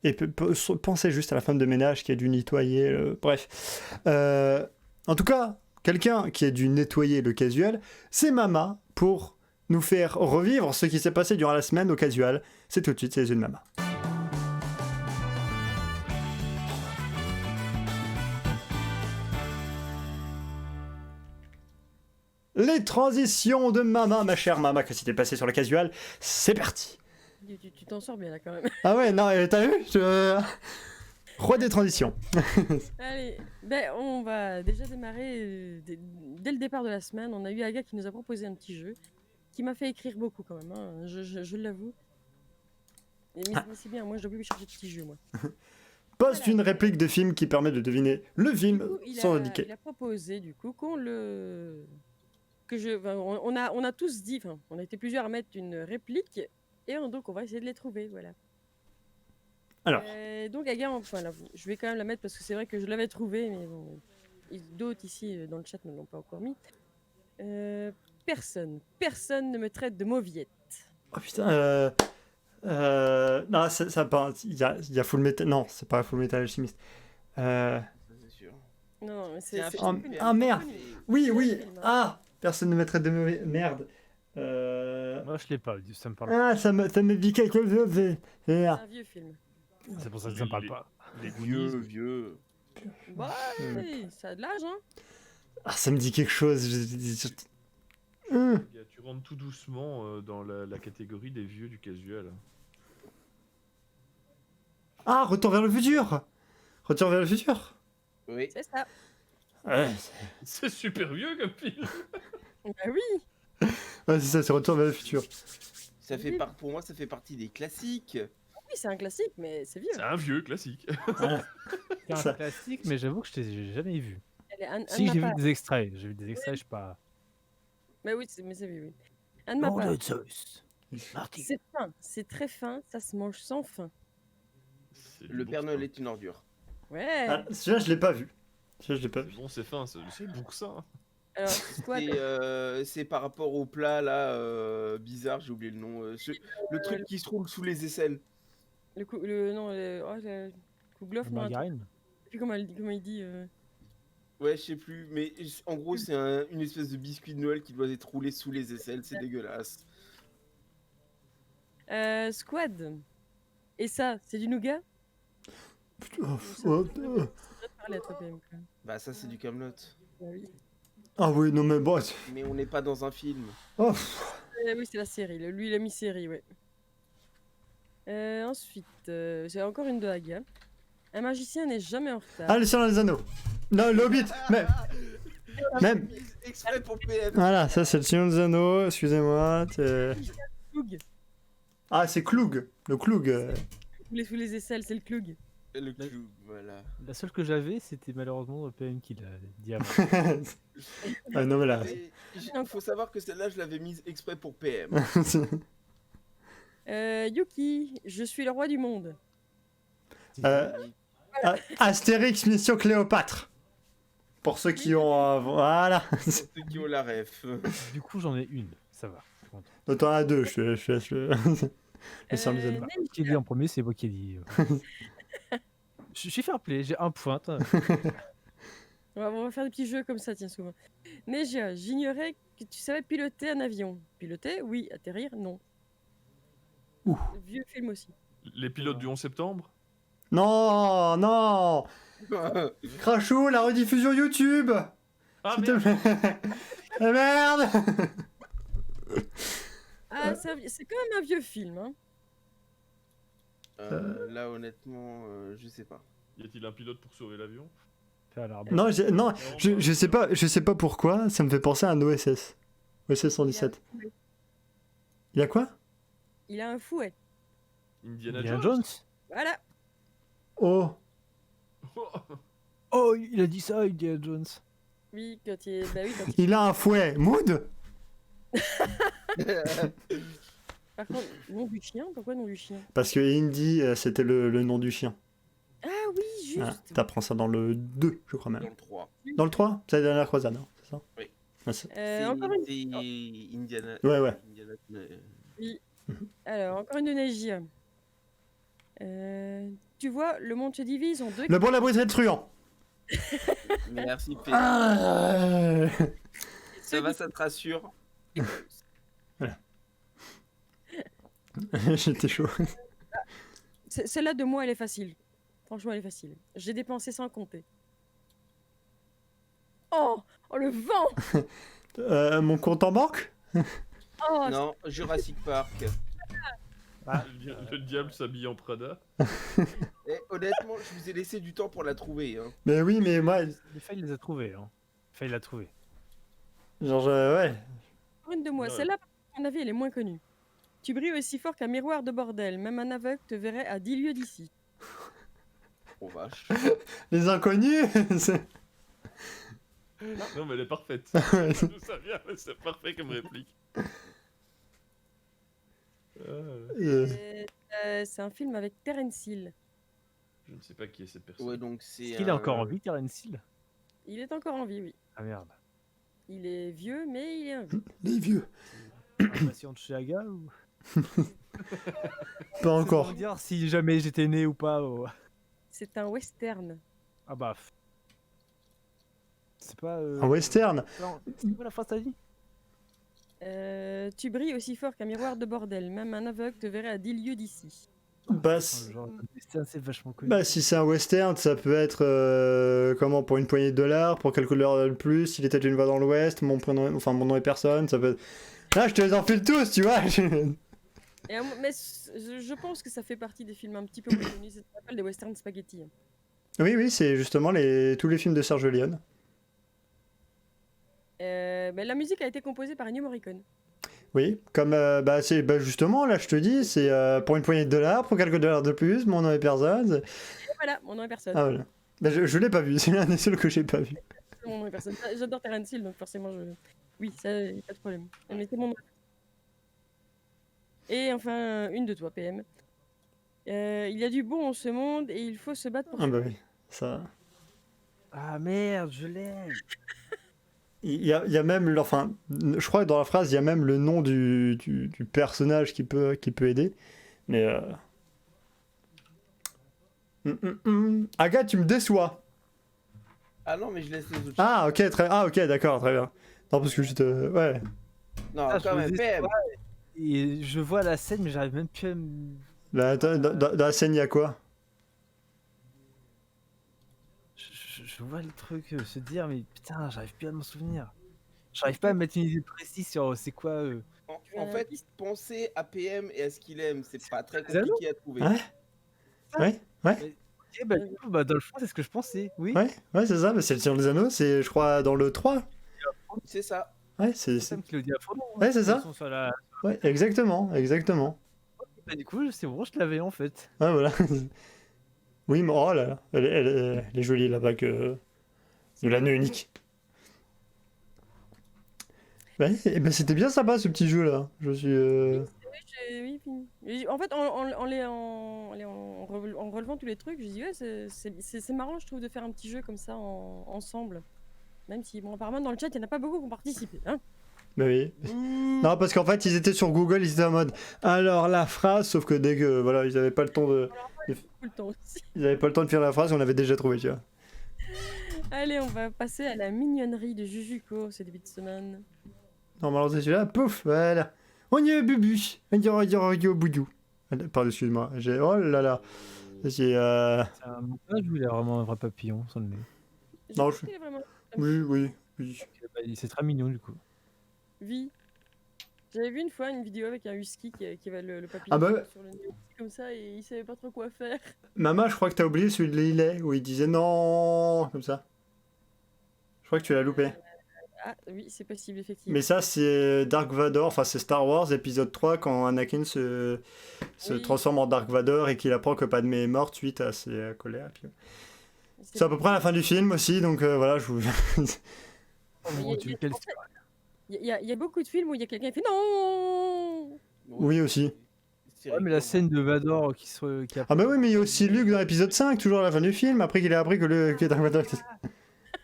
[SPEAKER 1] Et pensez juste à la femme de ménage qui a dû nettoyer. Bref. En tout cas, quelqu'un qui a dû nettoyer le casual, c'est Mama pour nous faire revivre ce qui s'est passé durant la semaine au casual. C'est tout de suite, c'est les yeux de Mama. Les transitions de Mama, ma chère Mama, que s'était passé sur le casual, c'est parti.
[SPEAKER 4] Tu t'en sors bien là quand même.
[SPEAKER 1] Ah ouais, non, t'as vu Roi des transitions.
[SPEAKER 4] Allez, ben, on va déjà démarrer dès le départ de la semaine. On a eu Aga qui nous a proposé un petit jeu qui m'a fait écrire beaucoup quand même, hein, je l'avoue. Mais c'est bien, moi je dois plus chercher de petits jeux moi.
[SPEAKER 1] Poste une réplique de film qui permet de deviner le
[SPEAKER 4] Du
[SPEAKER 1] film
[SPEAKER 4] coup,
[SPEAKER 1] sans indiquer.
[SPEAKER 4] il a proposé du coup qu'on le... on a tous dit, enfin on a été plusieurs à mettre une réplique et donc on va essayer de les trouver, voilà.
[SPEAKER 1] Alors.
[SPEAKER 4] Donc Aga, enfin, là, je vais quand même la mettre parce que c'est vrai que je l'avais trouvée, mais bon, d'autres ici dans le chat ne l'ont pas encore mis. Personne ne me traite de mauviette.
[SPEAKER 1] Oh putain, non, ça pas. Il y a Full Metal. Non, c'est pas Full Metal Alchemist.
[SPEAKER 2] Ça, c'est sûr.
[SPEAKER 4] Non, mais
[SPEAKER 2] C'est un
[SPEAKER 4] c'est
[SPEAKER 2] film.
[SPEAKER 4] connu,
[SPEAKER 1] Ah, merde.
[SPEAKER 4] connu.
[SPEAKER 1] Oui,
[SPEAKER 4] C'est
[SPEAKER 1] oui.
[SPEAKER 4] un film, hein.
[SPEAKER 1] Ah, personne ne me traite de mauvais. Merde.
[SPEAKER 5] Moi, je l'ai pas, ça me parle
[SPEAKER 1] Ah, ça me dit quelque chose. C'est
[SPEAKER 4] C'est
[SPEAKER 1] merde.
[SPEAKER 4] un vieux film.
[SPEAKER 5] pas. C'est pour ça que ça me parle pas.
[SPEAKER 3] Les
[SPEAKER 2] Vieux,
[SPEAKER 3] Goonies,
[SPEAKER 2] vieux.
[SPEAKER 4] Bah, ça a de l'âge, hein.
[SPEAKER 1] Ah, ça me dit quelque chose.
[SPEAKER 3] gars, tu rentres tout doucement dans la catégorie des vieux du casual.
[SPEAKER 1] Ah, Retour vers le futur. Retour vers le futur.
[SPEAKER 2] Oui.
[SPEAKER 4] C'est ça.
[SPEAKER 1] Ouais,
[SPEAKER 3] C'est super vieux comme film.
[SPEAKER 4] Bah oui.
[SPEAKER 1] c'est ça, c'est Retour vers le futur.
[SPEAKER 2] Ça fait pour moi, ça fait partie des classiques.
[SPEAKER 4] Oui, c'est un classique, mais c'est vieux.
[SPEAKER 3] C'est un vieux classique.
[SPEAKER 5] C'est
[SPEAKER 1] Ça-
[SPEAKER 5] un classique, mais j'avoue que je l'ai jamais vu.
[SPEAKER 4] Elle est Anne
[SPEAKER 5] Si, j'ai vu
[SPEAKER 4] Mappa.
[SPEAKER 5] des extraits. J'ai vu des extraits, je sais pas.
[SPEAKER 4] Mais oui, mais c'est vieux, oui. Anne Mappa.
[SPEAKER 5] Zeus. Marty.
[SPEAKER 4] C'est fin, c'est très fin, ça se mange sans fin.
[SPEAKER 3] C'est du
[SPEAKER 2] Le
[SPEAKER 3] bon
[SPEAKER 2] Père Noël
[SPEAKER 3] fin.
[SPEAKER 2] est une ordure.
[SPEAKER 4] Ouais.
[SPEAKER 1] Ah, celui-là, je l'ai pas vu. Celui-là, je l'ai pas
[SPEAKER 3] C'est
[SPEAKER 1] vu.
[SPEAKER 3] bon, c'est fin, c'est boursin.
[SPEAKER 4] Alors, squat,
[SPEAKER 2] C'est par rapport au plat là bizarre, j'ai oublié le nom. Le truc qui se roule sous les aisselles.
[SPEAKER 4] le Kouglof, non, attends,
[SPEAKER 5] Margarine.
[SPEAKER 4] je sais plus comment il dit.
[SPEAKER 2] Ouais, je sais plus, mais en gros c'est une espèce de biscuit de Noël qui doit être roulé sous les aisselles, c'est dégueulasse.
[SPEAKER 4] Squad. Et ça, c'est du nougat?
[SPEAKER 1] Oh,
[SPEAKER 4] Ça
[SPEAKER 1] oh,
[SPEAKER 4] devrait
[SPEAKER 1] oh.
[SPEAKER 4] te parler à toi, PM, quand même.
[SPEAKER 2] Bah ça c'est du Camelot.
[SPEAKER 4] Bah oui.
[SPEAKER 1] Ah oui, non mais bon.
[SPEAKER 2] Mais on n'est pas dans un film.
[SPEAKER 1] Oh.
[SPEAKER 4] Oui, c'est la série. Lui, il a mis série, ouais. Ensuite, j'ai encore une de Haga. Un magicien n'est jamais en retard.
[SPEAKER 1] Ah, le Seigneur des Anneaux. Non, le Hobbit. Même.
[SPEAKER 2] exprès pour PM.
[SPEAKER 1] Voilà, ça c'est le Seigneur des Anneaux, excusez-moi.
[SPEAKER 4] Cloug.
[SPEAKER 1] Ah, c'est Cloug, le Cloug.
[SPEAKER 4] Sous les aisselles, c'est le Cloug.
[SPEAKER 2] Le clou, voilà.
[SPEAKER 5] La seule que j'avais, c'était malheureusement PM qui l'a dit avant.
[SPEAKER 1] Ah non, mais là.
[SPEAKER 2] Il faut savoir que celle-là, je l'avais mise exprès pour PM.
[SPEAKER 4] Yuki, je suis le roi du monde.
[SPEAKER 1] Astérix Mission Cléopâtre. Pour ceux qui ont. Voilà.
[SPEAKER 2] Pour ceux qui ont la ref.
[SPEAKER 5] Du coup, j'en ai une, ça va. Je suis content.
[SPEAKER 1] Donc, t'en as deux, je te laisse le. Le Seigneur des Anneaux.
[SPEAKER 5] Qui dit en premier, c'est moi qui ai dit. Je suis fair play, j'ai un point.
[SPEAKER 4] On va faire des petits jeux comme ça, tiens, souvent. Neja, j'ignorais que tu savais piloter un avion. Piloter, oui. Atterrir, non.
[SPEAKER 1] Ouh.
[SPEAKER 4] Vieux film aussi.
[SPEAKER 3] Les pilotes du 11 septembre.
[SPEAKER 1] Non, non. Crachou, la rediffusion YouTube.
[SPEAKER 3] Ah
[SPEAKER 1] S'il te
[SPEAKER 3] merde.
[SPEAKER 1] plaît. Ah, merde.
[SPEAKER 4] Ah, c'est quand même un vieux film, hein.
[SPEAKER 2] Là, honnêtement, je sais pas.
[SPEAKER 3] Y a-t-il un pilote pour sauver l'avion?
[SPEAKER 5] Faire l'arbre.
[SPEAKER 1] Non, non, je sais pas pourquoi, ça me fait penser à un OSS. OSS 117. Il y a quoi?
[SPEAKER 4] Il a un fouet.
[SPEAKER 3] Indiana
[SPEAKER 5] Indiana
[SPEAKER 3] Jones.
[SPEAKER 5] Jones.
[SPEAKER 4] Voilà.
[SPEAKER 1] Oh.
[SPEAKER 5] Oh, il a dit ça, Indiana Jones.
[SPEAKER 4] Oui, quand il est... Bah oui, quand
[SPEAKER 1] Il a un fouet. Mood.
[SPEAKER 4] Par contre, nom du chien? Pourquoi nom du chien?
[SPEAKER 1] Parce que Indy, c'était le nom du chien.
[SPEAKER 4] Ah oui, juste.
[SPEAKER 1] Ah, t'apprends ça dans le 2, je crois
[SPEAKER 2] Dans
[SPEAKER 1] même.
[SPEAKER 2] le 3.
[SPEAKER 1] Dans le 3? C'est la dernière croisade, hein, c'est ça?
[SPEAKER 2] Oui.
[SPEAKER 1] Ah, c'est-
[SPEAKER 4] Encore une...
[SPEAKER 2] C'est Indiana.
[SPEAKER 1] Ouais.
[SPEAKER 2] Indiana,
[SPEAKER 4] Alors, encore une de Neji. Tu vois, le monde se divise en deux.
[SPEAKER 1] Le bon, la briserie de truand.
[SPEAKER 2] Merci, P.
[SPEAKER 1] Ah.
[SPEAKER 2] Ça va, ça te rassure.
[SPEAKER 1] J'étais chaud.
[SPEAKER 4] Celle-là de moi, elle est facile. Franchement, elle est facile. J'ai dépensé sans compter. Oh, le vent.
[SPEAKER 1] Mon compte en banque?
[SPEAKER 4] Oh,
[SPEAKER 2] Non, Jurassic Park.
[SPEAKER 3] Le diable s'habille en Prada.
[SPEAKER 2] Et honnêtement, je vous ai laissé du temps pour la trouver. Hein.
[SPEAKER 1] Mais oui, mais moi,
[SPEAKER 5] Il les a trouvés. Hein. Il l'a trouvé.
[SPEAKER 1] genre, ouais.
[SPEAKER 4] encore une de moi.
[SPEAKER 3] Ouais.
[SPEAKER 4] Celle-là, à mon avis, elle est moins connue. Tu brilles aussi fort qu'un miroir de bordel. Même un aveugle te verrait à 10 lieues d'ici.
[SPEAKER 2] Oh vache.
[SPEAKER 1] Les inconnus. c'est-
[SPEAKER 3] Non, mais elle est parfaite.
[SPEAKER 1] Ouais.
[SPEAKER 3] D'où ça vient, mais c'est parfait comme réplique.
[SPEAKER 1] Euh,
[SPEAKER 4] C'est un film avec Terence Hill.
[SPEAKER 3] Je ne sais pas qui est cette personne.
[SPEAKER 2] Ouais, donc c'est.
[SPEAKER 5] Est-ce qu'il est encore en vie, Terence Hill?
[SPEAKER 4] Il est encore en vie, oui.
[SPEAKER 5] Ah merde.
[SPEAKER 4] Il est vieux, mais il est en vie.
[SPEAKER 1] les vieux.
[SPEAKER 5] Un patient de chez Aga ou...
[SPEAKER 1] Pas encore.
[SPEAKER 5] C'est pour dire si jamais j'étais né ou pas.
[SPEAKER 4] C'est un western.
[SPEAKER 5] Ah bah. C'est pas.
[SPEAKER 1] Un western.
[SPEAKER 5] Non, c'est quoi la phrase que t'as dit?
[SPEAKER 4] Tu brilles aussi fort qu'un miroir de bordel. Même un aveugle te verrait à 10 lieues d'ici.
[SPEAKER 1] Bah,
[SPEAKER 5] C'est vachement connu.
[SPEAKER 1] bah, si c'est un western, ça peut être comment, pour une poignée de dollars, pour quelques dollars de plus, il était une voix dans l'ouest, mon prénom, enfin mon nom est personne, ça peut être... Là, je te les enfile tous, tu vois.
[SPEAKER 4] Mais je pense que ça fait partie des films un petit peu moins connus. Ça s'appelle des western spaghetti.
[SPEAKER 1] Oui, c'est justement tous les films de Sergio Leone.
[SPEAKER 4] Mais la musique a été composée par Ennio Morricone.
[SPEAKER 1] Oui, comme c'est justement là je te dis, c'est pour une poignée de dollars, pour quelques dollars de plus, mon nom est personne.
[SPEAKER 4] Et voilà, mon nom est personne.
[SPEAKER 1] Ah voilà. Bah, je l'ai pas vu, c'est l'un des seuls que j'ai pas vu.
[SPEAKER 4] Mon nom est personne. J'adore Terence Hill, donc forcément oui, ça y a pas de problème. Mais c'est mon nom. Et enfin, une de toi, PM. Il y a du bon en ce monde et il faut se battre pour
[SPEAKER 1] Ah bah oui, ça.
[SPEAKER 5] Ah merde, je l'ai.
[SPEAKER 1] Il y a même, enfin, je crois que dans la phrase il y a même le nom du personnage qui peut aider, mais. Agathe, tu me déçois.
[SPEAKER 2] Ah non, mais je laisse les autres.
[SPEAKER 1] Ah ok, d'accord, très bien. Non parce que juste, ouais.
[SPEAKER 2] Non,
[SPEAKER 5] Ah, je
[SPEAKER 2] quand
[SPEAKER 5] me
[SPEAKER 2] même,
[SPEAKER 5] dis,
[SPEAKER 2] PM.
[SPEAKER 5] Et je vois la scène, mais j'arrive même plus à me.
[SPEAKER 1] Là, dans la scène il y a quoi?
[SPEAKER 5] Je vois le truc se dire, mais putain, j'arrive plus à m'en souvenir. J'arrive pas à mettre une idée précise sur c'est quoi.
[SPEAKER 2] En fait, pensez à PM et à ce qu'il aime, c'est pas très
[SPEAKER 5] Les anneaux
[SPEAKER 2] compliqué à trouver.
[SPEAKER 1] Ouais.
[SPEAKER 5] Ok, bah, du coup, bah, dans le fond, c'est ce que je pensais. Oui.
[SPEAKER 1] Ouais, c'est ça, mais c'est le Seigneur des Anneaux, c'est je crois dans le 3.
[SPEAKER 2] C'est ça.
[SPEAKER 1] Ouais, c'est...
[SPEAKER 5] Sam qui le dit à fond.
[SPEAKER 1] Ouais, c'est ça.
[SPEAKER 5] Ils sont sur la...
[SPEAKER 1] Ouais, exactement, exactement.
[SPEAKER 5] Bah, du coup, c'est bon, je l'avais en fait.
[SPEAKER 1] Ouais, voilà. Oui, mais oh là là, elle est jolie la bague de l'anneau unique. Ouais, et ben c'était bien sympa ce petit jeu là. Je suis.
[SPEAKER 4] Oui, en fait, en relevant tous les trucs, je dis ouais, c'est marrant, je trouve, de faire un petit jeu comme ça ensemble. Même si, bon, apparemment, dans le chat, il n'y en a pas beaucoup qui ont participé. Hein.
[SPEAKER 1] Bah oui. Non, parce qu'en fait, ils étaient sur Google, ils étaient en mode. Alors la phrase, sauf que dès que voilà, ils avaient pas le temps de.
[SPEAKER 4] Tout le temps aussi.
[SPEAKER 1] Ils avaient pas le temps de faire la phrase, on l'avait déjà trouvé, tu vois.
[SPEAKER 4] Allez, on va passer à la mignonnerie de Jujuko ce début de semaine.
[SPEAKER 1] Normalement, c'est celui-là, pouf, voilà. On y est, Bubu. On y est au boudou. Pardon, excuse-moi. Oh là là. J'ai.
[SPEAKER 5] C'est un montage où il a vraiment un vrai papillon sur le nez.
[SPEAKER 1] Non,
[SPEAKER 4] Trouve qu'il est vraiment
[SPEAKER 1] Oui.
[SPEAKER 5] Bah, c'est très mignon du coup.
[SPEAKER 4] vie. J'avais vu une fois une vidéo avec un husky qui avait le papillon
[SPEAKER 1] Ah bah ouais.
[SPEAKER 4] sur le nez comme ça et il savait pas trop quoi faire.
[SPEAKER 1] Maman, je crois que t'as oublié celui de Lillet où il disait non, comme ça. Je crois que tu l'as loupé.
[SPEAKER 4] Ah oui, c'est possible, effectivement.
[SPEAKER 1] Mais ça, c'est Dark Vador, enfin c'est Star Wars épisode 3 quand Anakin se
[SPEAKER 4] Oui.
[SPEAKER 1] transforme en Dark Vador et qu'il apprend que Padmé est morte suite à ses colères. Puis...
[SPEAKER 4] C'est
[SPEAKER 1] C'est à peu près à la fin du film aussi, donc voilà, je vous...
[SPEAKER 5] Oh, tu quel...
[SPEAKER 4] Il y a beaucoup de films où il y a quelqu'un qui fait non.
[SPEAKER 1] Oui aussi.
[SPEAKER 2] C'est
[SPEAKER 5] Ouais, mais la
[SPEAKER 2] rigolo.
[SPEAKER 5] scène de Vador qui
[SPEAKER 1] Ah bah oui, mais il y a aussi Luke dans l'épisode 5, toujours à la fin du film, après qu'il ait appris que que Dark Vador...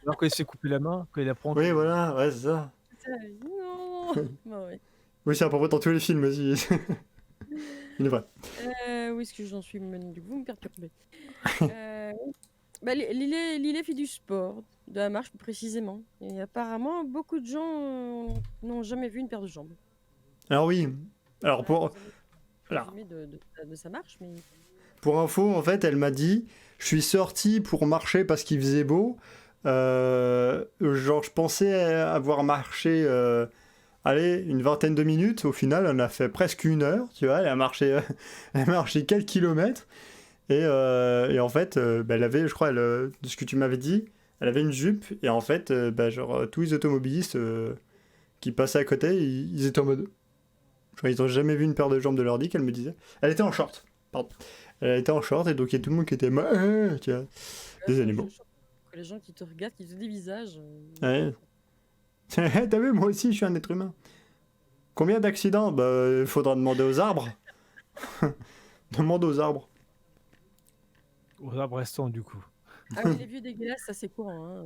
[SPEAKER 5] Alors quand il se fait couper la main, quand il apprend
[SPEAKER 1] Oui,
[SPEAKER 5] que-
[SPEAKER 1] voilà, ouais, c'est ça.
[SPEAKER 4] Non. Bon, ouais.
[SPEAKER 1] Oui, c'est à peu près dans tous les films aussi. Il est vrai.
[SPEAKER 4] Où est-ce que j'en suis? Du coup, vous me perturbez. Bah, Lillet fait du sport, de la marche plus précisément. Et apparemment, beaucoup de gens n'ont jamais vu une paire de jambes.
[SPEAKER 1] Alors oui, alors pour... Voilà.
[SPEAKER 4] Résumé de sa marche, mais
[SPEAKER 1] Pour info, en fait, elle m'a dit, je suis sorti pour marcher parce qu'il faisait beau. Genre, je pensais avoir marché, allez, une vingtaine de minutes. Au final, on a fait presque 1 heure, tu vois. Elle a marché, elle a marché quelques kilomètres. Et en fait, bah, elle avait, je crois, de ce que tu m'avais dit, elle avait une jupe. Et en fait, bah, genre, tous les automobilistes qui passaient à côté, ils étaient en mode... Genre, ils n'ont jamais vu une paire de jambes de leur dick, elle me disait. Elle était en short, pardon. Elle était en short et donc il y a tout le monde qui était... tu vois, des animaux.
[SPEAKER 4] les gens qui te regardent, qui te dévisagent.
[SPEAKER 1] Ouais. T'as vu, moi aussi, je suis un être humain. Combien d'accidents? Bah, il faudra demander aux arbres. Demande aux arbres.
[SPEAKER 5] aux arbres restants du coup.
[SPEAKER 4] Ah oui, les vieux dégueulasses, ça c'est courant. Hein.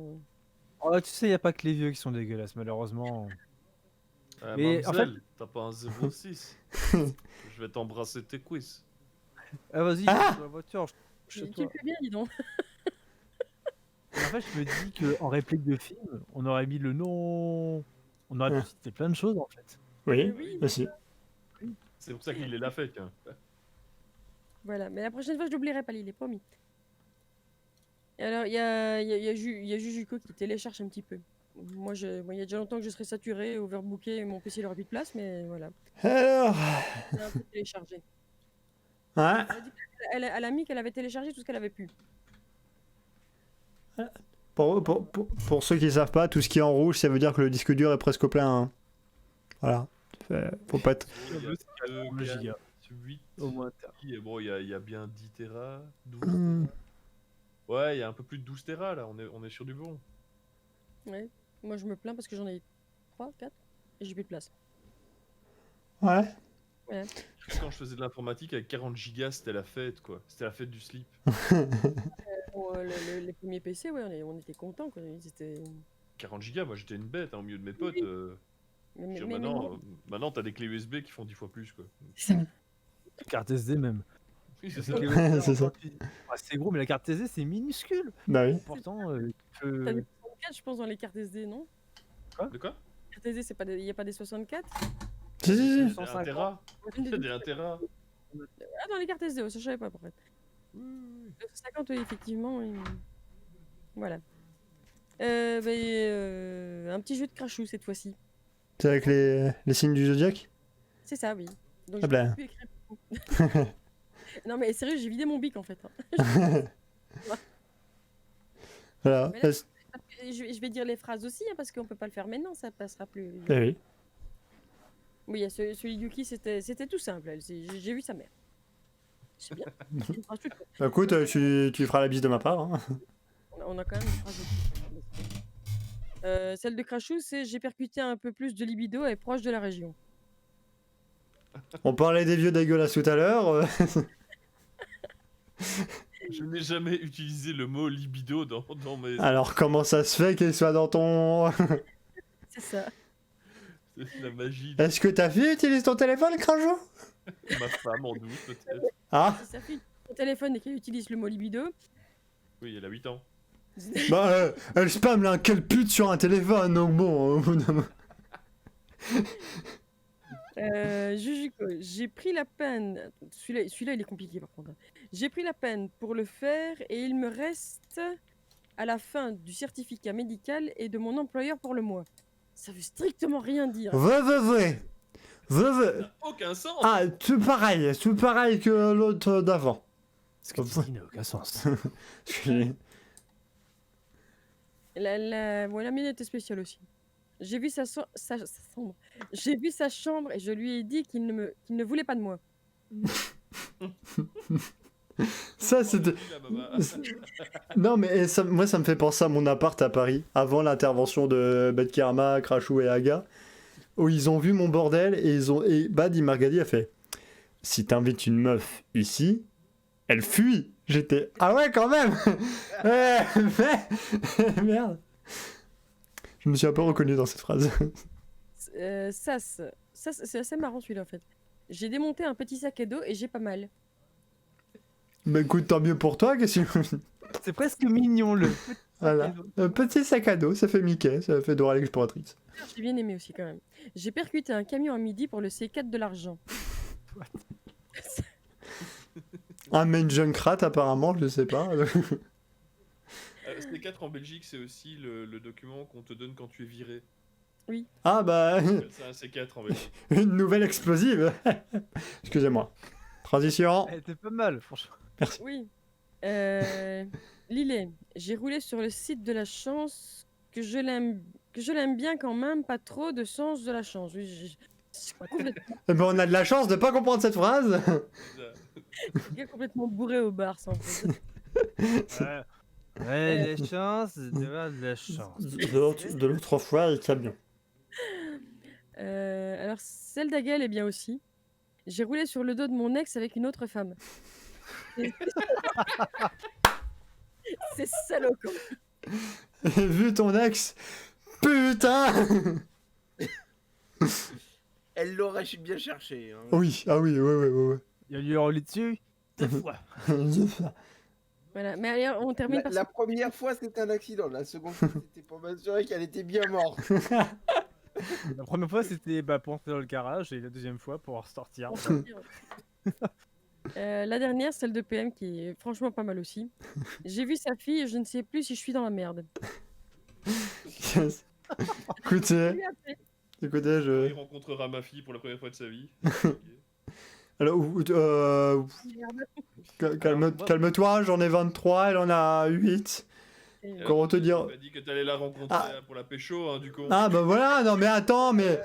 [SPEAKER 5] Oh, tu sais, il n'y a pas que les vieux qui sont dégueulasses, malheureusement. Mais, en
[SPEAKER 3] Mamzelle, t'as pas un 06. Je vais t'embrasser tes cuisses.
[SPEAKER 5] Ah, vas-y,
[SPEAKER 1] Ah
[SPEAKER 5] dans la voiture.
[SPEAKER 4] Tu
[SPEAKER 5] Chez
[SPEAKER 4] le
[SPEAKER 5] toi.
[SPEAKER 4] fais bien, dis donc.
[SPEAKER 5] En fait, je me dis qu'en réplique de film, on aurait mis le nom. On aurait
[SPEAKER 1] Ah.
[SPEAKER 5] pu citer plein de choses en fait.
[SPEAKER 1] Oui,
[SPEAKER 4] Oui.
[SPEAKER 1] aussi.
[SPEAKER 3] C'est pour ça qu'il est la fake. Hein.
[SPEAKER 4] Voilà, mais la prochaine fois, je n'oublierai pas, il est promis. Et alors, il y a Jujuko qui télécharge un petit peu. Moi, il y a déjà longtemps que je serais saturé, overbooké, et mon PC n'aurait plus de place, mais voilà.
[SPEAKER 1] Alors...
[SPEAKER 4] Elle a un peu téléchargé.
[SPEAKER 1] Ouais.
[SPEAKER 4] Elle a mis qu'elle avait téléchargé tout ce qu'elle avait pu.
[SPEAKER 1] Pour ceux qui ne savent pas, tout ce qui est en rouge, ça veut dire que le disque dur est presque plein. Hein. Voilà. Faut pas être...
[SPEAKER 3] Il y a
[SPEAKER 5] 1 giga.
[SPEAKER 3] 8
[SPEAKER 5] Au moins.
[SPEAKER 3] et bon, il y a bien 10 Tera, 12
[SPEAKER 1] Hmm.
[SPEAKER 3] Tera. Ouais, il y a un peu plus de 12 Tera là, on est sur du bon.
[SPEAKER 4] Ouais. Moi, je me plains parce que j'en ai 3, 4, et j'ai plus de place.
[SPEAKER 1] Ouais.
[SPEAKER 3] Quand je faisais de l'informatique avec 40 gigas, c'était la fête quoi. C'était la fête du slip.
[SPEAKER 4] Bon, les premiers PC, ouais, on était contents. Quoi. Ils étaient...
[SPEAKER 3] 40 gigas, moi j'étais une bête hein, au milieu de mes potes.
[SPEAKER 4] Mais,
[SPEAKER 3] Je veux dire,
[SPEAKER 4] mais-
[SPEAKER 3] maintenant t'as des clés USB qui font 10 fois plus quoi.
[SPEAKER 5] Carte SD même.
[SPEAKER 3] Oui, c'est ça.
[SPEAKER 5] Parce que
[SPEAKER 1] Ouais, c'est ça.
[SPEAKER 5] C'est gros, mais la carte SD c'est minuscule.
[SPEAKER 1] Bah oui.
[SPEAKER 5] Pourtant,
[SPEAKER 4] T'as des 64, je pense, dans les cartes SD, non?
[SPEAKER 3] De quoi
[SPEAKER 4] Cartes SD, il n'y a pas des 64?
[SPEAKER 1] Si, si, si.
[SPEAKER 3] Des 1 Tera. Des 1 Tera.
[SPEAKER 4] Ah, dans les cartes SD, ouais, ça je savais pas, par contre. 250, oui, effectivement. Voilà. Un petit jeu de crachou cette fois-ci.
[SPEAKER 1] C'est avec les signes du zodiaque.
[SPEAKER 4] C'est ça, oui. Donc,
[SPEAKER 1] Ah
[SPEAKER 4] je
[SPEAKER 1] ben.
[SPEAKER 4] peux plus écrire beaucoup. Non, mais sérieux, j'ai vidé mon bic en fait. Hein.
[SPEAKER 1] Voilà.
[SPEAKER 4] Mais là, je vais dire les phrases aussi, hein, parce qu'on peut pas le faire maintenant, ça passera plus.
[SPEAKER 1] Eh oui.
[SPEAKER 4] Oui, il y a celui de Yuki, c'était tout simple. J'ai vu sa mère. C'est bien. C'est une phrase toute courte.
[SPEAKER 1] Bah, écoute, tu feras la bise de ma part. Hein.
[SPEAKER 4] On a quand même une phrase de celle de Crashou, c'est j'ai percuté un peu plus de libido et proche de la région.
[SPEAKER 1] On parlait des vieux dégueulasses tout à l'heure.
[SPEAKER 3] Je n'ai jamais utilisé le mot libido dans mes.
[SPEAKER 1] Alors comment ça se fait qu'il soit dans ton...
[SPEAKER 4] C'est ça.
[SPEAKER 3] C'est la magie
[SPEAKER 1] Est-ce que ta fille utilise ton téléphone, Crajou?
[SPEAKER 3] de ma femme en doute, peut-être.
[SPEAKER 1] Ah,
[SPEAKER 4] Si sa fille au téléphone et qu'elle utilise le mot libido,
[SPEAKER 3] Oui, elle a 8 ans.
[SPEAKER 1] bah elle spamme là, quelle pute sur un téléphone, donc bon... au bout d'un moment.
[SPEAKER 4] Jujuko, j'ai pris la peine. Celui-là, il est compliqué par contre. J'ai pris la peine pour le faire et il me reste à la fin du certificat médical et de mon employeur pour le mois. Ça veut strictement rien dire.
[SPEAKER 1] Ouais.
[SPEAKER 3] Aucun sens.
[SPEAKER 1] Ah, tout pareil que l'autre d'avant.
[SPEAKER 5] Ce que tu dis n'a aucun sens.
[SPEAKER 4] La mienne était spéciale aussi. J'ai vu sa chambre. J'ai vu sa chambre et je lui ai dit qu'il ne voulait pas de moi.
[SPEAKER 1] Ça, c'était... Non, mais moi, ça me fait penser à mon appart à Paris, avant l'intervention de Bad Karma, Crashou et Aga, où ils ont vu mon bordel et Bad, il m'a regardé, il a fait « Si t'invites une meuf ici, elle fuit !» J'étais « Ah ouais, quand même !» Merde. Je me suis un peu reconnu dans cette phrase.
[SPEAKER 4] Ça, c'est assez marrant celui-là en fait. J'ai démonté un petit sac à dos et j'ai pas mal.
[SPEAKER 1] Mais écoute, tant mieux pour toi, qu'est-ce que...
[SPEAKER 5] C'est presque mignon le.
[SPEAKER 1] Voilà. Un petit sac à dos, ça fait Mickey, ça fait Dora l'exploratrice.
[SPEAKER 4] J'ai bien aimé aussi quand même. J'ai percuté un camion à midi pour le C4 de l'argent.
[SPEAKER 1] Un main junkrat, apparemment, je sais pas.
[SPEAKER 3] C4 en Belgique, c'est aussi le document qu'on te donne quand tu es viré.
[SPEAKER 1] Ah bah,
[SPEAKER 3] C'est un C4 en Belgique.
[SPEAKER 1] une nouvelle explosive. Excusez-moi. Transition.
[SPEAKER 5] Elle était pas mal, franchement.
[SPEAKER 4] Oui. Lillet, j'ai roulé sur le site de la chance que je l'aime bien quand même, pas trop de sens de la chance. Oui, complètement,
[SPEAKER 1] Eh ben, on a de la chance de pas comprendre cette phrase.
[SPEAKER 4] complètement bourré au bar, sans faute.
[SPEAKER 5] Ouais, la chance, de la chance.
[SPEAKER 1] De l'autre fois, il camion.
[SPEAKER 4] Alors, celle d'Agal est bien aussi. J'ai roulé sur le dos de mon ex avec une autre femme. C'est salaud, quoi.
[SPEAKER 1] Vu ton ex, putain.
[SPEAKER 2] Elle l'aurait bien cherché. Hein.
[SPEAKER 1] Oui, ah oui, ouais.
[SPEAKER 5] Il y a lui roulé dessus 2 fois.
[SPEAKER 4] Voilà, mais allez, on termine par
[SPEAKER 2] La première fois, c'était un accident. La seconde fois, c'était pour m'assurer qu'elle était bien morte.
[SPEAKER 5] La première fois, c'était pour entrer dans le garage, et la deuxième fois, pour sortir.
[SPEAKER 4] pour sortir. La dernière, celle de PM, qui est franchement pas mal aussi. J'ai vu sa fille et je ne sais plus si je suis dans la merde.
[SPEAKER 1] Yes. Écoutez,
[SPEAKER 3] Il
[SPEAKER 1] je...
[SPEAKER 3] rencontrera ma fille pour la première fois de sa vie.
[SPEAKER 1] Alors, calme-toi, j'en ai 23, elle en a 8. Comment te dire?
[SPEAKER 3] Tu m'as dit que t'allais la rencontrer pour la pécho, hein, du coup.
[SPEAKER 1] Ah bah voilà, non mais attends, mais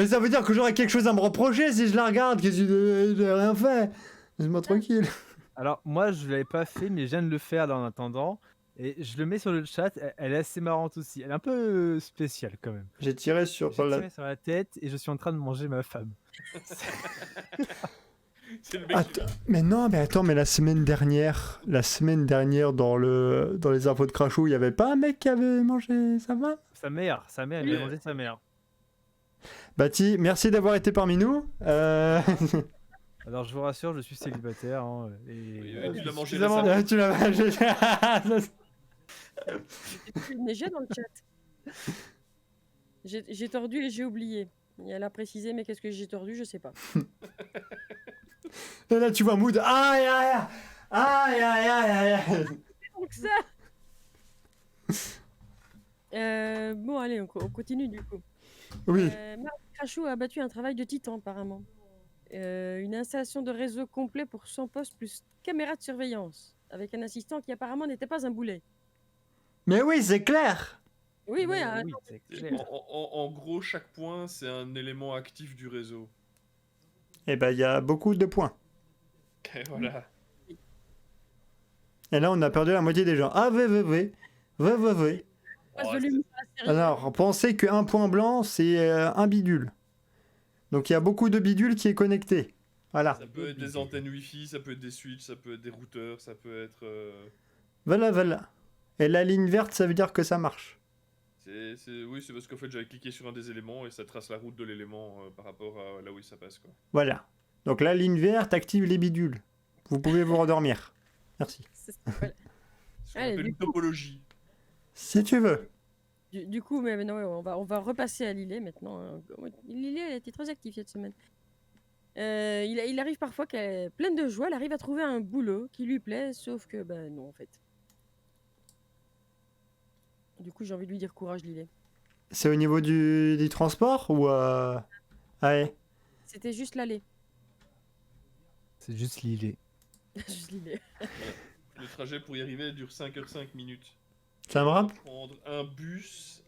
[SPEAKER 1] ça veut dire que j'aurais quelque chose à me reprocher si je la regarde, qu'est-ce que j'ai rien fait. Laisse-moi tranquille.
[SPEAKER 5] Alors, moi, je l'avais pas fait, mais je viens de le faire là, en attendant. Et je le mets sur le chat, elle est assez marrante aussi. Elle est un peu spéciale quand même.
[SPEAKER 1] J'ai tiré sur
[SPEAKER 5] J'ai tiré sur la tête et je suis en train de manger ma femme.
[SPEAKER 3] C'est le mec qui-
[SPEAKER 1] Mais non, mais attends, mais la semaine dernière dans les infos de Crashou, il y avait pas un mec qui avait mangé sa femme?
[SPEAKER 5] Sa mère, il a mangé sa mère.
[SPEAKER 1] Bati, merci d'avoir été parmi nous.
[SPEAKER 5] Alors, je vous rassure, je suis célibataire. Hein,
[SPEAKER 3] Oui, tu l'as mangé
[SPEAKER 5] suffisamment-
[SPEAKER 3] récemment.
[SPEAKER 1] Tu l'as mangé.
[SPEAKER 4] J'ai dans le chat. J'ai tordu et j'ai oublié. Et elle a précisé, mais qu'est-ce que j'ai tordu, je sais pas.
[SPEAKER 1] Et là, tu vois Mood. Aïe, aïe, aïe, aïe, aïe, aïe.
[SPEAKER 4] Donc ça. Bon, allez, on continue du coup.
[SPEAKER 1] Oui.
[SPEAKER 4] Marc Crachou a battu un travail de titan, apparemment. Une installation de réseau complet pour 100 postes plus caméra de surveillance, avec un assistant qui apparemment n'était pas un boulet.
[SPEAKER 1] Mais oui, c'est clair.
[SPEAKER 4] Oui, oui,
[SPEAKER 5] Oui, c'est
[SPEAKER 3] Et
[SPEAKER 5] clair.
[SPEAKER 3] en gros, chaque point, c'est un élément actif du réseau.
[SPEAKER 1] Et ben, il y a beaucoup de points.
[SPEAKER 3] Et voilà.
[SPEAKER 1] Et là, on a perdu la moitié des gens. Ah, oui.
[SPEAKER 4] passe
[SPEAKER 3] Oh,
[SPEAKER 4] de l'humour à la série.
[SPEAKER 1] Alors, pensez qu'un point blanc, c'est un bidule. Donc, il y a beaucoup de bidules qui est connecté. Voilà.
[SPEAKER 3] ça peut être des antennes Wi-Fi, ça peut être des switches, ça peut être des routeurs, ça peut être...
[SPEAKER 1] Voilà. Et la ligne verte, ça veut dire que ça marche.
[SPEAKER 3] Oui, c'est parce qu'en fait, j'avais cliqué sur un des éléments et ça trace la route de l'élément par rapport à là où ça passe, quoi.
[SPEAKER 1] Voilà. Donc, la ligne verte active les bidules. Vous pouvez vous rendormir. Merci.
[SPEAKER 4] Voilà.
[SPEAKER 3] Ce qu'on
[SPEAKER 4] Allez,
[SPEAKER 3] appelle
[SPEAKER 4] du
[SPEAKER 3] une topologie.
[SPEAKER 1] Si tu veux.
[SPEAKER 4] Du coup, mais non, ouais, on va repasser à Lillet maintenant. Hein. Lillet, elle a été très active cette semaine. Il arrive parfois qu'elle, pleine de joie, elle arrive à trouver un boulot qui lui plaît, sauf que, ben non, en fait. Du coup, j'ai envie de lui dire courage, Lillet.
[SPEAKER 1] C'est au niveau du transport ou... Ouais.
[SPEAKER 4] C'était juste l'aller.
[SPEAKER 5] C'est juste l'îlet.
[SPEAKER 4] Juste Lillet.
[SPEAKER 3] Le trajet pour y arriver dure 5h05 minutes.
[SPEAKER 1] Ça me rappelle.
[SPEAKER 3] Prendre un bus,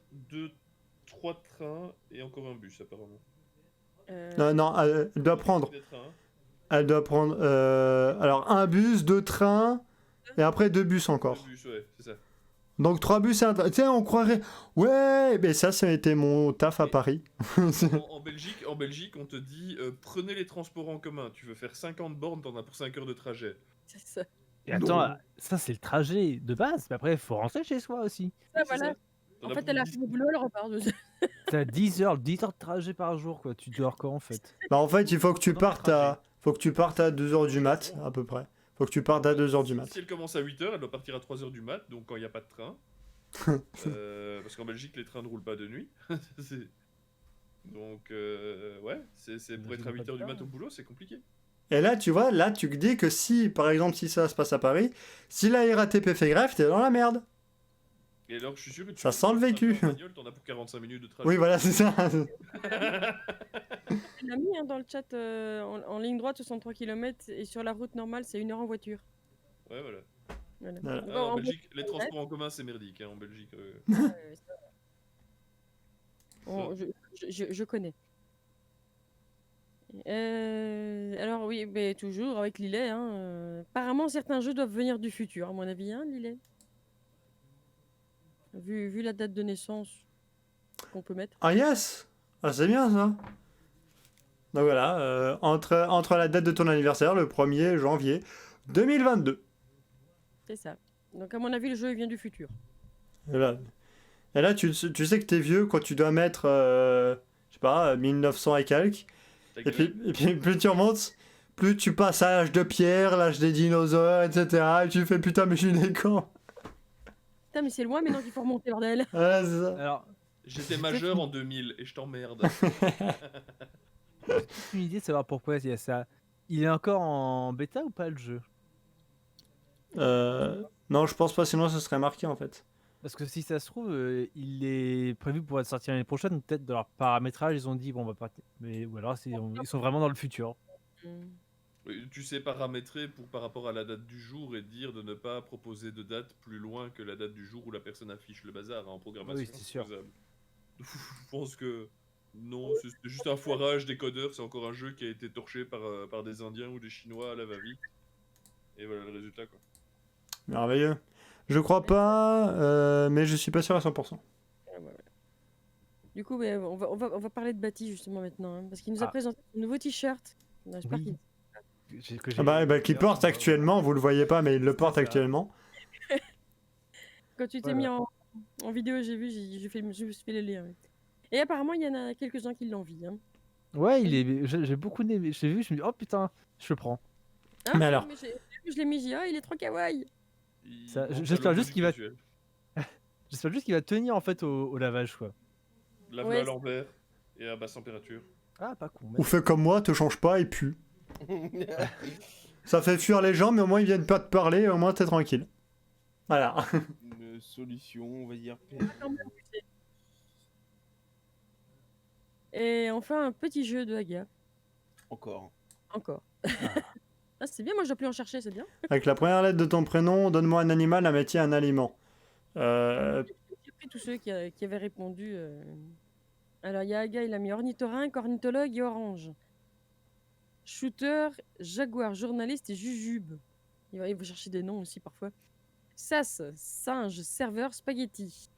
[SPEAKER 3] 3 trains et encore un bus, apparemment.
[SPEAKER 1] Non, elle doit prendre.
[SPEAKER 3] Des trains.
[SPEAKER 1] Elle doit prendre... alors, un bus, 2 trains, et après 2 bus encore.
[SPEAKER 3] Un bus, ouais, c'est ça.
[SPEAKER 1] Donc 3 bus et un train. Tiens, on croirait... Ouais, mais ça a été mon taf à Paris.
[SPEAKER 3] En Belgique, on te dit prenez les transports en commun. Tu veux faire 50 bornes, t'en as pour 5 heures de trajet.
[SPEAKER 4] C'est ça.
[SPEAKER 5] Et attends, ça c'est le trajet de base, mais après il faut rentrer chez soi aussi.
[SPEAKER 4] Ah,
[SPEAKER 3] C'est
[SPEAKER 4] voilà.
[SPEAKER 3] ça. T'en
[SPEAKER 4] En
[SPEAKER 3] as
[SPEAKER 4] fait,
[SPEAKER 3] pour
[SPEAKER 4] elle a
[SPEAKER 3] 10
[SPEAKER 4] fait le boulot, elle repart.
[SPEAKER 5] T'as 10 heures de trajet par jour, quoi. Tu dors quand en fait?
[SPEAKER 1] Bah en fait, il faut que tu
[SPEAKER 5] Pendant le
[SPEAKER 1] partes à... Faut que tu partes à 2h du mat, à peu près. Faut que tu partes à 2h du mat.
[SPEAKER 3] Si elle commence à 8h, elle doit partir à 3h du mat, donc quand il n'y a pas de train. Parce qu'en Belgique, les trains ne roulent pas de nuit. C'est- Donc, ouais, c'est pour être à 8h du mat au boulot, c'est compliqué.
[SPEAKER 1] Et là, tu vois, là, tu te dis que si, par exemple, si ça se passe à Paris, si la RATP fait grève, t'es dans la merde.
[SPEAKER 3] Et alors, je suis sûr que tu
[SPEAKER 1] Ça sent le vécu.
[SPEAKER 3] en bagnole, t'en as pour 45 minutes de trajet.
[SPEAKER 1] Oui, voilà, c'est ça.
[SPEAKER 4] Elle l'a mis hein, dans le chat en ligne droite, 63 km, et sur la route normale, c'est 1 heure en voiture.
[SPEAKER 3] Ouais, voilà.
[SPEAKER 4] Voilà.
[SPEAKER 1] Voilà.
[SPEAKER 4] Bon,
[SPEAKER 3] Ah, en
[SPEAKER 4] en
[SPEAKER 3] Belgique, les transports en commun, c'est merdique, hein, en Belgique.
[SPEAKER 4] ça- je connais. Alors oui, mais toujours avec Lillet. Hein, apparemment, certains jeux doivent venir du futur, à mon avis, hein, Lillet. Vu la date de naissance qu'on peut mettre.
[SPEAKER 1] Ah yes. Ah, c'est bien ça. Donc voilà, entre la date de ton anniversaire, le 1er janvier 2022.
[SPEAKER 4] C'est ça. Donc à mon avis, le jeu il vient du futur.
[SPEAKER 1] Et là tu sais que t'es vieux quand tu dois mettre, je sais pas, 1900 et quelques.
[SPEAKER 3] Ta
[SPEAKER 1] Et puis,
[SPEAKER 3] gueule.
[SPEAKER 1] plus tu remontes, plus tu passes à l'âge de pierre, l'âge des dinosaures, etc. Et tu fais putain, mais je suis né quand?
[SPEAKER 4] Putain, mais c'est loin maintenant qu'il faut remonter, bordel.
[SPEAKER 1] Ouais, c'est ça.
[SPEAKER 5] Alors,
[SPEAKER 3] J'étais majeur en 2000 et je t'emmerde.
[SPEAKER 5] une idée de savoir pourquoi il y a ça. Il est encore en bêta ou pas le jeu?
[SPEAKER 1] Non, je pense pas, sinon ce serait marqué en fait.
[SPEAKER 5] Parce que si ça se trouve, il est prévu pour être sorti l'année prochaine. Peut-être dans leur paramétrage, ils ont dit bon, on va pas. Mais ou alors ils sont vraiment dans le futur.
[SPEAKER 3] Tu sais paramétrer par rapport à la date du jour et dire de ne pas proposer de date plus loin que la date du jour où la personne affiche le bazar hein, en programmation.
[SPEAKER 5] Oui, c'est sûr.
[SPEAKER 3] faisable. Je pense que non, c'est juste un foirage des codeurs. C'est encore un jeu qui a été torché par des Indiens ou des Chinois à la va-vite. Et voilà le résultat quoi.
[SPEAKER 1] Merveilleux. Je crois pas, mais je suis pas sûr à 100%.
[SPEAKER 4] Du coup, ouais, on va parler de Bati justement maintenant, hein, parce qu'il nous a
[SPEAKER 5] Ah.
[SPEAKER 4] présenté un nouveau t-shirt. Non, j'espère
[SPEAKER 5] Oui.
[SPEAKER 4] qu'il-
[SPEAKER 1] Ah bah, qui porte actuellement, vous le voyez pas, mais il le porte
[SPEAKER 5] ça.
[SPEAKER 1] actuellement.
[SPEAKER 4] Quand tu t'es
[SPEAKER 5] Voilà.
[SPEAKER 4] mis en vidéo, j'ai vu, je me suis fait les liens. Ouais. Et apparemment, il y en a quelques-uns qui l'envient. Hein.
[SPEAKER 5] Ouais, j'ai beaucoup aimé. Je l'ai vu, je me dis oh putain, je le prends.
[SPEAKER 4] Ah,
[SPEAKER 1] Mais alors
[SPEAKER 4] je l'ai mis, j'ai dit, ah, il est trop kawaii.
[SPEAKER 3] Il
[SPEAKER 5] Ça-
[SPEAKER 3] manque
[SPEAKER 5] j'espère
[SPEAKER 3] à
[SPEAKER 5] juste qu'il va-
[SPEAKER 3] visuel.
[SPEAKER 5] J'espère juste qu'il va tenir en fait au lavage quoi.
[SPEAKER 3] Lave-le
[SPEAKER 4] Ouais,
[SPEAKER 3] à l'envers et à basse température.
[SPEAKER 5] Ah pas con.
[SPEAKER 1] Ou fais comme moi, te change pas et pue. Ça fait fuir les gens, mais au moins ils viennent pas te parler, au moins t'es tranquille. Voilà.
[SPEAKER 2] Une solution, on va dire.
[SPEAKER 4] Et enfin, un petit jeu de Haga.
[SPEAKER 2] Encore.
[SPEAKER 4] Encore. Ah, c'est bien, moi je dois plus en chercher, c'est bien.
[SPEAKER 1] Avec la première lettre de ton prénom, donne-moi un animal, un métier, un aliment.
[SPEAKER 4] J'ai pris tous ceux qui avaient répondu. Alors, il y a Aga, il a mis ornithorynque, ornithologue et orange. Shooter, jaguar, journaliste et jujube. Il va chercher des noms aussi parfois. Sas, singe, serveur, spaghetti.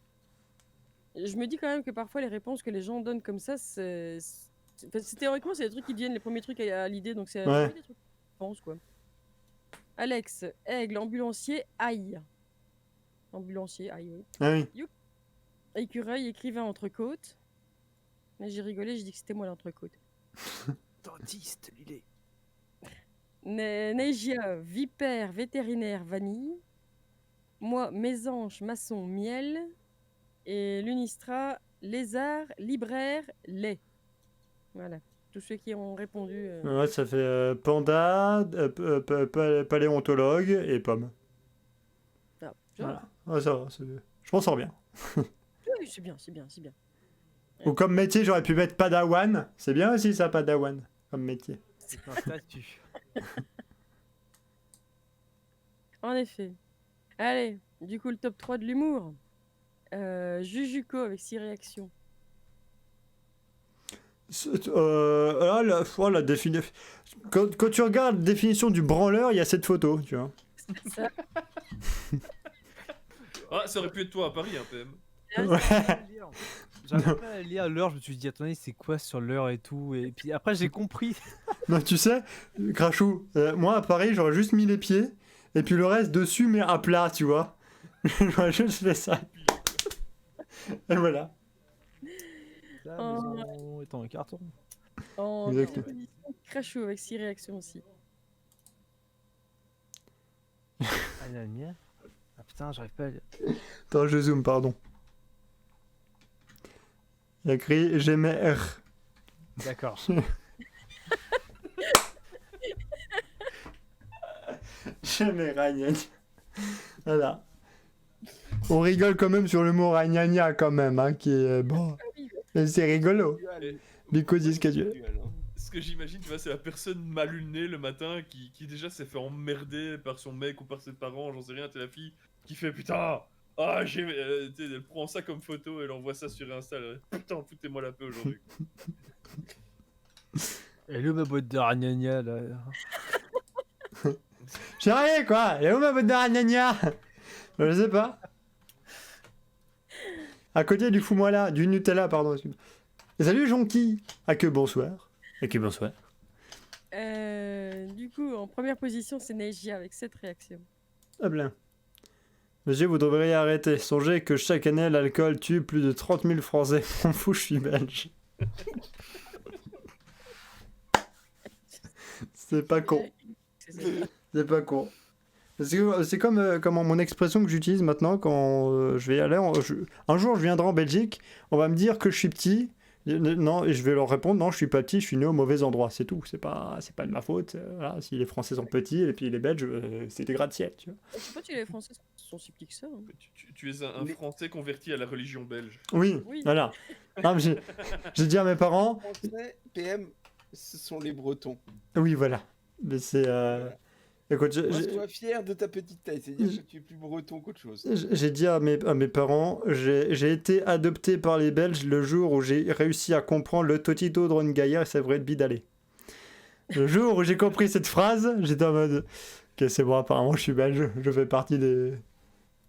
[SPEAKER 4] Je me dis quand même que parfois les réponses que les gens donnent comme ça, théoriquement, c'est des trucs qui viennent les premiers trucs à l'idée, donc c'est
[SPEAKER 1] Ouais.
[SPEAKER 4] des trucs que je pense, quoi. Alex, aigle, ambulancier, aïe. Ambulancier, aïe, oui.
[SPEAKER 1] Ah oui.
[SPEAKER 4] Écureuil, écrivain, entrecôte. Mais j'ai rigolé, j'ai dit que c'était moi l'entrecôte.
[SPEAKER 5] Dentiste, Lilé.
[SPEAKER 4] Neigia, vipère, vétérinaire, vanille. Moi, mésange, maçon, miel. Et Lunistra, lézard, libraire, lait. Voilà. Tous ceux qui ont répondu.
[SPEAKER 1] Ouais, ça fait panda, paléontologue et pomme.
[SPEAKER 4] Ah, tu vois.
[SPEAKER 1] Voilà. Ouais, ça va, je m'en sors bien.
[SPEAKER 4] Oui, c'est bien, c'est bien, c'est bien.
[SPEAKER 1] Ou comme métier, j'aurais pu mettre padawan. C'est bien aussi ça, padawan, comme métier.
[SPEAKER 5] C'est un statut.
[SPEAKER 4] En effet. Allez, du coup, le top 3 de l'humour. Jujuko avec 6 réactions.
[SPEAKER 1] La définition. Quand tu regardes la définition du branleur, il y a cette photo, tu vois.
[SPEAKER 4] Ça,
[SPEAKER 3] Ah, ça aurait pu être toi à Paris, hein, PM.
[SPEAKER 1] Ouais.
[SPEAKER 5] J'arrivais pas à lire l'heure, je me suis dit, attendez, c'est quoi sur l'heure et tout. Et puis après, j'ai compris.
[SPEAKER 1] Non, tu sais, Crachou, moi à Paris, j'aurais juste mis les pieds, et puis le reste dessus, mais à plat, tu vois. J'aurais juste fait ça. Et voilà.
[SPEAKER 5] La
[SPEAKER 4] Oh.
[SPEAKER 5] maison est en carton.
[SPEAKER 4] en
[SPEAKER 1] Exactement.
[SPEAKER 4] deuxième position, Crashou avec 6 réactions aussi.
[SPEAKER 5] Ah, la mienne. Ah putain, j'arrive pas à lire.
[SPEAKER 1] Attends, je zoome, pardon. Il y a écrit j'aimais R.
[SPEAKER 5] D'accord.
[SPEAKER 1] J'aimais Ragnagna. Voilà. On rigole quand même sur le mot Ragnagna quand même, hein, qui est bon. Mais c'est rigolo. Because it's casual.
[SPEAKER 3] Ce que j'imagine, tu vois, c'est la personne mal lunée le matin qui déjà s'est fait emmerder par son mec ou par ses parents, j'en sais rien, t'es la fille qui fait putain, ah j'ai. Elle prend ça comme photo, elle envoie ça sur Insta, elle, putain, foutez-moi la paix aujourd'hui.
[SPEAKER 5] Elle est où ma boîte de ragnagna là?
[SPEAKER 1] J'ai rien quoi. Et où ma boîte de Ragnagna? Je sais pas. À côté du fous-moi là, du Nutella, pardon. excuse-moi. Et salut Jonky. Ah que bonsoir. Et que bonsoir.
[SPEAKER 4] Du coup, en première position, c'est Neigia avec 7 réactions.
[SPEAKER 1] Ah bien. Monsieur, vous devriez arrêter. Songez que chaque année, l'alcool tue plus de 30 000 Français. M'en fous, je suis belge. C'est pas con.
[SPEAKER 4] C'est ça.
[SPEAKER 1] C'est pas con. C'est comme mon expression que j'utilise maintenant quand je vais aller. Un jour, je viendrai en Belgique, on va me dire que je suis petit. Non, et je vais leur répondre non, je suis pas petit, je suis né au mauvais endroit, c'est tout. C'est pas de ma faute. Voilà, si les Français sont petits et puis les Belges, c'est des gratte-ciel, tu vois.
[SPEAKER 4] Je sais pas si les Français sont si petits que ça. Hein.
[SPEAKER 3] Tu es un Français converti à la religion belge.
[SPEAKER 1] Oui,
[SPEAKER 4] Oui.
[SPEAKER 1] voilà. Non, mais j'ai dit à mes parents.
[SPEAKER 2] Français, PM, ce sont les Bretons.
[SPEAKER 1] Oui, voilà. Mais c'est. Écoute,
[SPEAKER 2] Sois fier de ta petite taille, c'est-à-dire que tu es plus breton qu'autre chose.
[SPEAKER 1] j'ai dit à mes parents, j'ai été adopté par les Belges le jour où j'ai réussi à comprendre le Totito de Gaillard et ça devrait être bidalé. Le jour où j'ai compris cette phrase, j'étais en mode, ok, c'est bon, apparemment je suis belge, je fais partie de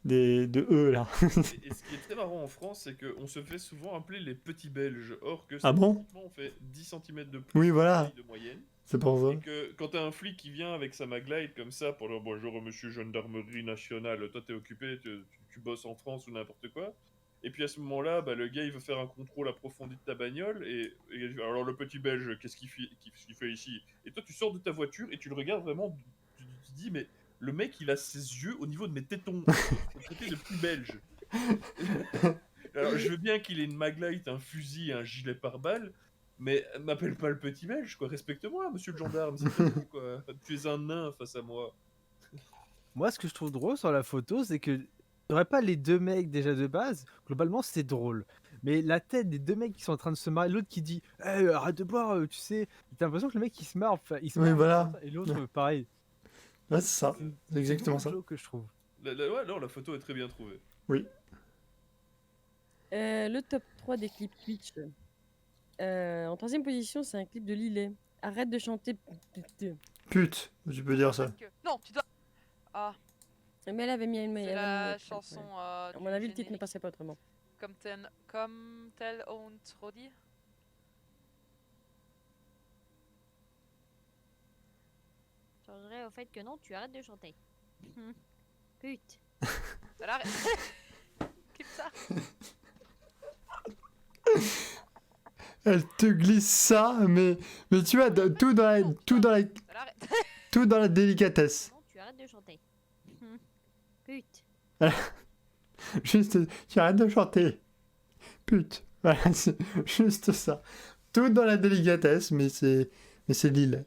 [SPEAKER 1] eux là.
[SPEAKER 3] Et ce qui est très marrant en France, c'est qu'on se fait souvent appeler les petits Belges. Or que
[SPEAKER 1] Ah bon
[SPEAKER 3] statistiquement, on fait 10 cm de plus
[SPEAKER 1] Oui, voilà.
[SPEAKER 3] de moyenne.
[SPEAKER 1] C'est pour ça.
[SPEAKER 3] Et que quand t'as un flic qui vient avec sa maglite comme ça pour dire bonjour monsieur gendarmerie nationale, toi t'es occupé, tu bosses en France ou n'importe quoi. Et puis à ce moment-là, bah, le gars il veut faire un contrôle approfondi de ta bagnole. Et alors le petit belge, qu'est-ce qu'il fait ici? Et toi tu sors de ta voiture et tu le regardes vraiment, tu te dis mais le mec il a ses yeux au niveau de mes tétons. C'est traité de plus belge. Alors je veux bien qu'il ait une maglite, un fusil, un gilet pare-balles. Mais m'appelle pas le petit belge, quoi. Respecte-moi, monsieur le gendarme, c'est pas tout, quoi. Tu es un nain face à moi.
[SPEAKER 5] Moi, ce que je trouve drôle sur la photo, c'est que t'aurais pas les deux mecs déjà de base. Globalement, c'est drôle. Mais la tête des deux mecs qui sont en train de se marrer, l'autre qui dit hey, arrête de boire, tu sais. T'as l'impression que le mec il se marre, enfin, il se
[SPEAKER 1] Oui,
[SPEAKER 5] marre,
[SPEAKER 1] voilà.
[SPEAKER 5] et l'autre pareil.
[SPEAKER 1] Ouais, c'est ça. C'est exactement
[SPEAKER 5] C'est
[SPEAKER 1] ça.
[SPEAKER 5] le jeu que je trouve.
[SPEAKER 3] Ouais, non, la photo est très bien trouvée.
[SPEAKER 1] Oui.
[SPEAKER 4] Le top 3 des clips Twitch. En troisième position, c'est un clip de Lillet. Arrête de chanter.
[SPEAKER 1] Pute, tu peux dire ça.
[SPEAKER 7] Non, tu dois. Ah,
[SPEAKER 4] Mais elle avait mis une
[SPEAKER 7] c'est
[SPEAKER 4] elle avait mis
[SPEAKER 7] la
[SPEAKER 4] une-
[SPEAKER 7] chanson.
[SPEAKER 4] ouais. À
[SPEAKER 7] Du
[SPEAKER 4] mon avis, le titre ne
[SPEAKER 7] générique.
[SPEAKER 4] passait pas autrement.
[SPEAKER 7] Comme tel und Rodi.
[SPEAKER 8] Changerais au fait que non, tu arrêtes de chanter. Pute.
[SPEAKER 7] Alors, arrête. Clip ça.
[SPEAKER 1] Elle te glisse ça, mais tu vois, tout dans la,
[SPEAKER 7] Alors, arrête.
[SPEAKER 1] tout dans la délicatesse.
[SPEAKER 8] Non, tu arrêtes de chanter. Pute.
[SPEAKER 1] Juste, tu arrêtes de chanter. Pute. Voilà, c'est juste ça. Tout dans la délicatesse, mais c'est Lille.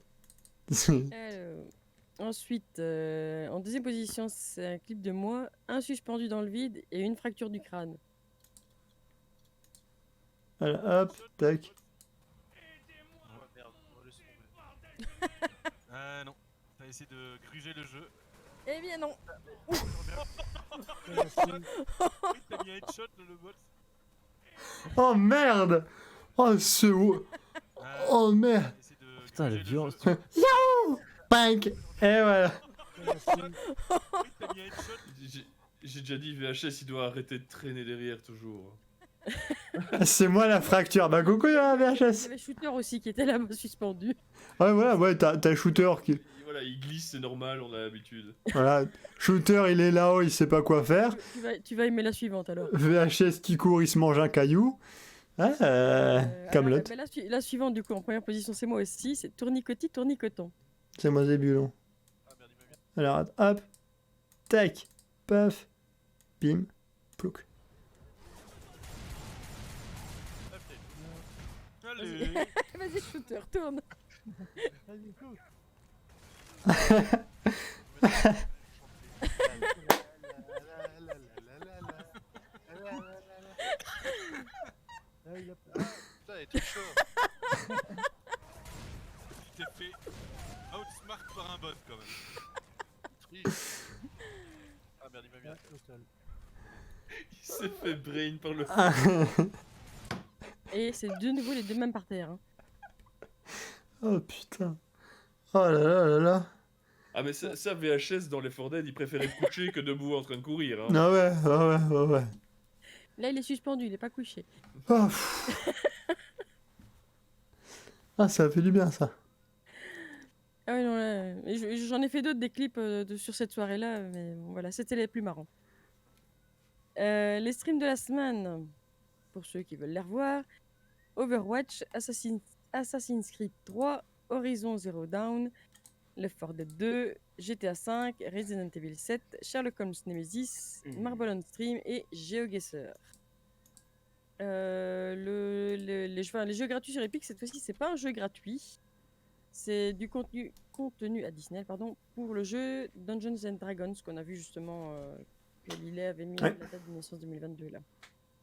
[SPEAKER 4] Ensuite, en deuxième position, c'est un clip de moi, un suspendu dans le vide et une fracture du crâne.
[SPEAKER 1] Voilà, hop, tac.
[SPEAKER 9] Oh merde, on laisse tomber. Non, t'as essayé de gruger le jeu.
[SPEAKER 4] Eh bien non.
[SPEAKER 9] Oui, t'as mis un headshot le boss.
[SPEAKER 1] Oh merde. Oh oh merde.
[SPEAKER 9] T'as essayé de
[SPEAKER 5] Putain, la
[SPEAKER 9] gruger le
[SPEAKER 5] violence.
[SPEAKER 9] jeu.
[SPEAKER 1] Pink. Et voilà.
[SPEAKER 9] Oui, t'as mis un headshot.
[SPEAKER 3] J'ai déjà dit, VHS, il doit arrêter de traîner derrière toujours.
[SPEAKER 1] C'est moi la fracture. Bah coucou la
[SPEAKER 4] Il y
[SPEAKER 1] VHS.
[SPEAKER 4] avait Shooter aussi qui était là-bas suspendu.
[SPEAKER 1] Ouais voilà, ouais, t'as Shooter qui...
[SPEAKER 3] Et voilà, il glisse, c'est normal, on a l'habitude.
[SPEAKER 1] Voilà, Shooter il est là-haut, il sait pas quoi faire.
[SPEAKER 4] Tu vas aimer la suivante alors.
[SPEAKER 1] VHS qui court, il se mange un caillou. Ouais, Camelot.
[SPEAKER 4] Alors, la suivante, du coup, en première position, c'est moi aussi. C'est Tournicotis, Tournicoton.
[SPEAKER 1] C'est moi Zébulon.
[SPEAKER 9] Ah merde, il m'a mis.
[SPEAKER 1] Alors hop, tac, paf, bim, plouc.
[SPEAKER 9] Allez.
[SPEAKER 4] Vas-y, Shooter, tourne.
[SPEAKER 9] Putain, il est tout chaud. Tu t'es fait outsmart par un bot quand même. Triste. Ah merde, il m'a mis un
[SPEAKER 3] Il s'est fait brain par le...
[SPEAKER 4] Et c'est de nouveau les deux mêmes par terre. Hein.
[SPEAKER 1] Oh putain. Oh là là là là.
[SPEAKER 3] Ah mais ça, VHS, dans les 4 Dead, il préférait te coucher que debout en train de courir. Hein.
[SPEAKER 1] Ah ouais, ouais.
[SPEAKER 4] Là, il est suspendu, il est pas couché.
[SPEAKER 1] Oh, pff. Ah, ça a fait du bien ça.
[SPEAKER 4] Ah oui, non, là, j'en ai fait d'autres des clips sur cette soirée-là, mais bon, voilà, c'était les plus marrants. Les streams de la semaine, pour ceux qui veulent les revoir, Overwatch, Assassin's Creed 3, Horizon Zero Dawn, Left 4 Dead 2, GTA 5, Resident Evil 7, Sherlock Holmes Nemesis, Marble on Stream et GeoGuessr. Les jeux gratuits sur Epic, cette fois-ci, c'est pas un jeu gratuit. C'est du contenu additionnel pour le jeu Dungeons and Dragons qu'on a vu justement que Lillet avait mis
[SPEAKER 1] Ouais.
[SPEAKER 4] la date de naissance 2022 là.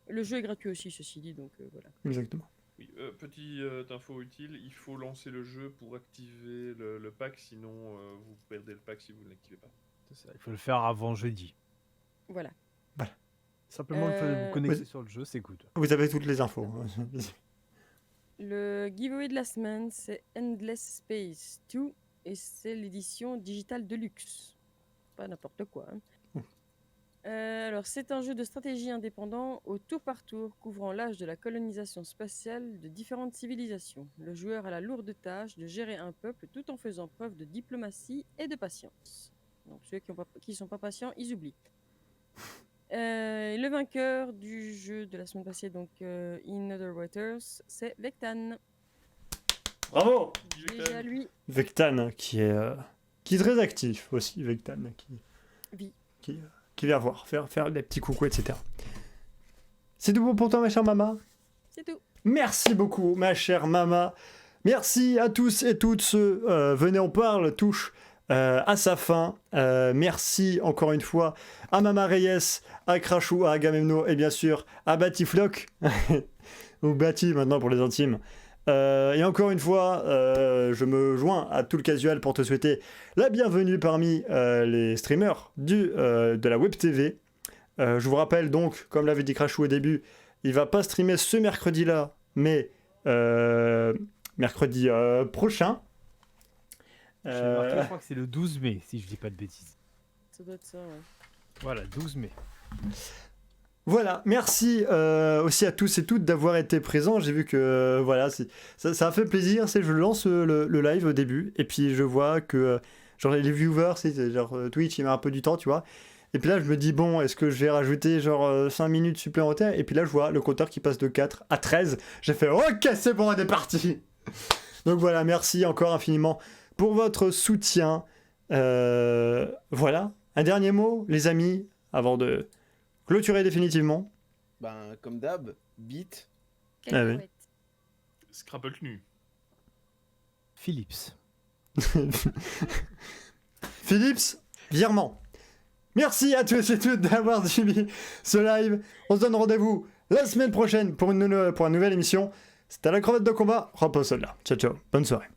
[SPEAKER 4] Le jeu est gratuit aussi, ceci dit, donc voilà.
[SPEAKER 1] Exactement.
[SPEAKER 3] Oui, petite info utile, il faut lancer le jeu pour activer le pack, sinon vous perdez le pack si vous ne l'activez pas.
[SPEAKER 5] C'est ça, il faut le faire avant jeudi.
[SPEAKER 4] Voilà.
[SPEAKER 5] Simplement le fait de vous connecter
[SPEAKER 1] Oui.
[SPEAKER 5] sur le jeu, c'est good.
[SPEAKER 1] Vous avez toutes les infos.
[SPEAKER 4] Le giveaway de la semaine, c'est Endless Space 2 et c'est l'édition digitale Deluxe. Pas n'importe quoi. Hein. Alors, c'est un jeu de stratégie indépendant au tour par tour, couvrant l'âge de la colonisation spatiale de différentes civilisations. Le joueur a la lourde tâche de gérer un peuple tout en faisant preuve de diplomatie et de patience. Donc, ceux qui sont pas patients, ils oublient. Le vainqueur du jeu de la semaine passée, donc In Other Waters, c'est Vectan.
[SPEAKER 1] Bravo.
[SPEAKER 4] GG à lui.
[SPEAKER 1] Vectan qui est très actif aussi, Vectan
[SPEAKER 4] Oui.
[SPEAKER 1] qui vient voir, faire des petits coucous, etc. C'est tout bon pour toi ma chère maman.
[SPEAKER 4] C'est tout.
[SPEAKER 1] Merci beaucoup ma chère maman. Merci à tous et toutes ceux Venez on parle touche à sa fin. Merci encore une fois à Mama Reyes, à Crashou, à Agamemno et bien sûr à Batiflock ou Bati maintenant pour les intimes. Et encore une fois, je me joins à tout le casual pour te souhaiter la bienvenue parmi les streamers de la Web TV. Je vous rappelle donc, comme l'avait dit Crashou au début, il va pas streamer ce mercredi-là, mais mercredi prochain.
[SPEAKER 5] J'ai marqué, je crois que c'est le 12 mai, si je dis pas de bêtises.
[SPEAKER 4] Ça doit être ça, ouais.
[SPEAKER 5] Voilà, 12 mai.
[SPEAKER 1] Voilà, merci aussi à tous et toutes d'avoir été présents. J'ai vu que voilà, ça a fait plaisir. Je lance le live au début et puis je vois que genre les viewers, genre Twitch, il met un peu du temps, tu vois. Et puis là, je me dis, bon, est-ce que je vais rajouter genre 5 minutes supplémentaires? Et puis là, je vois le compteur qui passe de 4 à 13. J'ai fait, ok, c'est bon, on est parti. Donc voilà, merci encore infiniment pour votre soutien. Voilà, un dernier mot, les amis, avant de clôturer définitivement.
[SPEAKER 2] Ben, comme d'hab, beat.
[SPEAKER 1] Ah oui.
[SPEAKER 8] Cacahuète.
[SPEAKER 3] Scrapple nu.
[SPEAKER 5] Philips.
[SPEAKER 1] Philips, virement. Merci à tous et toutes d'avoir suivi ce live. On se donne rendez-vous la semaine prochaine pour une nouvelle émission. C'était la crevette de combat. Repose là. Ciao, ciao. Bonne soirée.